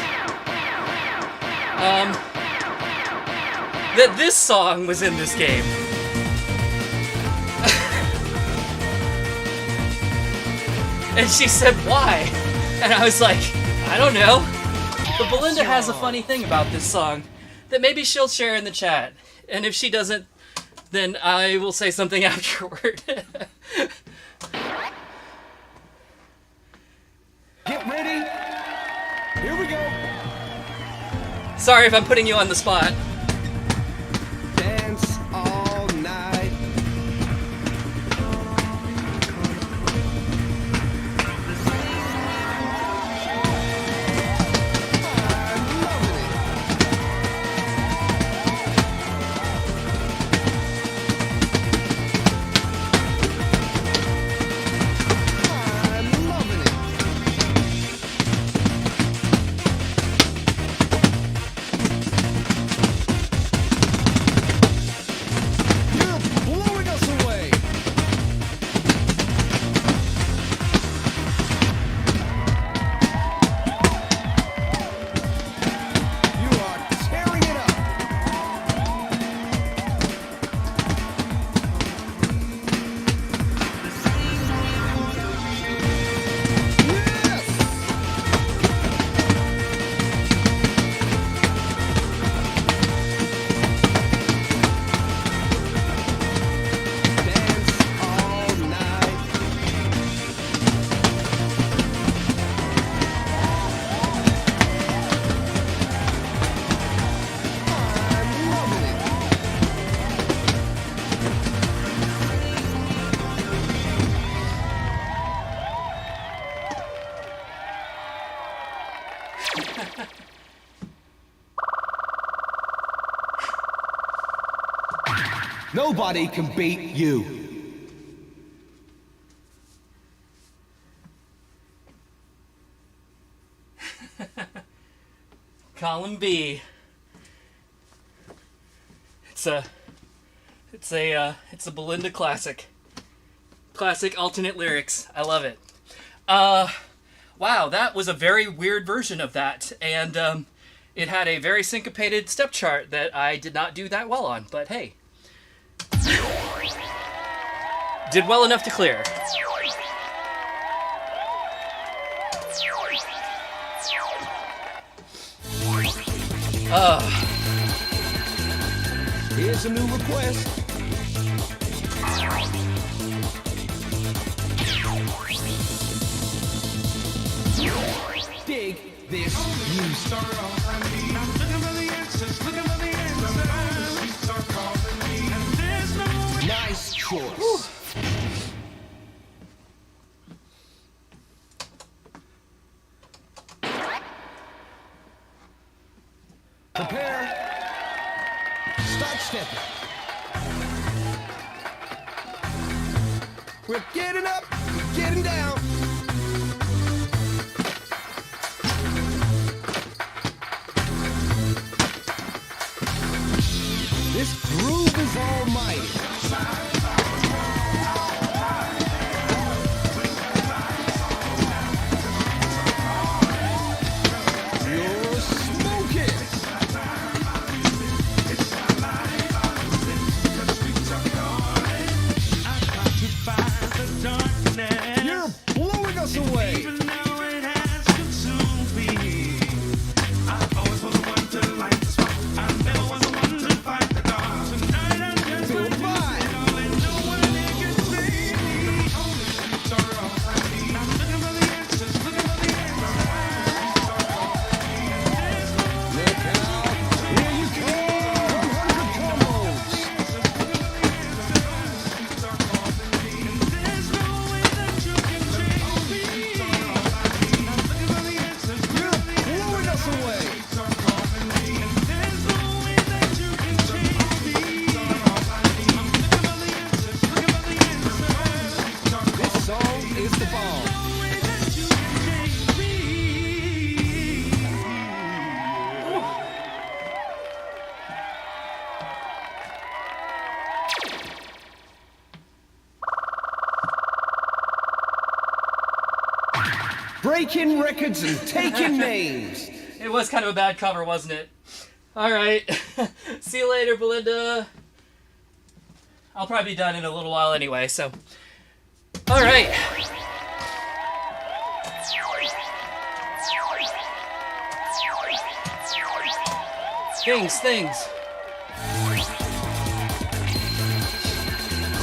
that this song was in this game. And she said, why? And I was like, I don't know. But Belinda has a funny thing about this song that maybe she'll share in the chat. And if she doesn't, then I will say something afterward. Get ready. Here we go. Sorry if I'm putting you on the spot. Dance all night. I'm loving it. Nobody can beat you. Column B. It's a Belinda classic. Classic alternate lyrics. I love it. Wow, that was a very weird version of that, and it had a very syncopated step chart that I did not do that well on, but hey. Did well enough to clear. Here's a new request. Dig this music. Nice choice. Prepare. Start stepping. We're getting up, we're getting down. This groove is almighty. You're smoking. You're blowing us away. Feel fine. Look out. Here you come. 100 combos. You're blowing us away. This song is the bomb. Breaking records and taking names. It was kind of a bad cover, wasn't it? Alright. See you later, Belinda. I'll probably be done in a little while anyway, so. Alright. Things.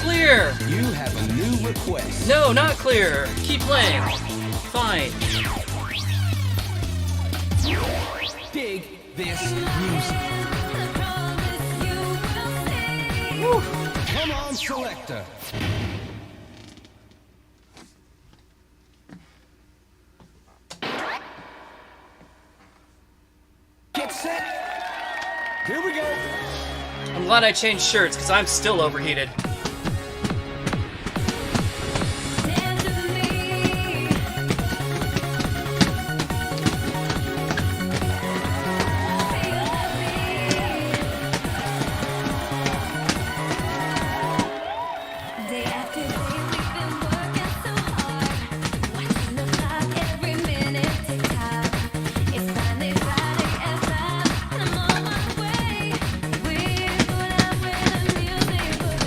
Clear! You have a new request. No, not clear. Keep playing. Fine. Dig this music. Come on, selector. Get set. Here we go. I'm glad I changed shirts because I'm still overheated. Day after day, we've been working so hard, watching the clock every minute tick tock. It's finally Friday at 5, and I'm on my way. We're going out where the music will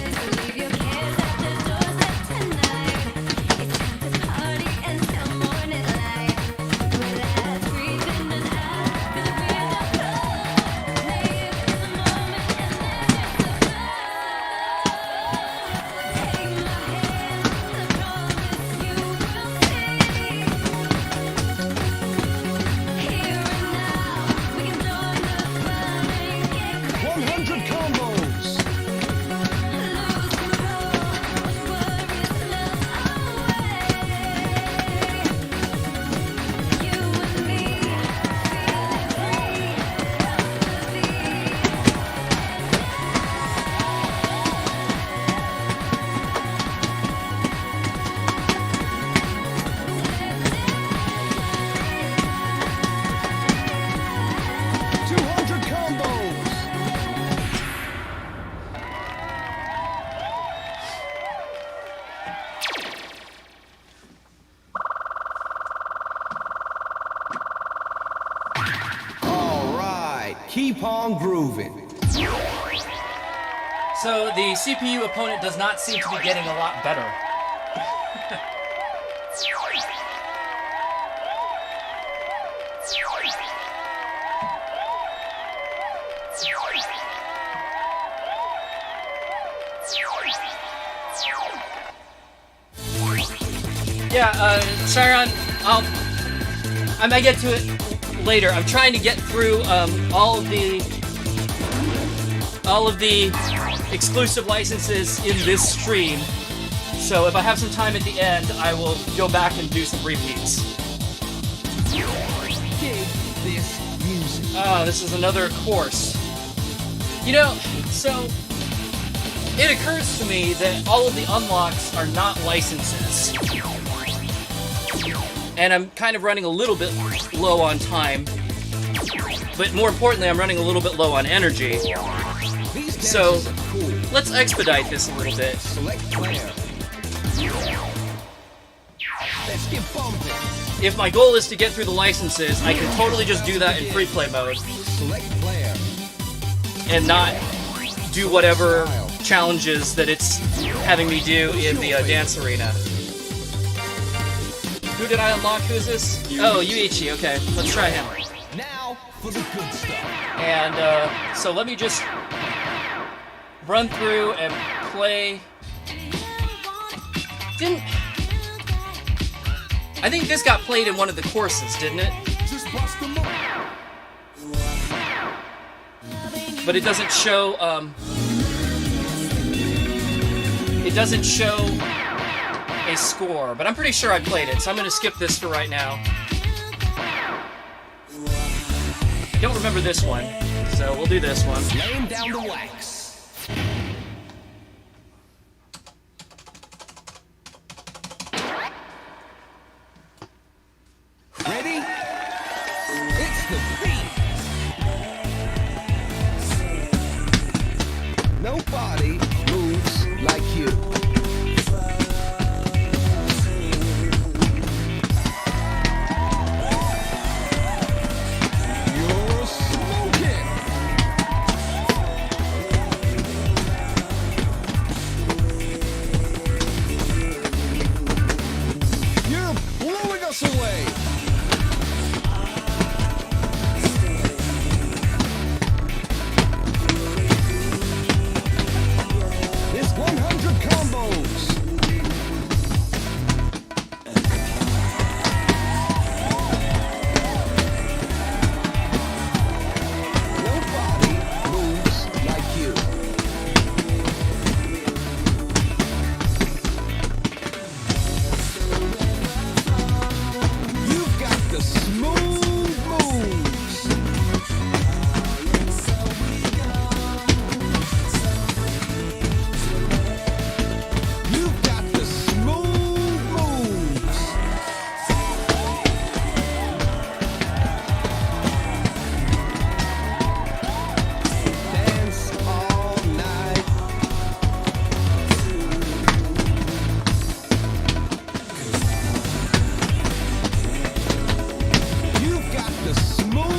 keep on grooving. So the CPU opponent does not seem to be getting a lot better. Yeah, Chiron, I might get to it later. I'm trying to get through all of the exclusive licenses in this stream. So if I have some time at the end, I will go back and do some repeats. Dig this music. Ah, this is another course. You know, so it occurs to me that all of the unlocks are not licenses. And I'm kind of running a little bit low on time. But more importantly, I'm running a little bit low on energy. So let's expedite this a little bit. Select player. Let's get bumping. If my goal is to get through the licenses, I can totally just do that in free play mode Select player. and not do whatever challenges that it's having me do in the dance arena. Who did I unlock? Who is this? Oh, Yuichi. Okay, let's try him. Now for the good stuff. And so let me just run through and play. I think this got played in one of the courses, didn't it? Just bust them up. But it doesn't show. It doesn't show a score. But I'm pretty sure I played it, so I'm going to skip this for right now. I don't remember this one, so we'll do this one. Laying down the wax. Ready? It's the beat. Nobody moves like you. You're smoking. You're blowing us away. It's 100 combos. Nobody moves like you. You've got the smooth moves. You've got the smooth moves. Dance all night. You've got the smooth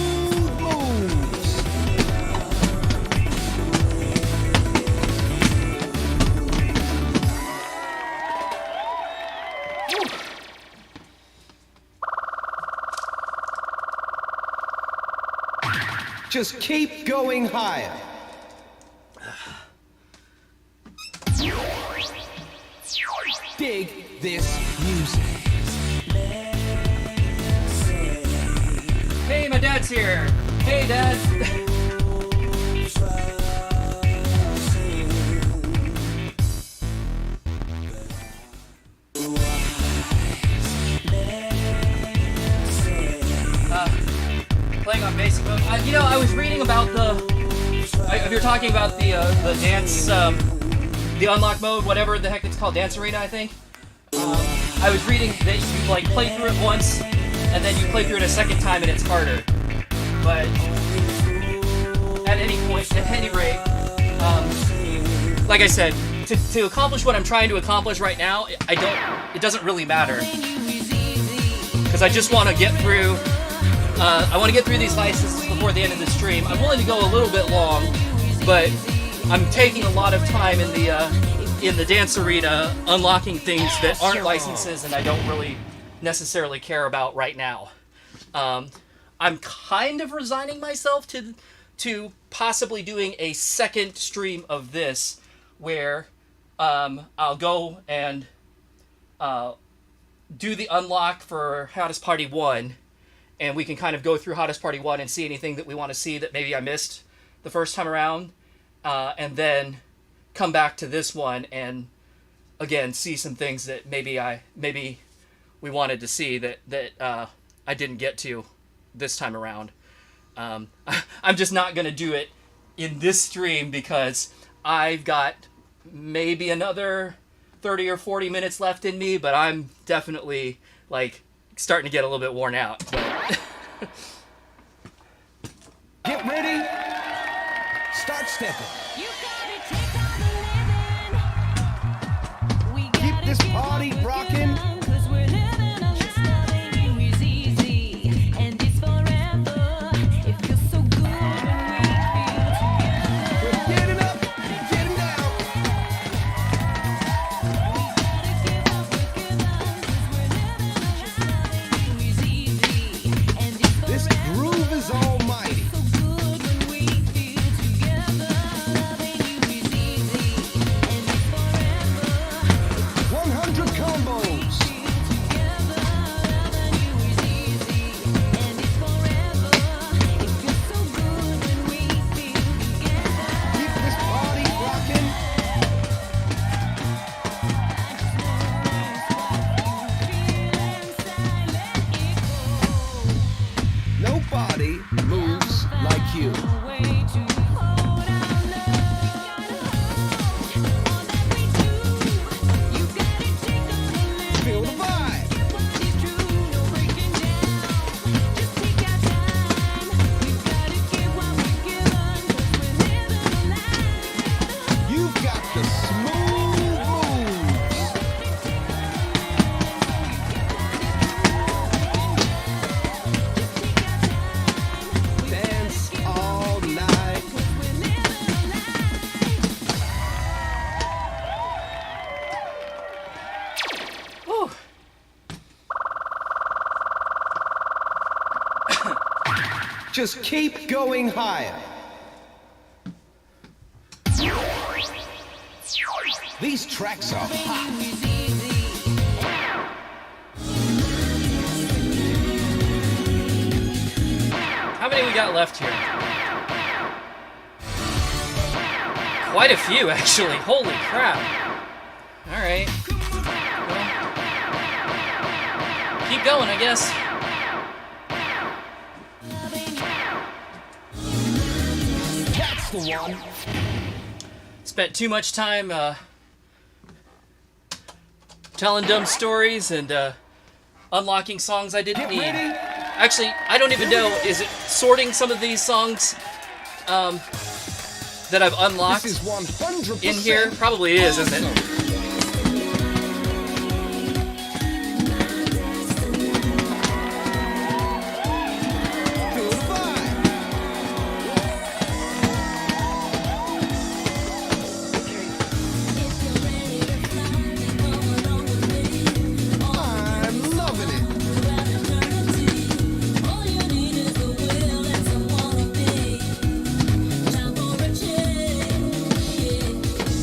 moves. Just keep going higher. Dig this music. Hey, my dad's here. Hey, Dad. Playing on basic mode. You know, I was reading about if you're talking about the dance, the unlock mode, whatever the heck it's called, Dance Arena, I think. I was reading that you like play through it once, and then you play through it a second time, and it's harder. But at any rate, like I said, to accomplish what I'm trying to accomplish right now, it doesn't really matter, because I just want to get through. I want to get through these licenses before before the end of the stream. I'm willing to go a little bit long, but I'm taking a lot of time in the dance arena, unlocking things that aren't licenses and I don't really necessarily care about right now. I'm kind of resigning myself to possibly doing a second stream of this, where I'll go and do the unlock for Hottest Party 1, and we can kind of go through Hottest Party 1 and see anything that we want to see that maybe I missed the first time around, and then come back to this one and again see some things that maybe we wanted to see that I didn't get to this time around. I'm just not going to do it in this stream because I've got maybe another 30 or 40 minutes left in me, but I'm definitely like starting to get a little bit worn out. But Get ready. Start stepping. You gotta take on the living. We Keep gotta this give party up with rocking. giving, 'cause we're living a life. Loving you is easy, and it's forever. It feels so good when we feel together. We're getting up, getting down. Gotta give up with giving, 'cause we're living a life. Loving you is easy, and it's This forever. groove is almighty. So good when we feel together. Loving you is easy, and it's forever. 100 combos. Together, loving you is easy, and it's forever. It feels so good when we feel together. Keep this party rocking. Nobody moves like you. Way to hold our love. All that we do, you gotta take on the living. Feel the vibe. What is true, no breaking down. Just take our time. We've gotta give what we're given, 'cause we're living a life. You've got the smooth moves. Dance all night. whew, Just keep going higher. These tracks are hot. how many we got left here? Quite a few, actually. Holy crap. Alright. Well, keep going, I guess. That's the one. Spent too much time telling dumb stories and unlocking songs I didn't Get need. ready. Actually, I don't even know, is it sorting some of these songs that I've unlocked This is 100% in here? Probably is, isn't it? Feel the vibe. I'm loving it.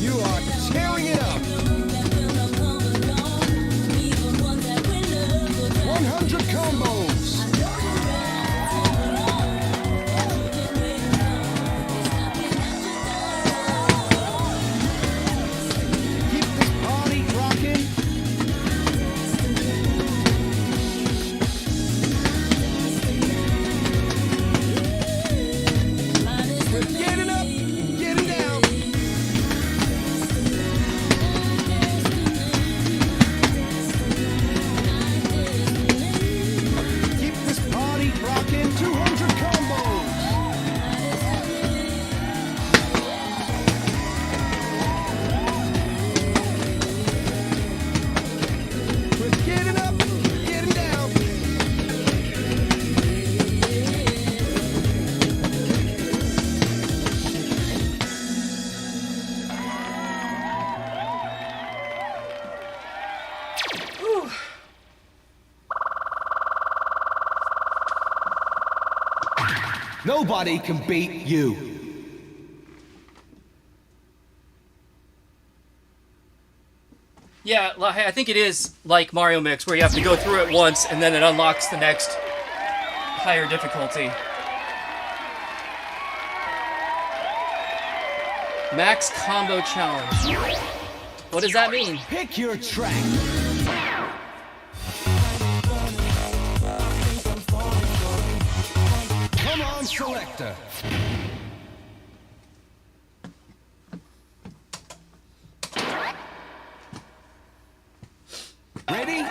You are tearing it up. Nobody can beat you. Yeah, I think it is like Mario Mix, where you have to go through it once, and then it unlocks the next higher difficulty. Max Combo Challenge. What does that mean? Pick your track. Come on, selector. Ready?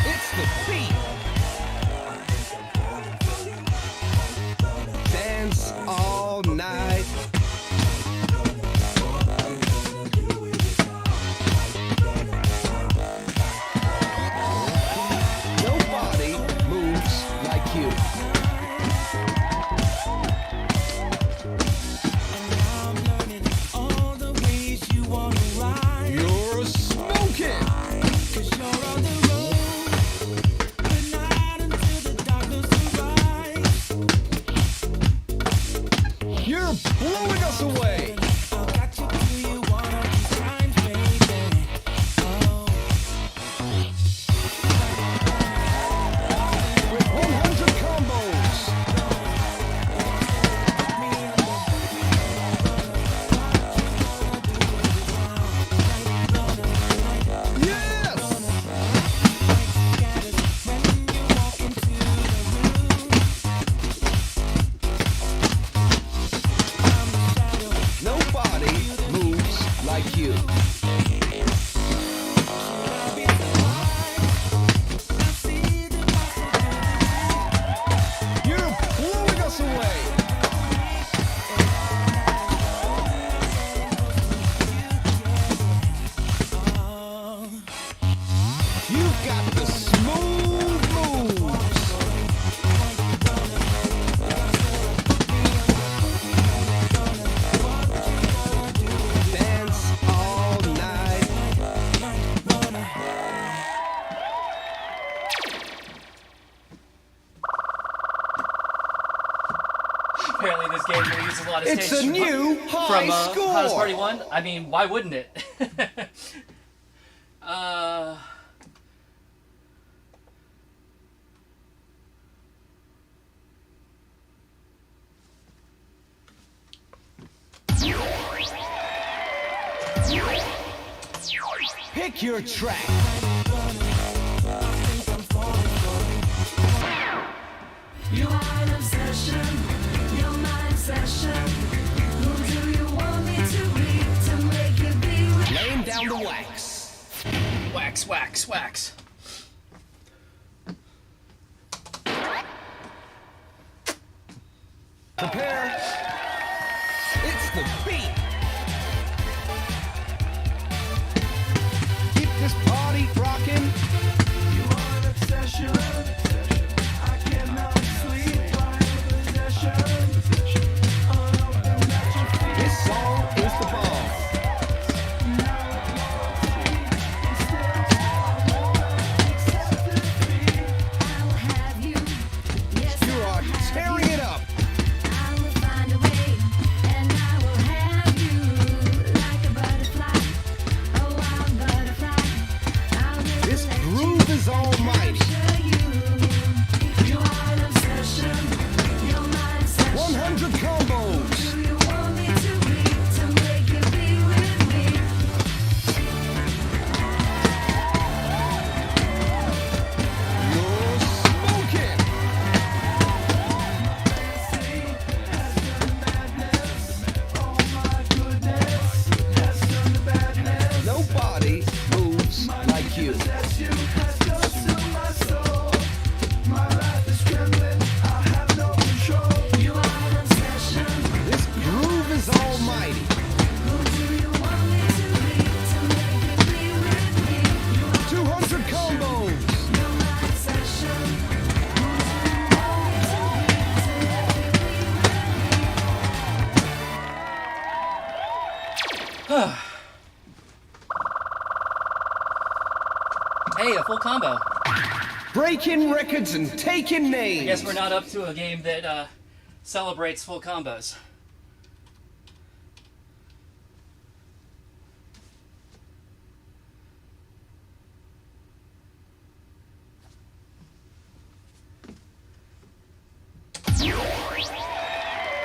It's the beat. Dance all night. Nobody moves like you. You're smoking. You're blowing us away. With 100 combos. Yes! Nobody moves like you. You're blowing us away. You've got the smooth moves. Dance all night. Apparently this game uses a lot of It's stages a new high from score. House Party 1. I mean, why wouldn't it? Pick your track. You are an obsession, you're my obsession. Who do you want me to be to make you be with me? Laying down the wax. Wax, wax, wax. Prepare. It's the beat. Keep this party rocking. You are an obsession. I cannot sleep while in possession. This song is the bomb. I will have you. Yes, You I are will have tearing you. it up. I will find a way, and I will have you like a butterfly, a wild butterfly. I will This let groove is almighty. capture you. You are an obsession, you're my obsession. 100 combos. Do you want me to be to make you be with me? You're smoking. Nobody moves like you. You are an obsession. This groove is almighty. Who do you want me to be to make you be with me? 200 combos. You're my obsession. Who do you want me to be to make you be with me? Hey, a full combo. Breaking records and taking names. I guess we're not up to a game that celebrates full combos.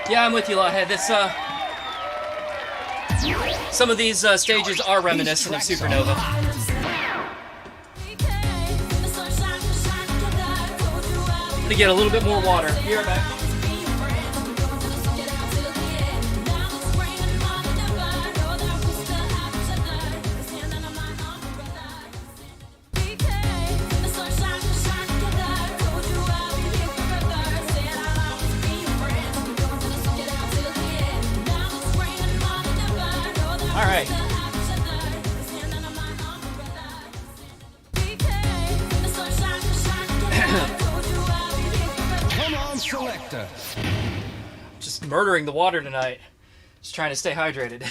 Yeah, I'm with you, Lawhead. This, some of these stages are reminiscent of Supernova. To get a little bit more water. Be right back. All right. Come on, selector. Just murdering the water tonight. Just trying to stay hydrated.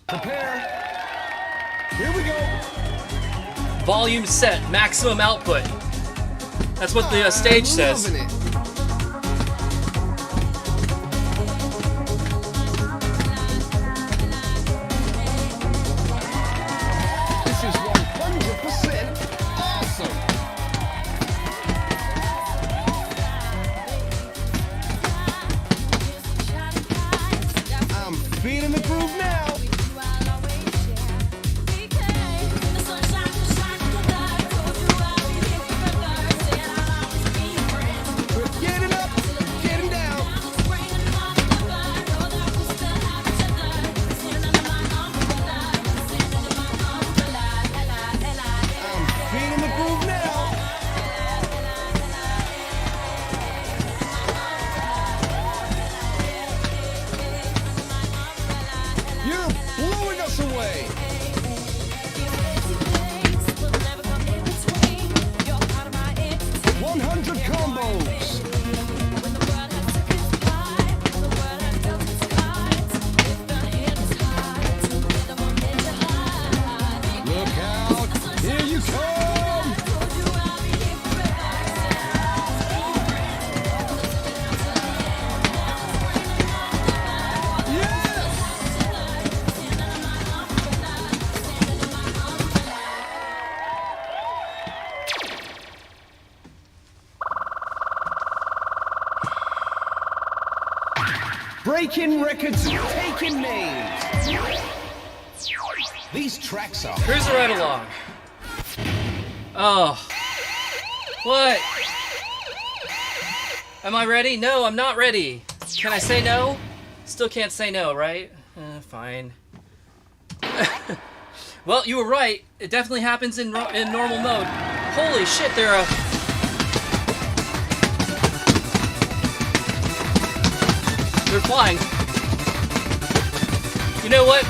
Prepare. Here we go. Volume set, maximum output. That's what the stage says. Loving it. This is 100% awesome. I'm feeling the groove now. We're getting up, getting down. I'm feeling the groove now. You're blowing us away. 100 combos. Look out. Here you come. Yes. Breaking records, taking names. These tracks are Cruising right along. Oh. What? Am I ready? No, I'm not ready. Can I say no? Still can't say no, right? Fine. Well, you were right. It definitely happens in normal mode. Holy shit, they're flying. You know what?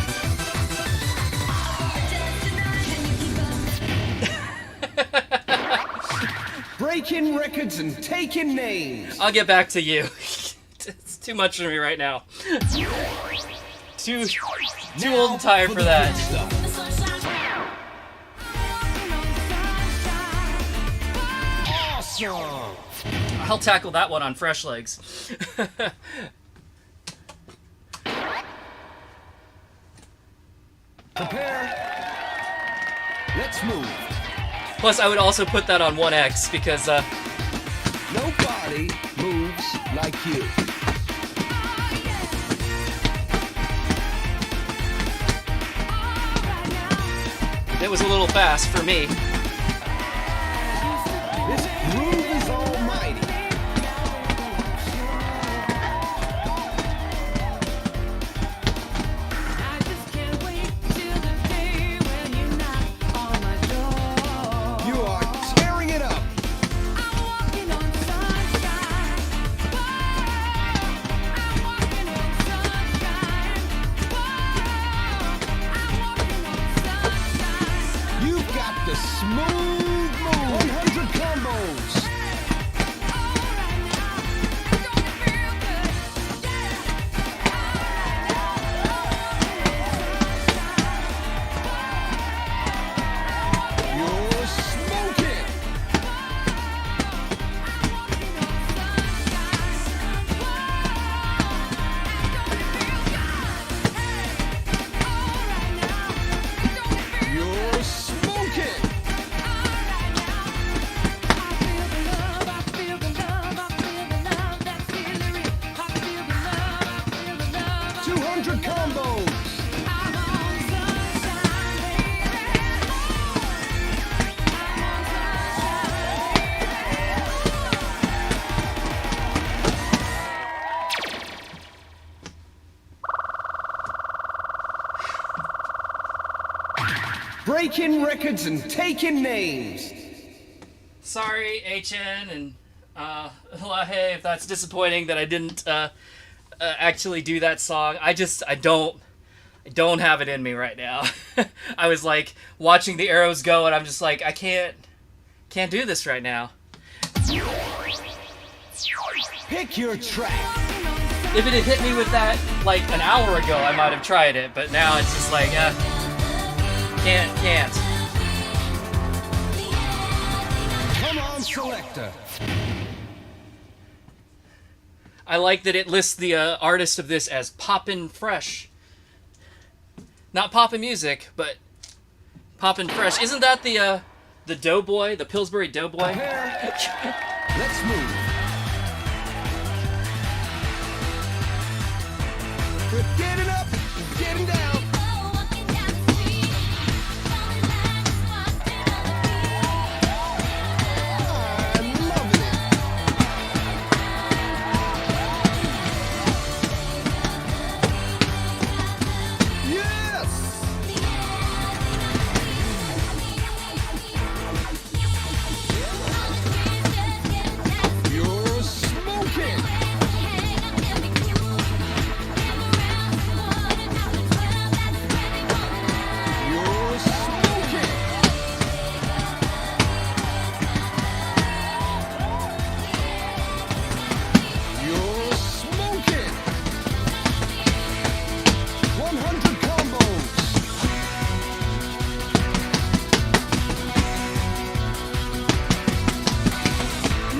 breaking records and taking names. I'll get back to you. It's too much for me right now. Too old and tired for that. Awesome. I'll tackle that one on fresh legs. Prepare. Let's move. Plus, I would also put that on 1X because, Nobody moves like you. it was a little fast for me. This groove is almighty. I just can't wait till the day when you knock on my door. You are tearing it up. I'm walking on sunshine. I'm walking on sunshine. I'm walking on sunshine. You've got the smell 100 combos. Breaking records and taking names. Sorry, HN and Lahe, if that's disappointing that I didn't actually do that song. I don't have it in me right now. I was like watching the arrows go, and I'm just like, I can't do this right now. Pick your track. If it had hit me with that like an hour ago, I might have tried it, but now it's just like, can't. Come on, selector. I like that it lists the artist of this as Poppin' Fresh. Not Poppin' Music, but Poppin' Fresh. Isn't that the Doughboy, the Pillsbury Doughboy? Let's move. We're getting up, getting down. I'm loving it. Yes! You're smoking. You're smoking. You're smoking. 100 combos.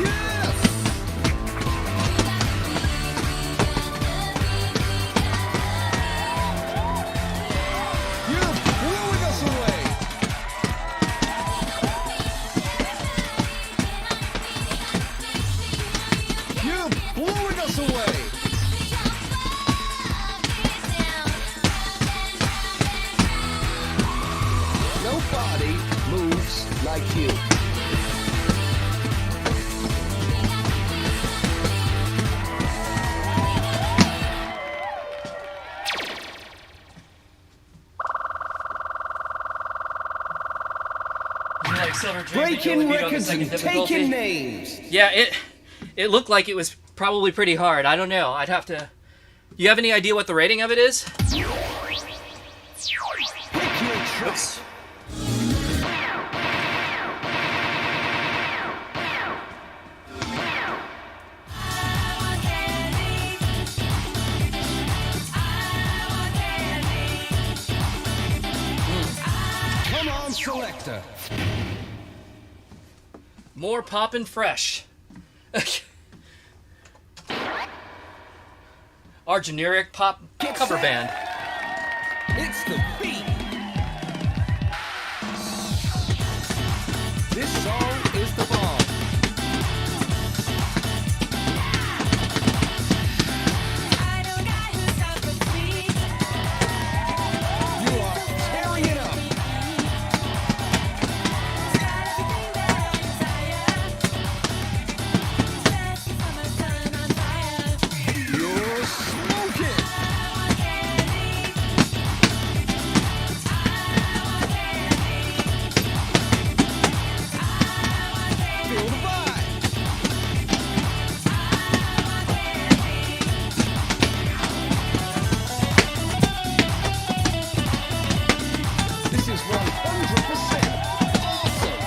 Yes! You're blowing us away. You're blowing us away. Nobody moves like you. Like Silver Dream, but you'll Breaking beat on the records second and difficulty. taking names. Yeah, it looked like it was probably pretty hard. I don't know. I'd have to. You have any idea what the rating of it is? Pick your track. Come on, selector. More Poppin' Fresh. Our generic pop cover band. It's the beat. This song is the bomb. You are tearing it up. You're smoking. Feel the vibe. This is 100% awesome.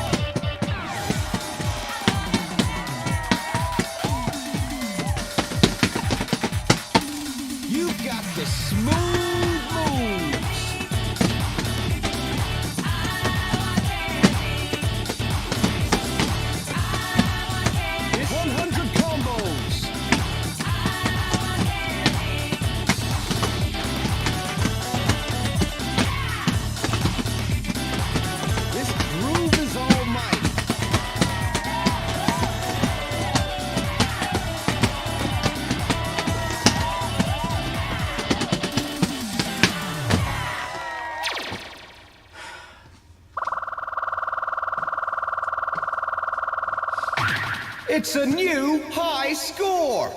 You've got the smooth moves. It's 100 combos. This groove is almighty. It's a new high score.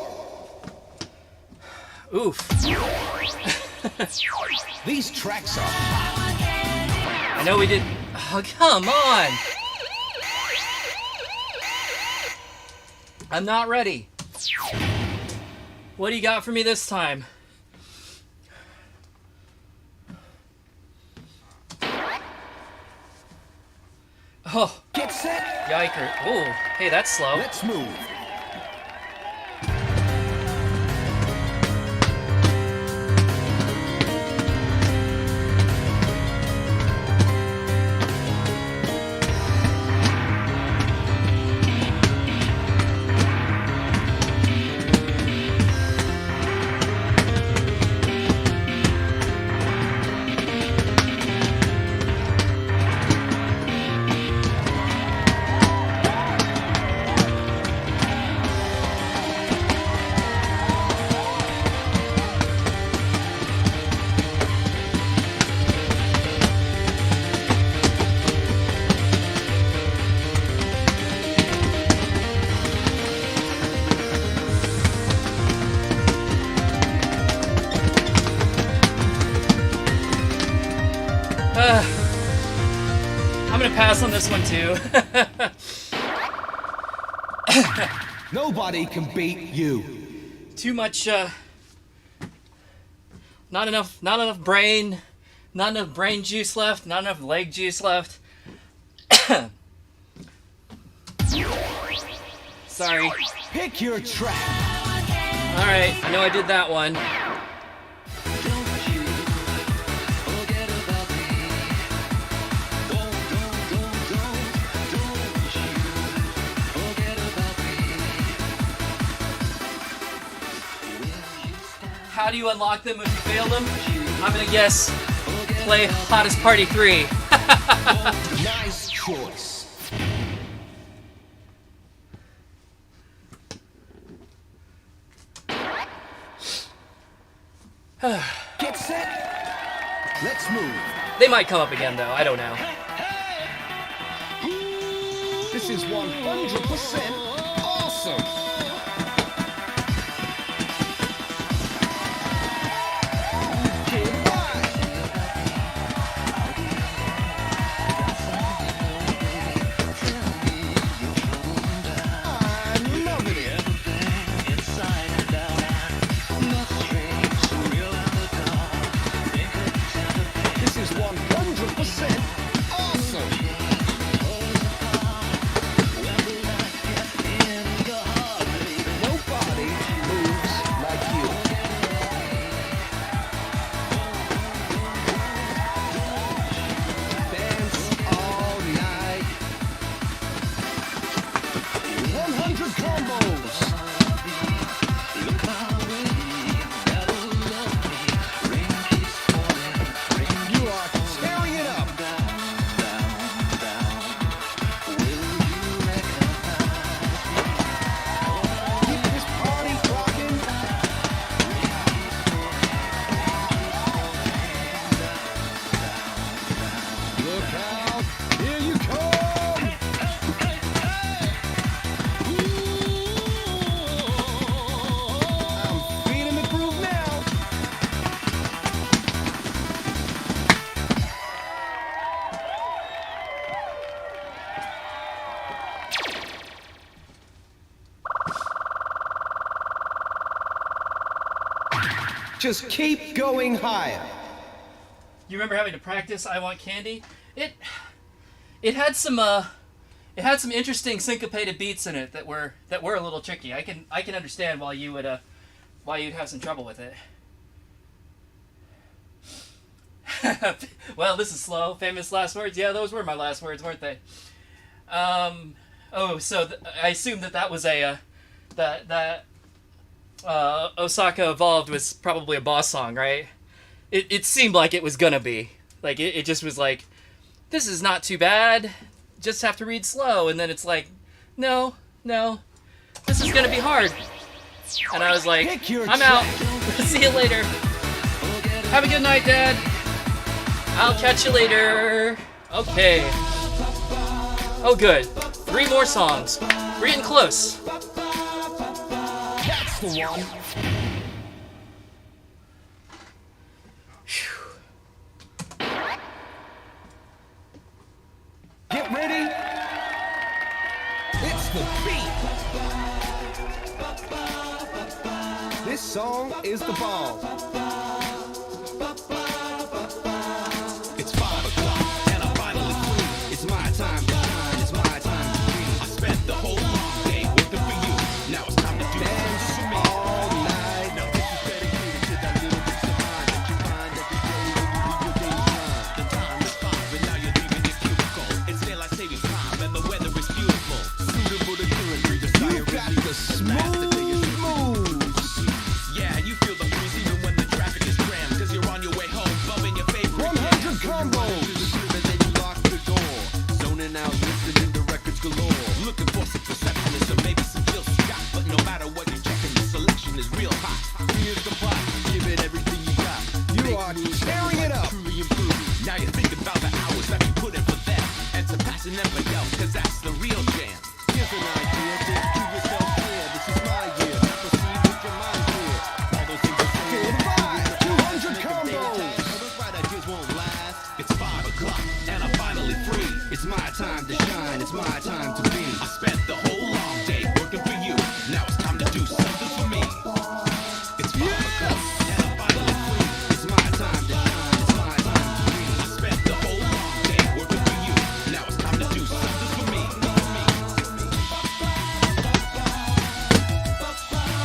Oof. These tracks are I know we did. Oh, come on. I'm not ready. What do you got for me this time? Oh, Get set. yiker. Oh, hey, that's slow. Let's move. I'm gonna pass on this one too. Nobody can beat you. Too much, not enough brain juice left, not enough leg juice left. Sorry. Pick your track. Alright, I know I did that one. How do you unlock them if you fail them? I'm gonna guess play Hottest Party 3. Nice choice. Get set. Let's move. They might come up again though, I don't know. This is 100% awesome. This is 100% awesome. Nobody moves like you. Dance all night. 100 combos. You are tearing it up. Keep this party rocking. Look out! Here you come! I'm feeling the groove now. Just keep going higher. You remember having to practice I Want Candy? It had some interesting syncopated beats in it that were a little tricky. I can understand why you'd have some trouble with it. Well, this is slow. Famous last words. Yeah, those were my last words, weren't they? So I assume that was a that Osaka Evolved was probably a boss song, right? It seemed like it was gonna be. Like, it just was like, this is not too bad. Just have to read slow. And then it's like, no, this is gonna be hard. And I was like, Pick your I'm out. See you later. Have a good night, Dad. I'll catch you later. Okay. Oh, good. 3 more songs. We're getting close. That's the one. Get ready. It's the beat. This song is the ball. It's 5 o'clock and I'm finally free. It's my time to shine. It's my time to be. I spent the whole long day working for you. Now it's time to do Dance something for me. all night. Now this is dedicated to that little bit of time that you find every day when you leave your daily grind. The time is fine, but now you're leaving your cubicle. It's daylight savings time and the weather is beautiful. Suitable to current through the You got the smooth moves. Yeah, you feel the breeze even when the traffic is jammed. Cause you're on your way home, bumping your favorite 100 combos. and then you lock the door. Zoning out, listening to records galore. Looking for some perceptionism, maybe some Jill Scott. But no matter what you're checking, the selection is real hot. Here's the pot, give it everything you got. You are tearing it up. Truly improved. Now you're thinking about the hours that you put in for them. And surpassing everybody else, cause that's the real jam. Here's an idea. Think to yourself, yeah, this is my year. Proceed with your mind clear. All those things are Feel the vibe. 200 combos. those right ideas won't last. It's 5 o'clock and I'm finally free. It's my time to shine. It's my time to be. I spent the whole long day working for you. Now it's time to do something for me. It's 5 o'clock and I'm finally free. It's my time to shine. It's my time to be. I spent the whole long day working for you. Now it's time to do something for me.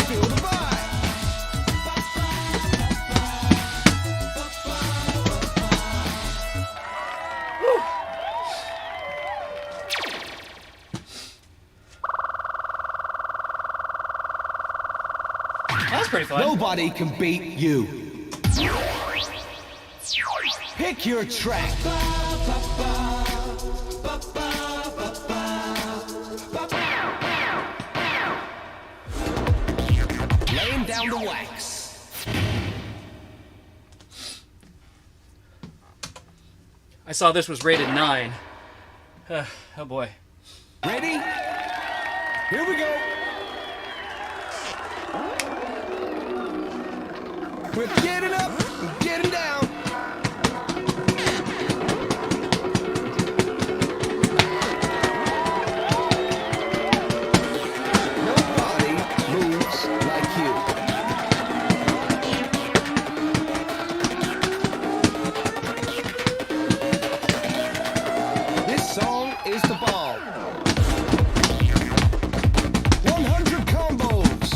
Feel the vibe. That was pretty fun. Nobody can beat you. Pick your track. Laying down the wax. I saw this was rated 9. Oh boy. Ready? Here we go. We're getting up, and getting down. Nobody moves like you. This song is the ball. 100 combos.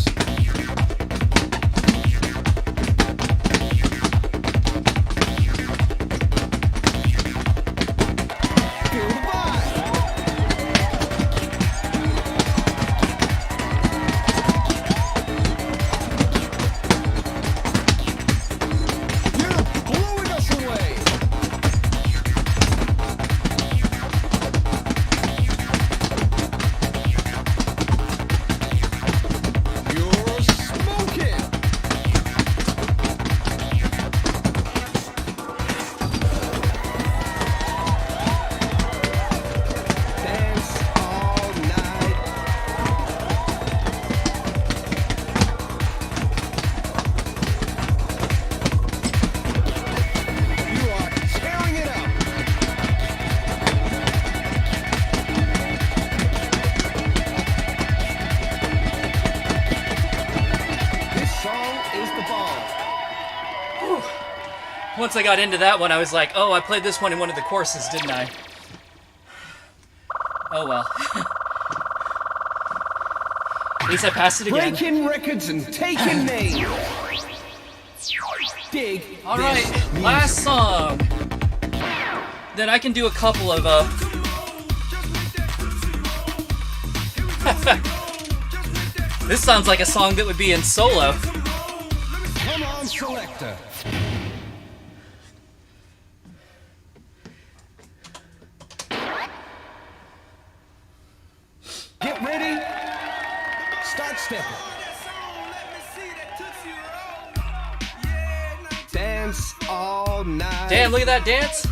Feel the vibe. You're blowing us away. You're smoking. Dance all night. You are tearing it up. This song is the ball. Once I got into that one, I was like, oh, I played this one in one of the courses, didn't I? Oh well. At least I passed it again. Breaking records and taking names. Dig. Alright, this music. last song. Then I can do a couple of This sounds like a song that would be in solo. Come on, selector. Get ready. Start stepping. Dance all night. Damn, look at that dance.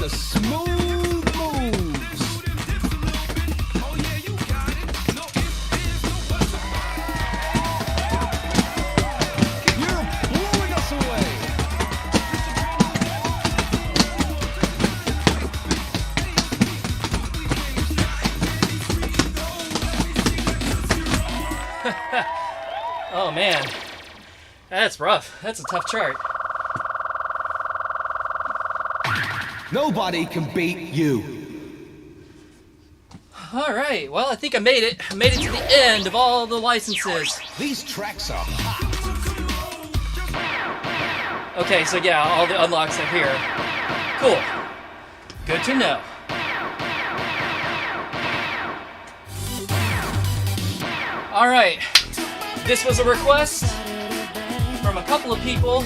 the smooth moves. You're blowing us away. Oh man, that's rough. That's a tough chart. Nobody can beat you. All right, well, I think I made it. I made it to the end of all the licenses. These tracks are hot. Okay, so yeah, all the unlocks are here. Cool. Good to know. All right, this was a request from a couple of people,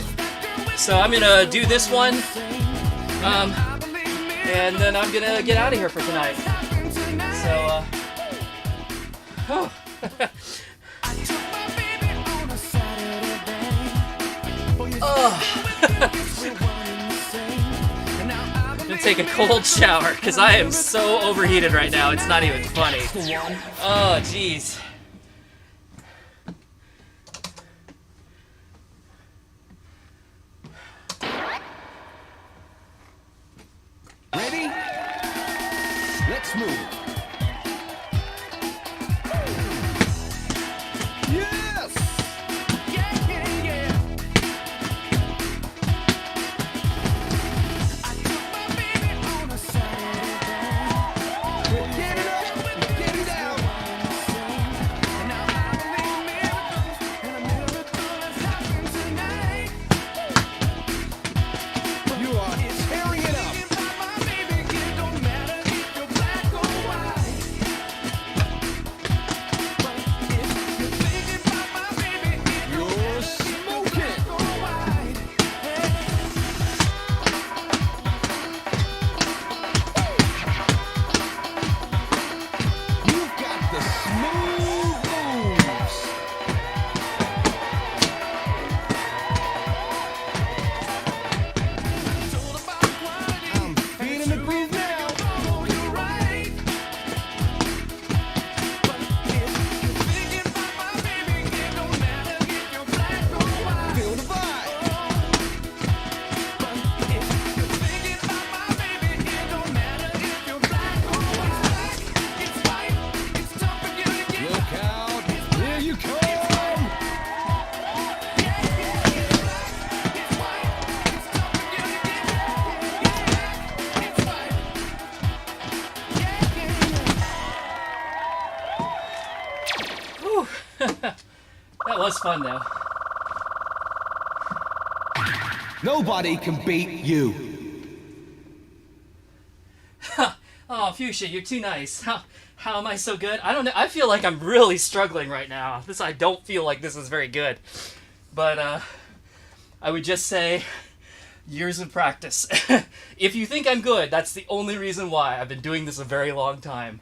so I'm gonna do this one, and then I'm gonna get out of here for tonight. So, oh. I'm gonna take a cold shower because I am so overheated right now. It's not even funny. Oh, jeez. Ready? Let's move. Yes! Yeah, yeah, yeah. I took my baby on a Saturday. Get it up, get it down. And now I believe miracles, and a miracle has happened tonight. You are tearing it up. You're smoking. You've got the smooth moves. I'm feeling the groove now. Feel the vibe. Look out. Here you come. Whew. That was fun, though. Nobody can beat you. Oh, Fuchsia, you're too nice. How am I so good? I don't know. I feel like I'm really struggling right now. I don't feel like this is very good. But I would just say years of practice. If you think I'm good, that's the only reason why. I've been doing this a very long time.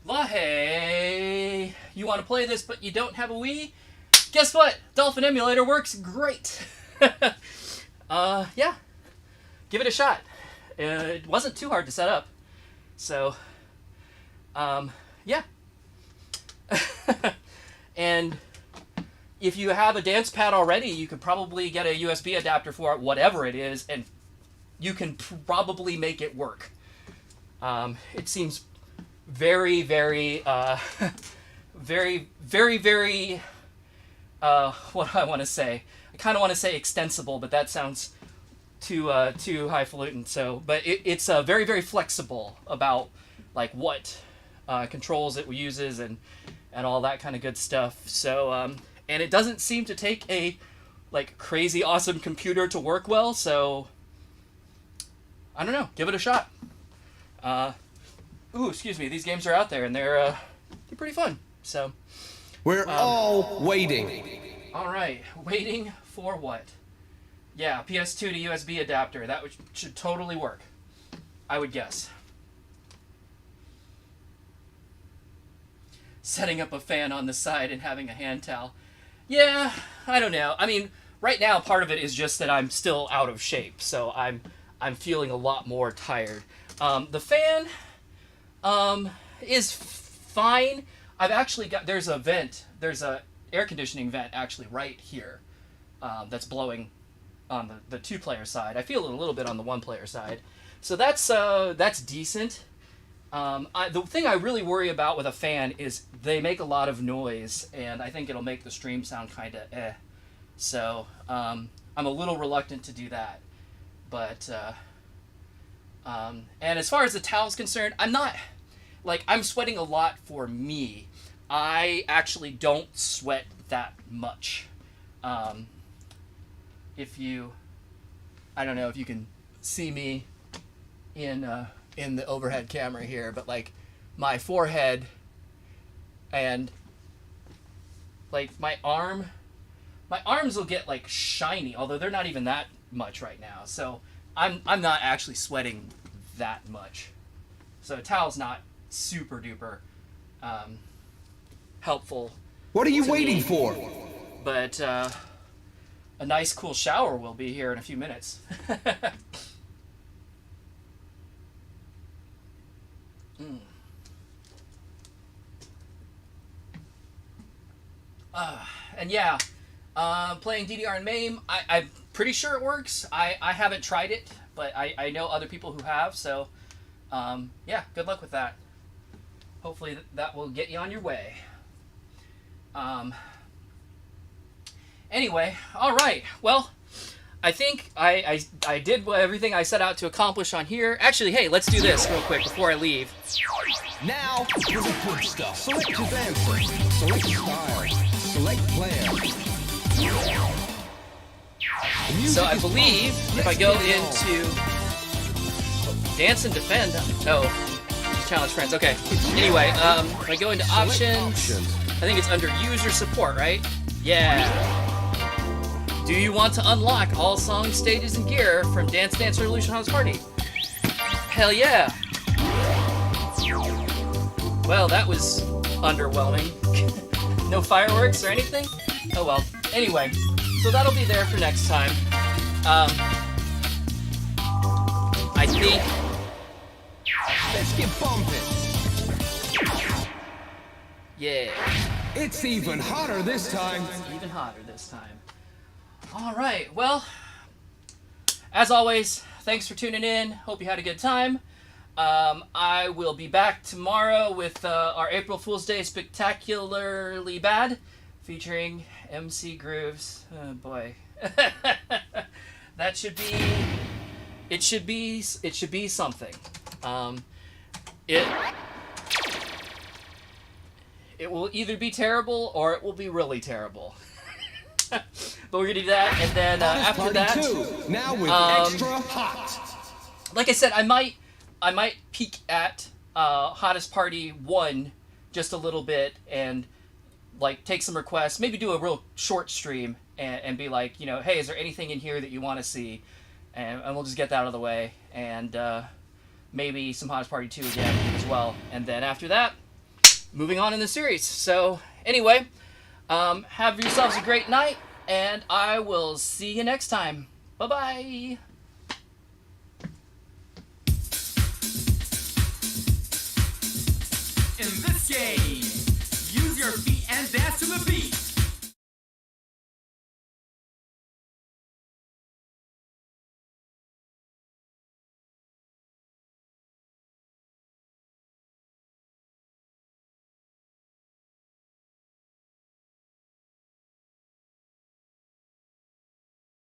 Lahe, you want to play this but you don't have a Wii? Guess what? Dolphin Emulator works great. Yeah. Give it a shot. It wasn't too hard to set up. So, yeah. And if you have a dance pad already, you could probably get a USB adapter for it, whatever it is, and you can probably make it work. It seems very, very, very, very, very, what do I want to say? I kind of want to say extensible, but that sounds too highfalutin. So, but it's very, very flexible about like what controls it uses and all that kind of good stuff. So, and it doesn't seem to take a like crazy awesome computer to work well. So, I don't know. Give it a shot. Ooh, excuse me. These games are out there and they're pretty fun. So, We're all waiting. all right, waiting for what? Yeah, PS2 to USB adapter. That should totally work, I would guess. Setting up a fan on the side and having a hand towel. Yeah, I don't know. I mean, right now part of it is just that I'm still out of shape, so I'm feeling a lot more tired. The fan is fine. I've actually got there's a air conditioning vent actually right here that's blowing on the 2-player side. I feel it a little bit on the 1-player side, so that's decent. The thing I really worry about with a fan is they make a lot of noise, and I think it'll make the stream sound kind of eh. So I'm a little reluctant to do that. But and as far as the towel's concerned, I'm sweating a lot for me. I actually don't sweat that much. I don't know if you can see me in the overhead camera here, but like my forehead and like my arms will get like shiny, although they're not even that much right now. So I'm not actually sweating that much. So a towel's not super duper helpful. What are you to waiting me. for? But a nice cool shower will be here in a few minutes. And yeah, playing DDR and MAME, I'm pretty sure it works. I haven't tried it, but I know other people who have, so yeah, good luck with that. Hopefully that will get you on your way. Anyway, all right. Well, I think I did everything I set out to accomplish on here. Actually, hey, let's do this real quick before I leave. Now for the good stuff. Select your dancer. Select style. Select player. So I believe if I go into Dance and Defend, challenge friends. Okay. Anyway, if I go into options, I think it's under user support, right? Yeah. Do you want to unlock all songs, stages, and gear from Dance Dance Revolution House Party? Hell yeah. Well, that was underwhelming. No fireworks or anything? Oh well. Anyway, so that'll be there for next time. I think... Let's get bumping. Yeah. It's even hotter this time. Even hotter this time. Alright, well, as always, thanks for tuning in. Hope you had a good time. I will be back tomorrow with our April Fool's Day Spectacularly Bad, featuring MC Grooves. Oh boy. That should be... It should be something. It will either be terrible or it will be really terrible. But we're gonna do that, and then after Party that, 2, now with extra hot. like I said, I might peek at Hottest Party 1 just a little bit and like take some requests, maybe do a real short stream and be like, hey, is there anything in here that you want to see? And we'll just get that out of the way, and maybe some Hottest Party 2 again as well. And then after that, moving on in the series. So anyway, have yourselves a great night, and I will see you next time. Bye-bye. In this game, use your feet and dance to the beat.